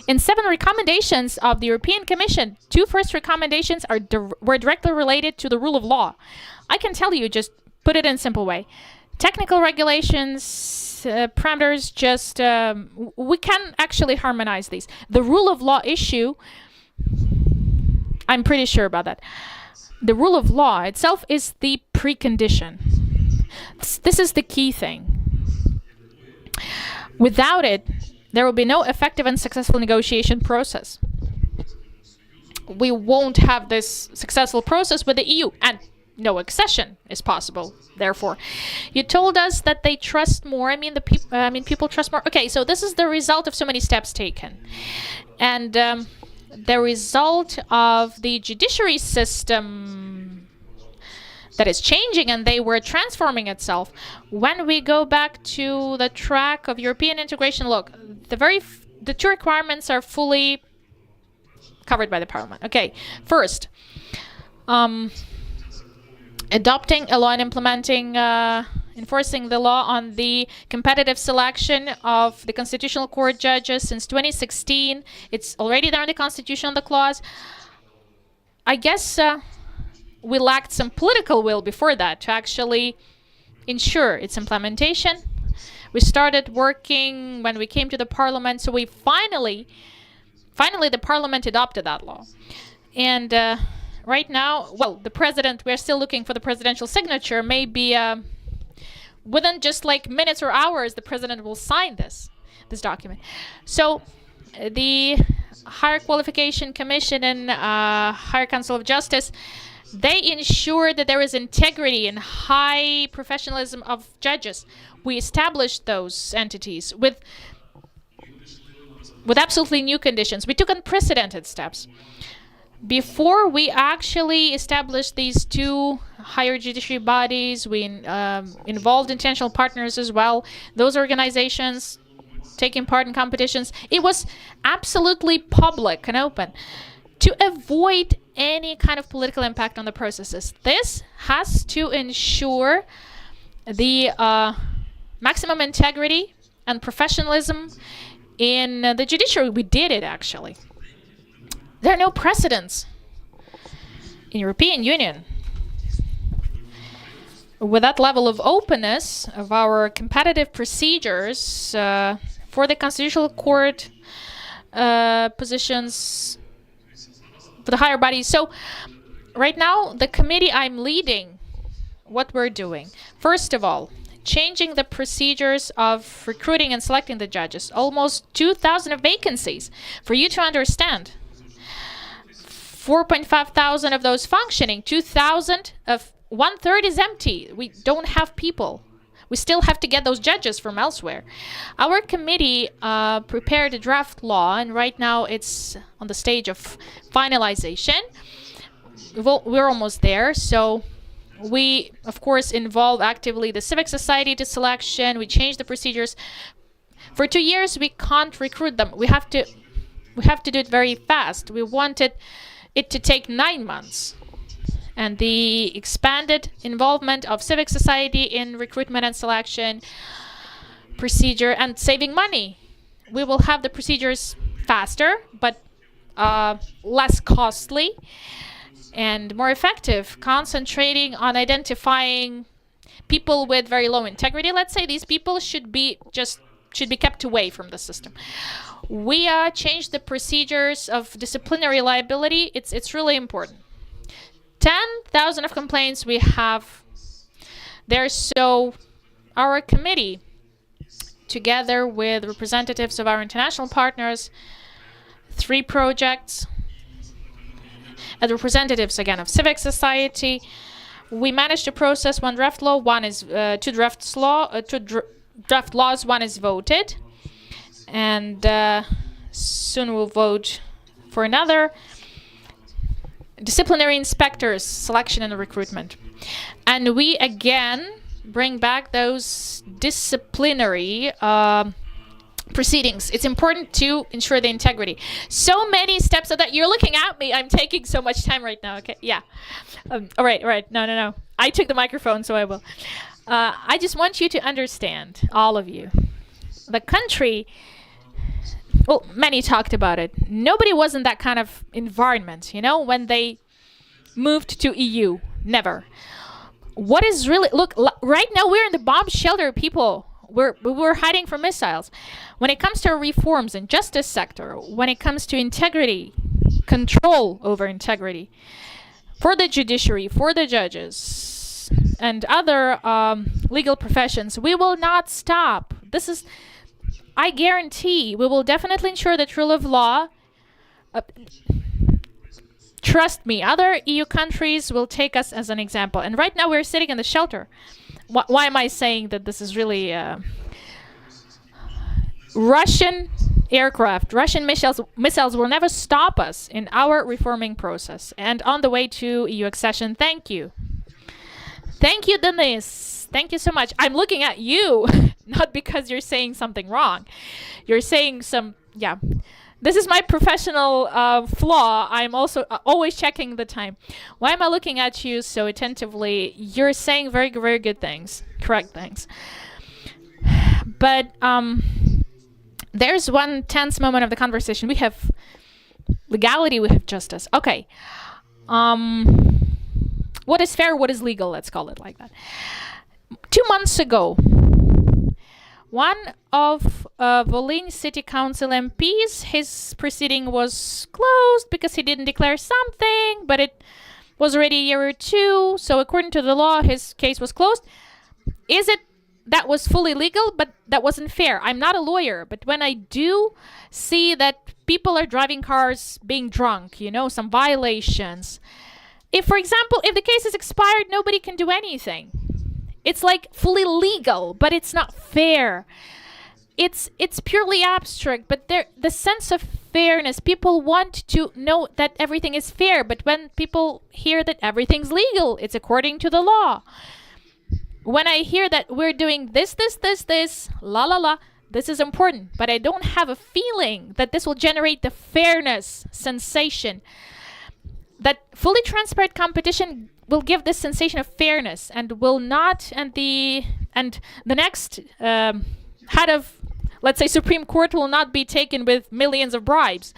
in 7 recommendations of the European Commission, 2 first recommendations were directly related to the rule of law. I can tell you, just put it in a simple way. Technical regulations, parameters, just we can actually harmonize these. The rule of law issue, I'm pretty sure about that. The rule of law itself is the precondition. This is the key thing. Without it, there will be no effective and successful negotiation process. We won't have this successful process with the EU. And no accession is possible. Therefore, you told us that they trust more. I mean, people trust more. Okay, so this is the result of so many steps taken, and the result of the judiciary system that is changing, and they were transforming itself. When we go back to the track of European integration, look, the two requirements are fully covered by the Parliament. Okay, first, adopting a law and implementing, enforcing the law on the competitive selection of the Constitutional Court judges since 2016. It's already there in the Constitution, the clause. I guess we lacked some political will before that to actually ensure its implementation. We started working when we came to the Parliament, so we finally the Parliament adopted that law. And right now, well, the president, we're still looking for the presidential signature. Maybe within just like minutes or hours, the president will sign this document. So the Higher Qualification Commission and Higher Council of Justice, they ensure that there is integrity and high professionalism of judges. We established those entities with absolutely new conditions. We took unprecedented steps. Before we actually established these two higher judiciary bodies, we involved international partners as well. Those organizations taking part in competitions. It was absolutely public and open to avoid any kind of political impact on the processes. This has to ensure the maximum integrity and professionalism in the judiciary. We did it, actually. There are no precedents in European Union with that level of openness of our competitive procedures for the Constitutional Court positions for the higher bodies. So right now, the committee I'm leading, what we're doing, first of all, changing the procedures of recruiting and selecting the judges. Almost 2,000 vacancies. For you to understand, 4,500 of those functioning, 2,000 of 1/3 is empty. We don't have people. We still have to get those judges from elsewhere. Our committee prepared a draft law, and right now it's on the stage of finalization. We're almost there, so we, of course, involve actively the civic society to selection. We change the procedures. For 2 years, we can't recruit them. We have to do it very fast. We wanted it to take 9 months. And the expanded involvement of civic society in recruitment and selection procedure and saving money. We will have the procedures faster, but less costly and more effective, concentrating on identifying people with very low integrity. Let's say these people should be kept away from the system. We changed the procedures of disciplinary liability. It's really important. 10,000 of complaints we have there. So our committee, together with representatives of our international partners, 3 projects, and representatives again of civic society, we managed to process 1 draft law. Two draft laws. 1 is voted, and soon we'll vote for another. Disciplinary inspectors, selection and recruitment. And we again bring back those disciplinary proceedings. It's important to ensure the integrity. So many steps of that. You're looking at me. I'm taking so much time right now. Okay, yeah. All right. No. I took the microphone, so I will. I just want you to understand, all of you. The country, well, many talked about it. Nobody was in that kind of environment, when they moved to EU. Never. What is really, look, right now we're in the bomb shelter, people. We're hiding from missiles. When it comes to reforms in justice sector, when it comes to integrity, control over integrity, for the judiciary, for the judges, and other legal professions, we will not stop. I guarantee we will definitely ensure that rule of law, Trust me, other EU countries will take us as an example. And right now we're sitting in the shelter. Why am I saying that this is really Russian aircraft, Russian missiles will never stop us in our reforming process and on the way to EU accession. Thank you. Thank you, Denise. Thank you so much. I'm looking at you, not because you're saying something wrong. You're saying yeah. This is my professional flaw. I'm also always checking the time. Why am I looking at you so attentively? You're saying very, very good things, correct things. But there's one tense moment of the conversation. We have legality, we have justice. Okay. What is fair, what is legal? Let's call it like that. 2 months ago, one of Volyn City Council MPs, his proceeding was closed because he didn't declare something, but it was already a year or two. So according to the law, his case was closed. Is it that was fully legal, but that wasn't fair? I'm not a lawyer, but when I do see that people are driving cars being drunk, some violations. If, for example, if the case is expired, nobody can do anything. It's like fully legal, but it's not fair. It's purely abstract, but the sense of fairness, people want to know that everything is fair, but when people hear that everything's legal, it's according to the law. When I hear that we're doing this, la la la, this is important, but I don't have a feeling that this will generate the fairness sensation. That fully transparent competition will give this sensation of fairness and will not, and the next head of, let's say, Supreme Court will not be taken with millions of bribes.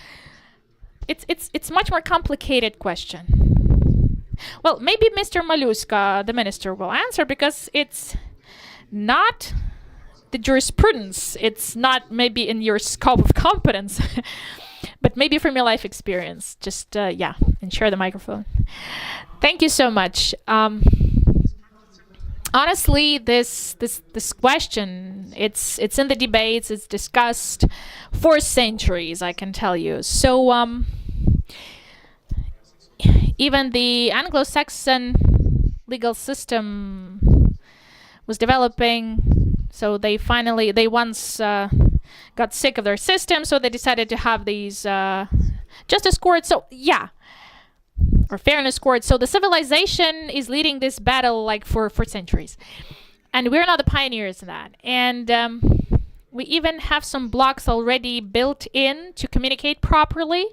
It's much more complicated question. Well, maybe Mr. Maluska, the minister, will answer because it's not the jurisprudence. It's not maybe in your scope of competence, but maybe from your life experience. Just, and share the microphone. Thank you so much. Honestly, this question, it's in the debates, it's discussed for centuries, I can tell you. So, even the Anglo-Saxon legal system was developing, so they once got sick of their system, so they decided to have these justice courts. So or fairness courts. So the civilization is leading this battle like for centuries, and we're not the pioneers in that. And we even have some blocks already built in to communicate properly,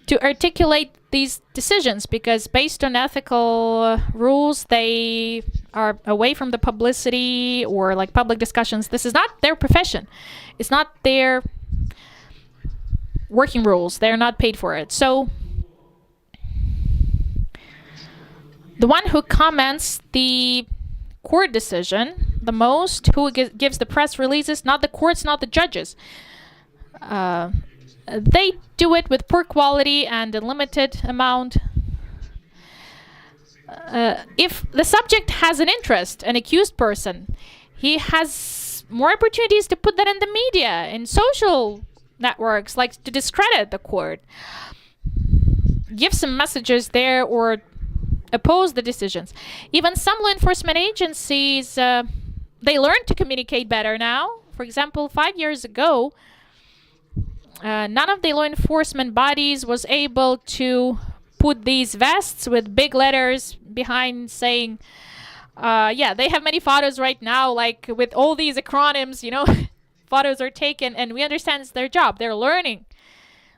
to articulate these decisions, because based on ethical rules, they are away from the publicity or like public discussions. This is not their profession. It's not their working rules. They're not paid for it. So the one who comments the court decision the most, who gives the press releases, not the courts, not the judges. They do it with poor quality and a limited amount. If the subject has an interest, an accused person, he has more opportunities to put that in the media, in social networks, like to discredit the court, give some messages there, or oppose the decisions. Even some law enforcement agencies, they learn to communicate better now. For example, 5 years ago, none of the law enforcement bodies was able to put these vests with big letters behind saying, they have many photos right now, like with all these acronyms, photos are taken, and we understand it's their job. They're learning.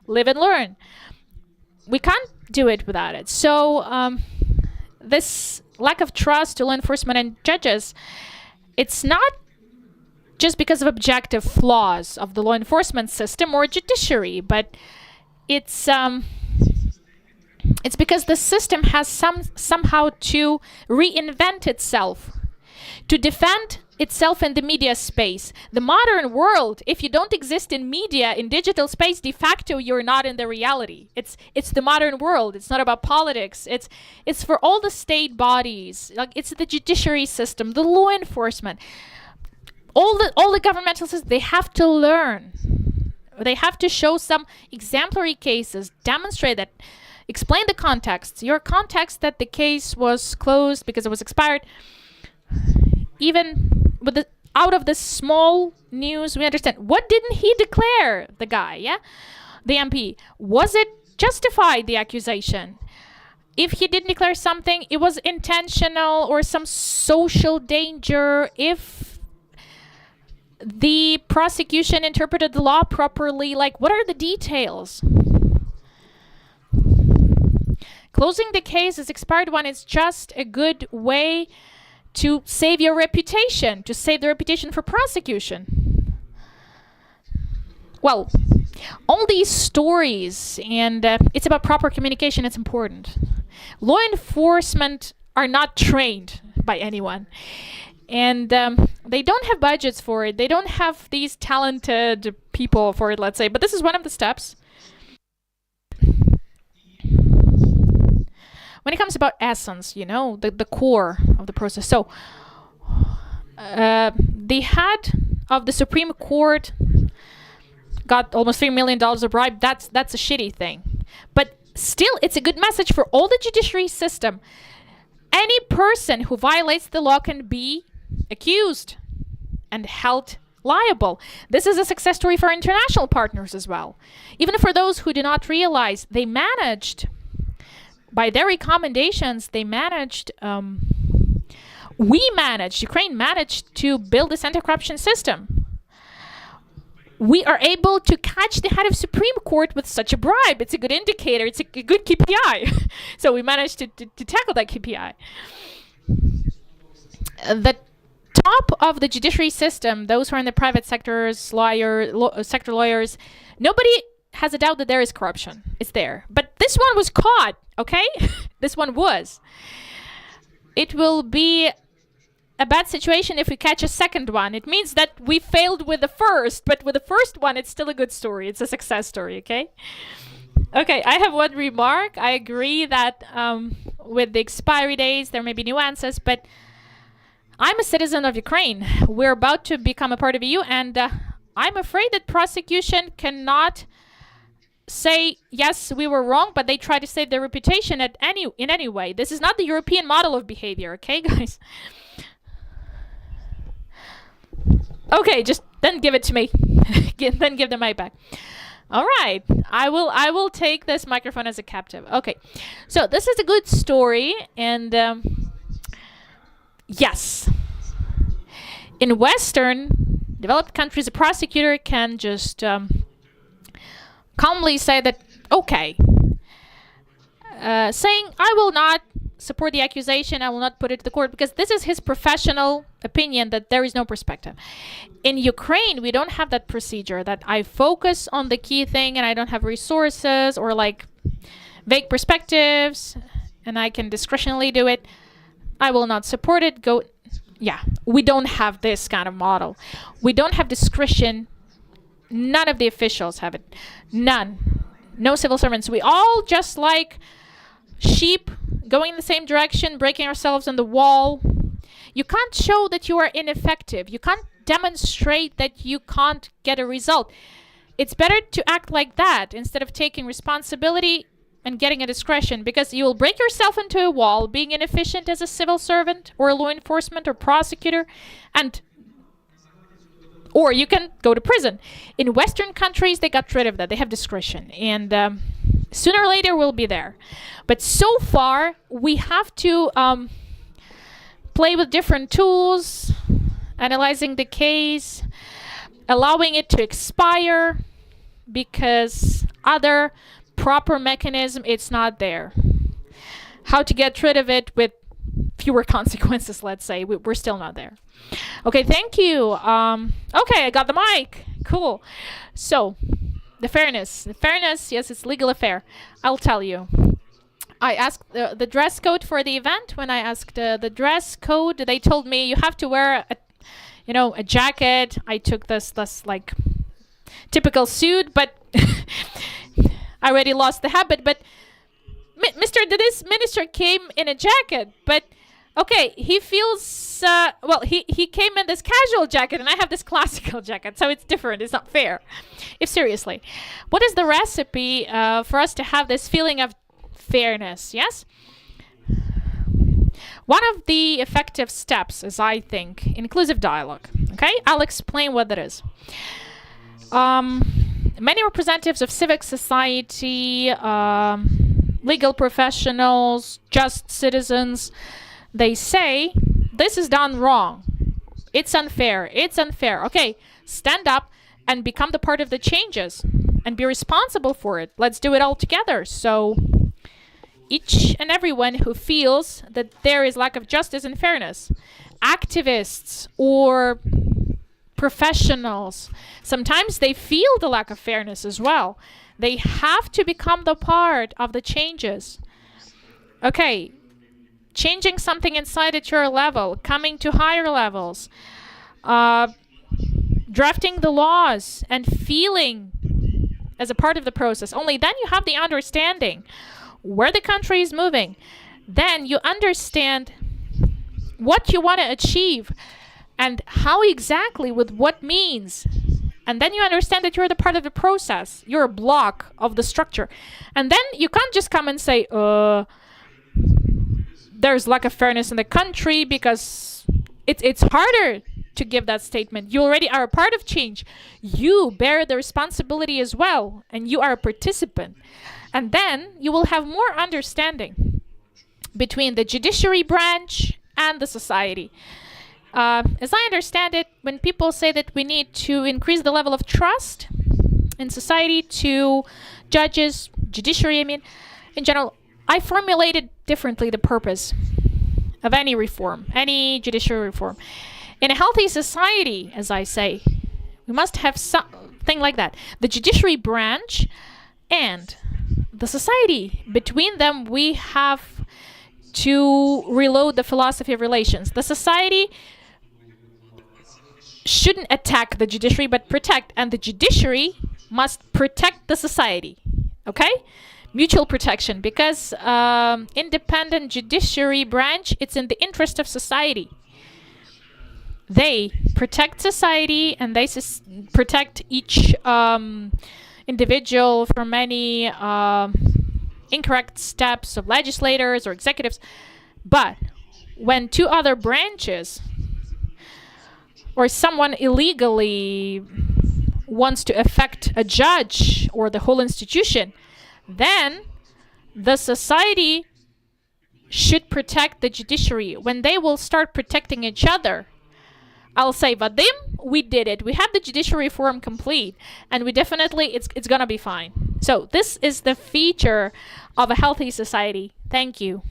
Live and learn. We can't do it without it. So this lack of trust to law enforcement and judges, it's not just because of objective flaws of the law enforcement system or judiciary, but it's because the system has somehow to reinvent itself, to defend itself in the media space. The modern world, if you don't exist in media, in digital space, de facto you're not in the reality. It's the modern world. It's not about politics. It's for all the state bodies. Like, it's the judiciary system, the law enforcement. All the governmental systems, they have to learn They have to show some exemplary cases, demonstrate that, explain the context. Your context that the case was closed because it was expired. Even with out of this small news, we understand. What didn't he declare, the guy, yeah? The MP. Was it justified, the accusation? If he didn't declare something, it was intentional or some social danger. If the prosecution interpreted the law properly, like, what are the details? Closing the case as expired one is just a good way to save your reputation, to save the reputation for prosecution. Well, all these stories, and it's about proper communication, it's important. Law enforcement are not trained by anyone. And they don't have budgets for it. They don't have these talented people for it, let's say. But this is one of the steps. When it comes about essence, the core of the process. So, the head of the Supreme Court got almost $3 million of bribe. That's a shitty thing. But still, it's a good message for all the judiciary system. Any person who violates the law can be accused and held liable. This is a success story for international partners as well. Even for those who do not realize, they managed, by their recommendations, Ukraine managed to build this anti-corruption system. We are able to catch the head of Supreme Court with such a bribe. It's a good indicator. It's a good KPI. So we managed to tackle that KPI. The top of the judiciary system, those who are in the private sectors, sector lawyers, nobody has a doubt that there is corruption. It's there. But this one was caught, okay? This one was. It will be a bad situation if we catch a second one. It means that we failed with the first, but with the first one, it's still a good story. It's a success story, okay? Okay, I have one remark. I agree that with the expiry days, there may be nuances, but I'm a citizen of Ukraine. We're about to become a part of EU, and I'm afraid that prosecution cannot say, yes, we were wrong, but they try to save their reputation in any way. This is not the European model of behavior, okay, guys? Okay, just then give it to me. Then give the mic back. All right, I will take this microphone as a captive. Okay, so this is a good story, and yes, in Western developed countries, a prosecutor can just calmly say that, okay, saying, I will not support the accusation, I will not put it to the court, because this is his professional opinion that there is no perspective. In Ukraine, we don't have that procedure, that I focus on the key thing and I don't have resources or like vague perspectives and I can discretionally do it. I will not support it. Yeah, we don't have this kind of model. We don't have discretion. None of the officials have it. None. No civil servants. We all just like sheep going in the same direction, breaking ourselves on the wall. You can't show that you are ineffective. You can't demonstrate that you can't get a result. It's better to act like that instead of taking responsibility and getting a discretion, because you will break yourself into a wall being inefficient as a civil servant or a law enforcement or prosecutor, or you can go to prison. In Western countries, they got rid of that. They have discretion, and sooner or later we'll be there. But so far, we have to play with different tools, analyzing the case, allowing it to expire, because other proper mechanism, it's not there. How to get rid of it with fewer consequences, let's say. We're still not there. Okay, thank you. Okay, I got the mic. Cool. So, the fairness, yes, it's legal affair. I'll tell you. I asked the dress code for the event. When I asked the dress code, they told me you have to wear a jacket. I took this like typical suit, but I already lost the habit. But this minister came in a jacket, but Okay, he feels, well, he came in this casual jacket and I have this classical jacket, so it's different. It's not fair. If seriously, what is the recipe for us to have this feeling of fairness? Yes? One of the effective steps is, I think, inclusive dialogue. Okay, I'll explain what that is. Many representatives of civic society, legal professionals, just citizens, they say, this is done wrong. It's unfair. It's unfair. Okay, stand up and become the part of the changes and be responsible for it. Let's do it all together. So each and everyone who feels that there is lack of justice and fairness, activists or professionals, sometimes they feel the lack of fairness as well. They have to become the part of the changes. Okay, changing something inside at your level, coming to higher levels, drafting the laws and feeling as a part of the process. Only then you have the understanding where the country is moving. Then you understand what you want to achieve and how exactly, with what means. And then you understand that you're the part of the process. You're a block of the structure. And then you can't just come and say, there's lack of fairness in the country, because it's harder to give that statement. You already are a part of change. You bear the responsibility as well, and you are a participant. And then you will have more understanding between the judiciary branch and the society. As I understand it, when people say that we need to increase the level of trust in society to judges, judiciary, I mean, in general, I formulated differently the purpose of any reform, any judiciary reform. In a healthy society, as I say, we must have something like that. The judiciary branch and the society. Between them, we have to reload the philosophy of relations. The society shouldn't attack the judiciary, but protect. And the judiciary must protect the society. Okay? Mutual protection, because independent judiciary branch, it's in the interest of society. They protect society and they protect each individual from any incorrect steps of legislators or executives. But when two other branches or someone illegally wants to affect a judge or the whole institution, then the society should protect the judiciary. When they will start protecting each other, I'll say, Vadim, we did it. We have the judiciary reform complete, and we definitely, it's gonna be fine. So this is the feature of a healthy society. Thank you.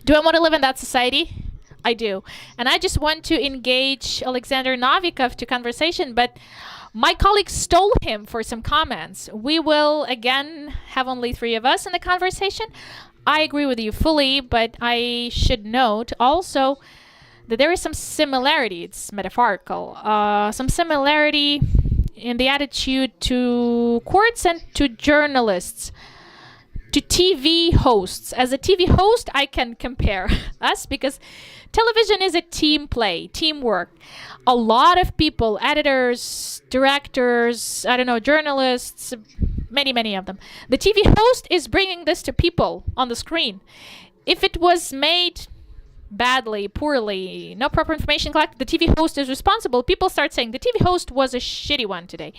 Do I want to live in that society? I do. And I just want to engage Oleksandr Novikov to conversation, but my colleague stole him for some comments. We will, again, have only 3 of us in the conversation. I agree with you fully, but I should note also that there is some similarity, it's metaphorical, some similarity in the attitude to courts and to journalists, to TV hosts. As a TV host, I can compare us because television is a team play, teamwork. A lot of people, editors, directors, I don't know, journalists, many of them. The TV host is bringing this to people on the screen. If it was made badly, poorly, no proper information collected, the TV host is responsible. People start saying the TV host was a shitty one today.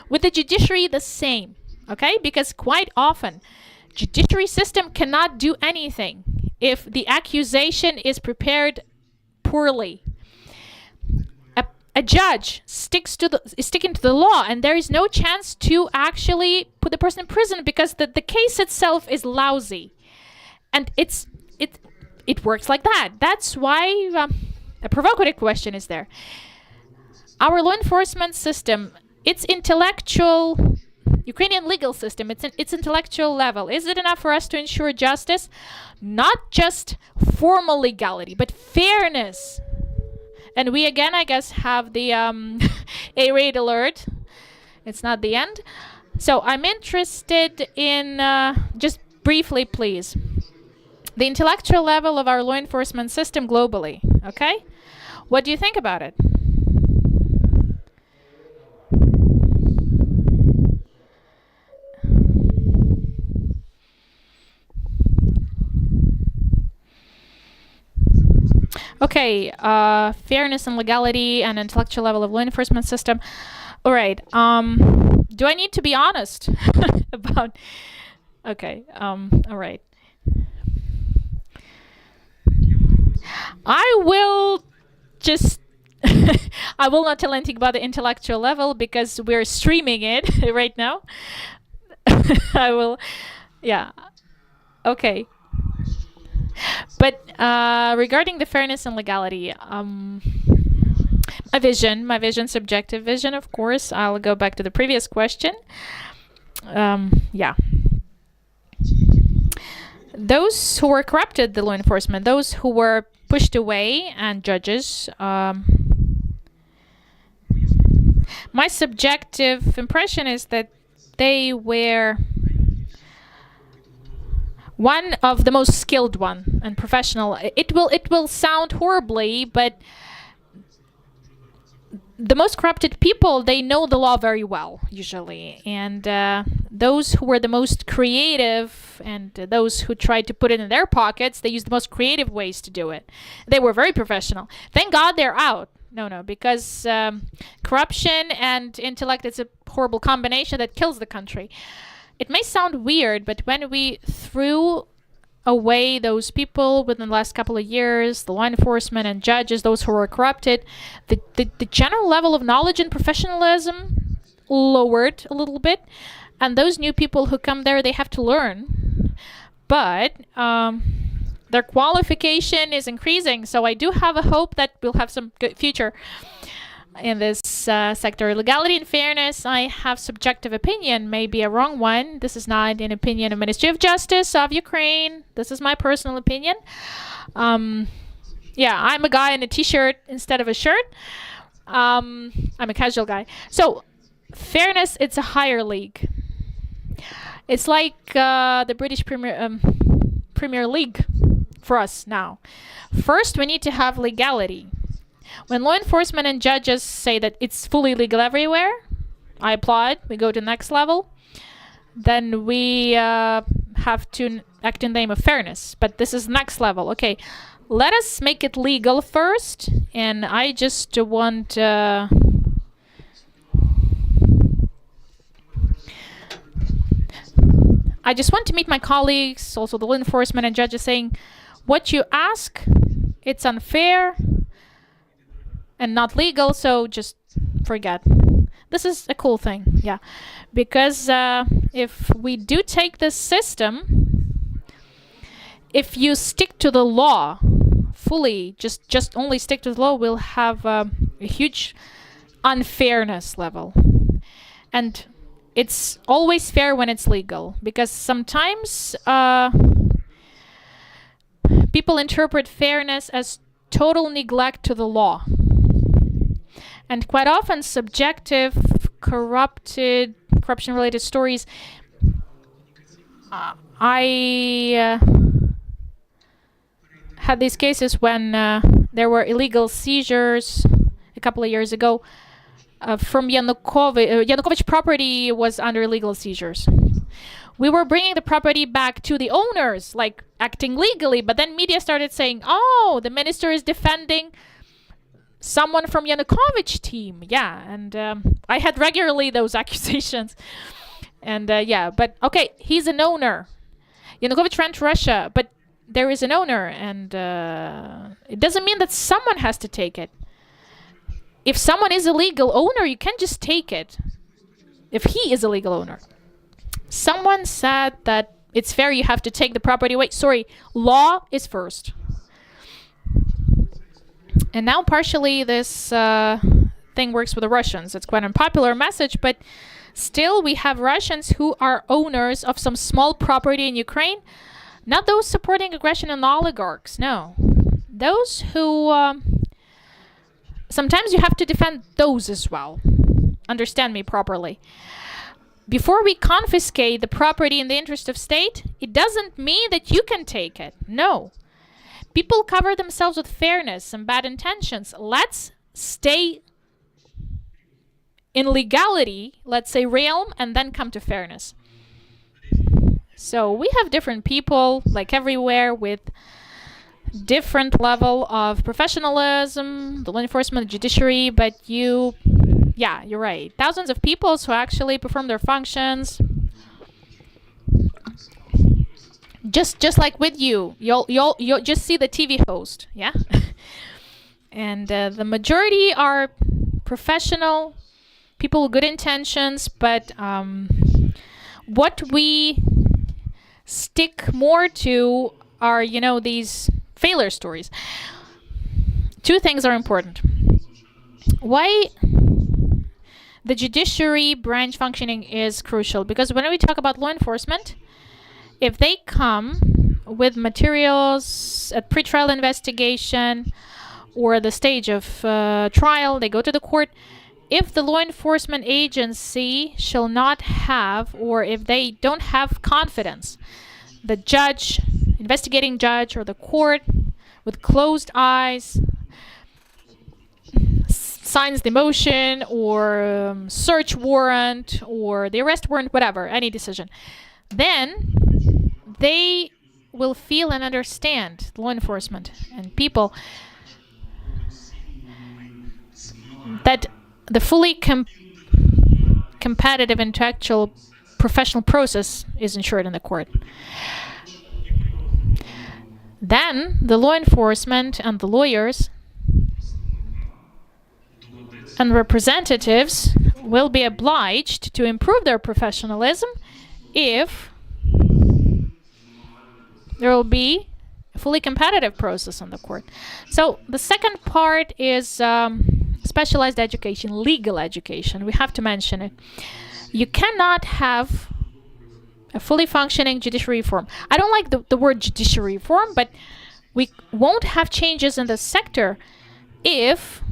With the judiciary, the same, okay? Because quite often, judiciary system cannot do anything if the accusation is prepared poorly. A judge is sticking to the law, and there is no chance to actually put the person in prison because the case itself is lousy. And it works like that. That's why a provocative question is there. Our law enforcement system, its intellectual, Ukrainian legal system, its intellectual level, is it enough for us to ensure justice? Not just formal legality, but fairness. And we again, I guess, have the A-raid alert. It's not the end. So I'm interested in, just briefly, please. the intellectual level of our law enforcement system globally. Okay? What do you think about it? Okay, fairness and legality and intellectual level of law enforcement system. All right. Do I need to be honest about? Okay. All right. I will just. I will not tell anything about the intellectual level because we're streaming it right now. I will. Yeah. Okay. But regarding the fairness and legality, my vision, subjective vision, of course. I'll go back to the previous question. Yeah. Those who were corrupted, the law enforcement, those who were pushed away, and judges. My subjective impression is that they were one of the most skilled one and professional. It will sound horribly, but the most corrupted people, they know the law very well usually, and those who were the most creative and those who tried to put it in their pockets, they used the most creative ways to do it. They were very professional. Thank God they're out. No, because corruption and intellect is a horrible combination that kills the country. It may sound weird, but when we threw away those people within the last couple of years, the law enforcement and judges, those who were corrupted, the general level of knowledge and professionalism lowered a little bit. And those new people who come there, they have to learn. But their qualification is increasing. So I do have a hope that we'll have some good future in this sector. Legality and fairness, I have subjective opinion, maybe a wrong one. This is not an opinion of Ministry of Justice of Ukraine. This is my personal opinion. Yeah, I'm a guy in a t-shirt instead of a shirt. I'm a casual guy. So fairness, it's a higher league. It's like the British Premier League for us now. First, we need to have legality. When law enforcement and judges say that it's fully legal everywhere, I applaud. We go to the next level. Then we have to act in the name of fairness. But this is next level. Okay, let us make it legal first. And I just want... I just want to meet my colleagues, also the law enforcement and judges, saying, what you ask, it's unfair and not legal, so just forget. This is a cool thing, yeah. Because if we do take this system, if you stick to the law fully, just only stick to the law, we'll have a huge unfairness level. And it's always fair when it's legal, because sometimes people interpret fairness as total neglect to the law. And quite often subjective, corruption-related stories. I had these cases when there were illegal seizures a couple of years ago from Yanukovych. Yanukovych property was under illegal seizures. We were bringing the property back to the owners, like acting legally, but then media started saying, oh, the minister is defending someone from Yanukovych team. Yeah, and I had regularly those accusations. And yeah, but okay, he's an owner. Yanukovych ran to Russia, but there is an owner, and it doesn't mean that someone has to take it. If someone is a legal owner, you can't just take it. If he is a legal owner. Someone said that it's fair, you have to take the property away. Sorry, law is first. And now partially this thing works with the Russians. It's quite an unpopular message, but still we have Russians who are owners of some small property in Ukraine. Not those supporting aggression and oligarchs, no. Those who... sometimes you have to defend those as well. Understand me properly. before we confiscate the property in the interest of state, it doesn't mean that you can take it. No. People cover themselves with fairness and bad intentions. Let's stay in legality, let's say realm, and then come to fairness. So we have different people, like everywhere, with different level of professionalism, the law enforcement, judiciary, but you're right. Thousands of people who actually perform their functions. Just like with you'll just see the TV host, yeah? And the majority are professional, people with good intentions, but what we stick more to are, these failure stories. Two things are important. Why the judiciary branch functioning is crucial? Because when we talk about law enforcement, if they come with materials at pretrial investigation or the stage of trial, they go to the court. If the law enforcement agency shall not have, or if they don't have confidence, the judge, investigating judge, or the court with closed eyes signs the motion or search warrant or the arrest warrant, whatever, any decision, then they will feel and understand, law enforcement and people, that the fully competitive intellectual professional process is ensured in the court. Then the law enforcement and the lawyers and representatives will be obliged to improve their professionalism if there will be a fully competitive process in the court. So the second part is specialized education, legal education. We have to mention it. You cannot have a fully functioning judiciary reform. I don't like the word judiciary reform, but we won't have changes in the sector if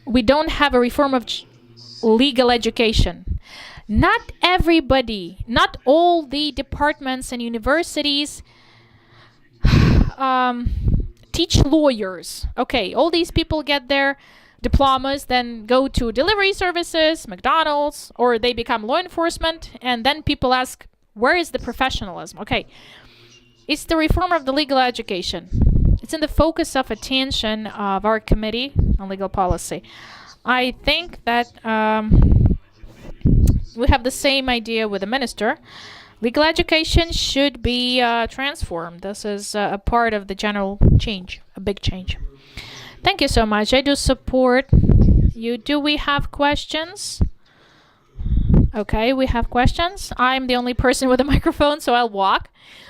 we don't have a reform of legal education. Not everybody, not all the departments and universities teach lawyers. Okay, all these people get their diplomas, then go to delivery services, McDonald's, or they become law enforcement, and then people ask, where is the professionalism? Okay, it's the reform of the legal education. It's in the focus of attention of our committee on legal policy. I think that we have the same idea with the minister. Legal education should be transformed. This is a part of the general change, a big change. Thank you so much. I do support you. Do we have questions? Okay, we have questions. I'm the only person with a microphone, so I'll walk.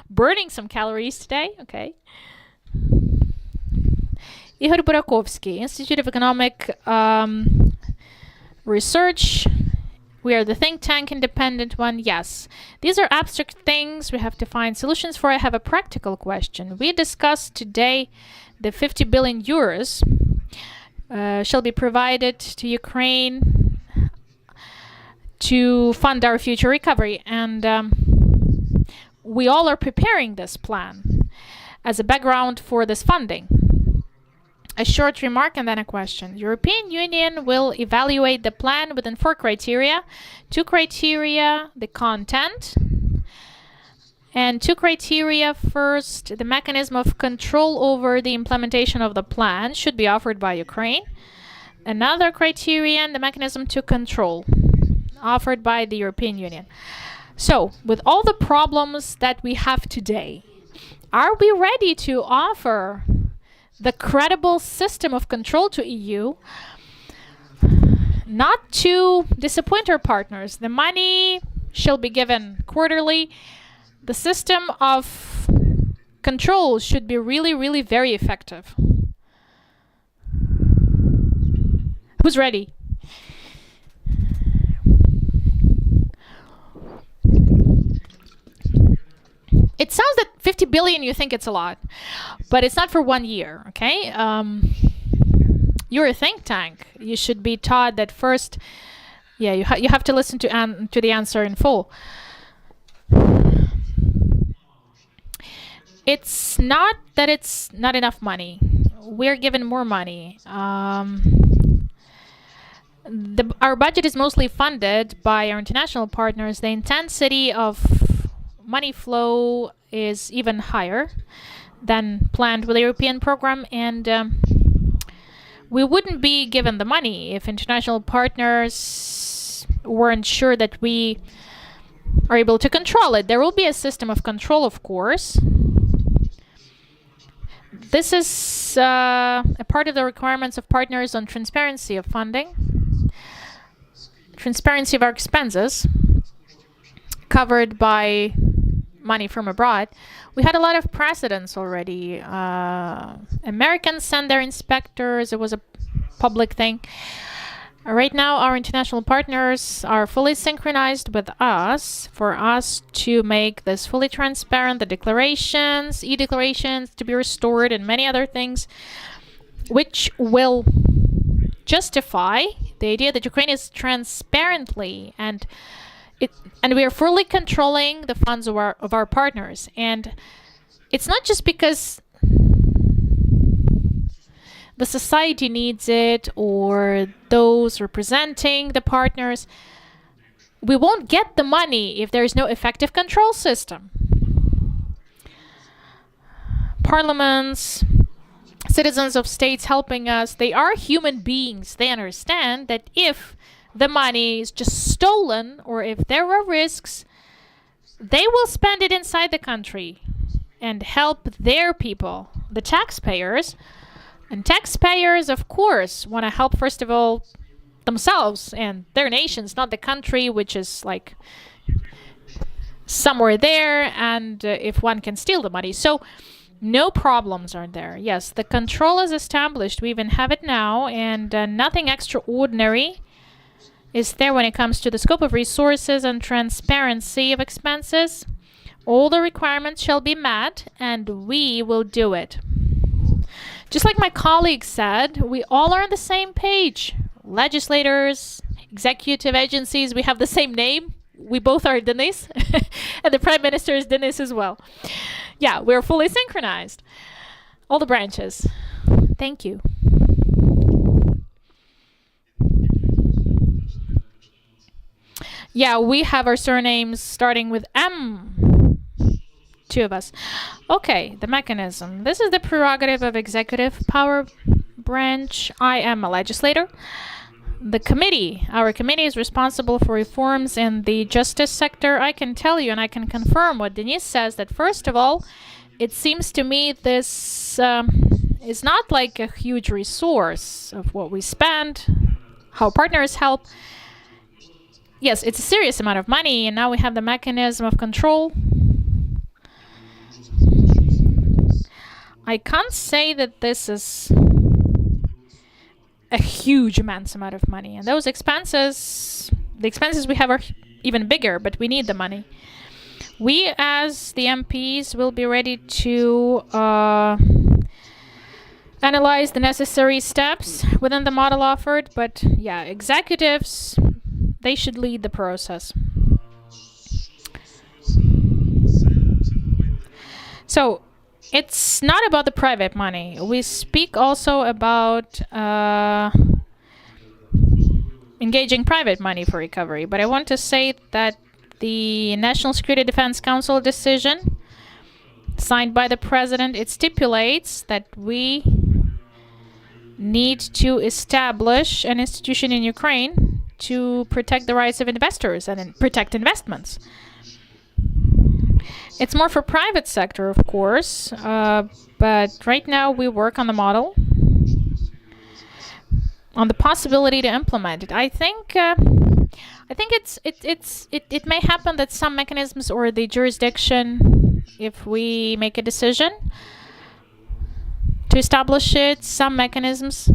Burning some calories today. Okay. Ihor Burakovsky, Institute of Economic Research. We are the think tank, independent one. Yes. These are abstract things we have to find solutions for. I have a practical question. We discussed today the 50 billion euros shall be provided to Ukraine to fund our future recovery. And we all are preparing this plan as a background for this funding. A short remark and then a question. European Union will evaluate the plan within 4 criteria. 2 criteria, the content, and 2 criteria. First, the mechanism of control over the implementation of the plan should be offered by Ukraine. Another criterion, the mechanism to control, offered by the European Union. So, with all the problems that we have today, are we ready to offer the credible system of control to EU, not to disappoint our partners? The money shall be given quarterly. The system of control should be really, really very effective. Who's ready? It sounds that 50 billion, you think it's a lot, but it's not for 1 year, okay? You're a think tank. You should be taught that first Yeah, you have to listen to the answer in full. It's not that it's not enough money. We're given more money. Our budget is mostly funded by our international partners. The intensity of money flow is even higher than planned with the European program, and we wouldn't be given the money if international partners weren't sure that we are able to control it. There will be a system of control, of course. This is a part of the requirements of partners on transparency of funding, transparency of our expenses covered by money from abroad. We had a lot of precedents already. Americans sent their inspectors. It was a public thing. Right now, our international partners are fully synchronized with us for us to make this fully transparent, the declarations, e-declarations to be restored, and many other things, which will justify the idea that Ukraine is transparently and we are fully controlling the funds of our partners. And it's not just because the society needs it or those representing the partners. We won't get the money if there is no effective control system. Parliaments, citizens of states helping us, they are human beings. They understand that if the money is just stolen or if there are risks, they will spend it inside the country and help their people, the taxpayers. And taxpayers, of course, want to help, first of all, themselves and their nations, not the country, which is like somewhere there, and if one can steal the money. So no problems are there. Yes, the control is established. We even have it now, and nothing extraordinary is there when it comes to the scope of resources and transparency of expenses. All the requirements shall be met, and we will do it. Just like my colleague said, we all are on the same page. Legislators, executive agencies, we have the same name. We both are Denis, and the Prime Minister is Denis as well. Yeah, we're fully synchronized. All the branches. Thank you. Yeah, we have our surnames starting with M. Two of us. Okay, the mechanism. This is the prerogative of executive power branch. I am a legislator. The committee, our committee is responsible for reforms in the justice sector. I can tell you and I can confirm what Denis says, that first of all, it seems to me this is not like a huge resource of what we spend, how partners help. Yes, it's a serious amount of money, and now we have the mechanism of control. I can't say that this is a huge immense amount of money, and those expenses, the expenses we have are even bigger, but we need the money. We as the MPs will be ready to analyze the necessary steps within the model offered, but yeah, executives, they should lead the process. So it's not about the private money. We speak also about engaging private money for recovery. But I want to say that the National Security Defense Council decision signed by the President, it stipulates that we need to establish an institution in Ukraine to protect the rights of investors and protect investments. It's more for private sector, of course, but right now we work on the model, on the possibility to implement it. I think it may happen that some mechanisms or the jurisdiction, if we make a decision to establish it, some mechanisms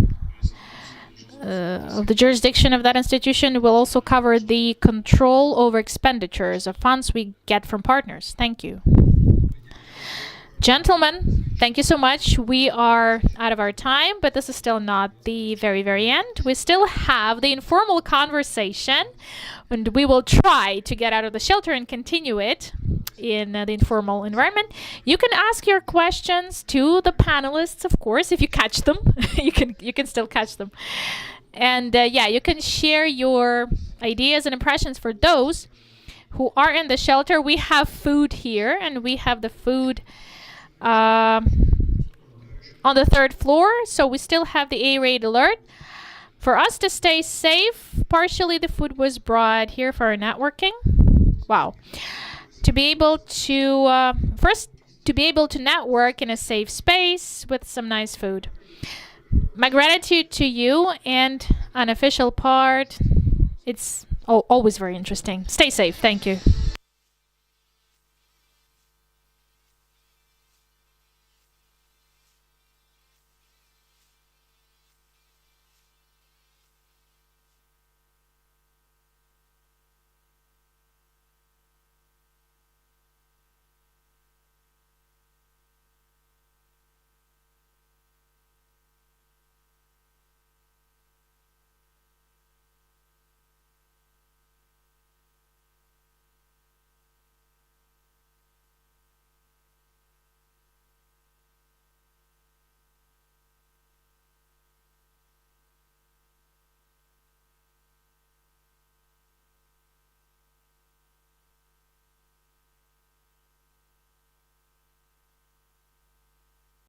of the jurisdiction of that institution will also cover the control over expenditures of funds we get from partners. Thank you. Gentlemen, thank you so much. We are out of our time, but this is still not the very, very end. We still have the informal conversation, and we will try to get out of the shelter and continue it in the informal environment. You can ask your questions to the panelists, of course, if you catch them. you can still catch them. And you can share your ideas and impressions for those who are in the shelter. We have food here, and we have the food on the 3rd floor, so we still have the A-raid alert. For us to stay safe, partially the food was brought here for our networking. Wow. To be able to, first, to be able to network in a safe space with some nice food. My gratitude to you, and an official part, it's always very interesting. Stay safe. Thank you.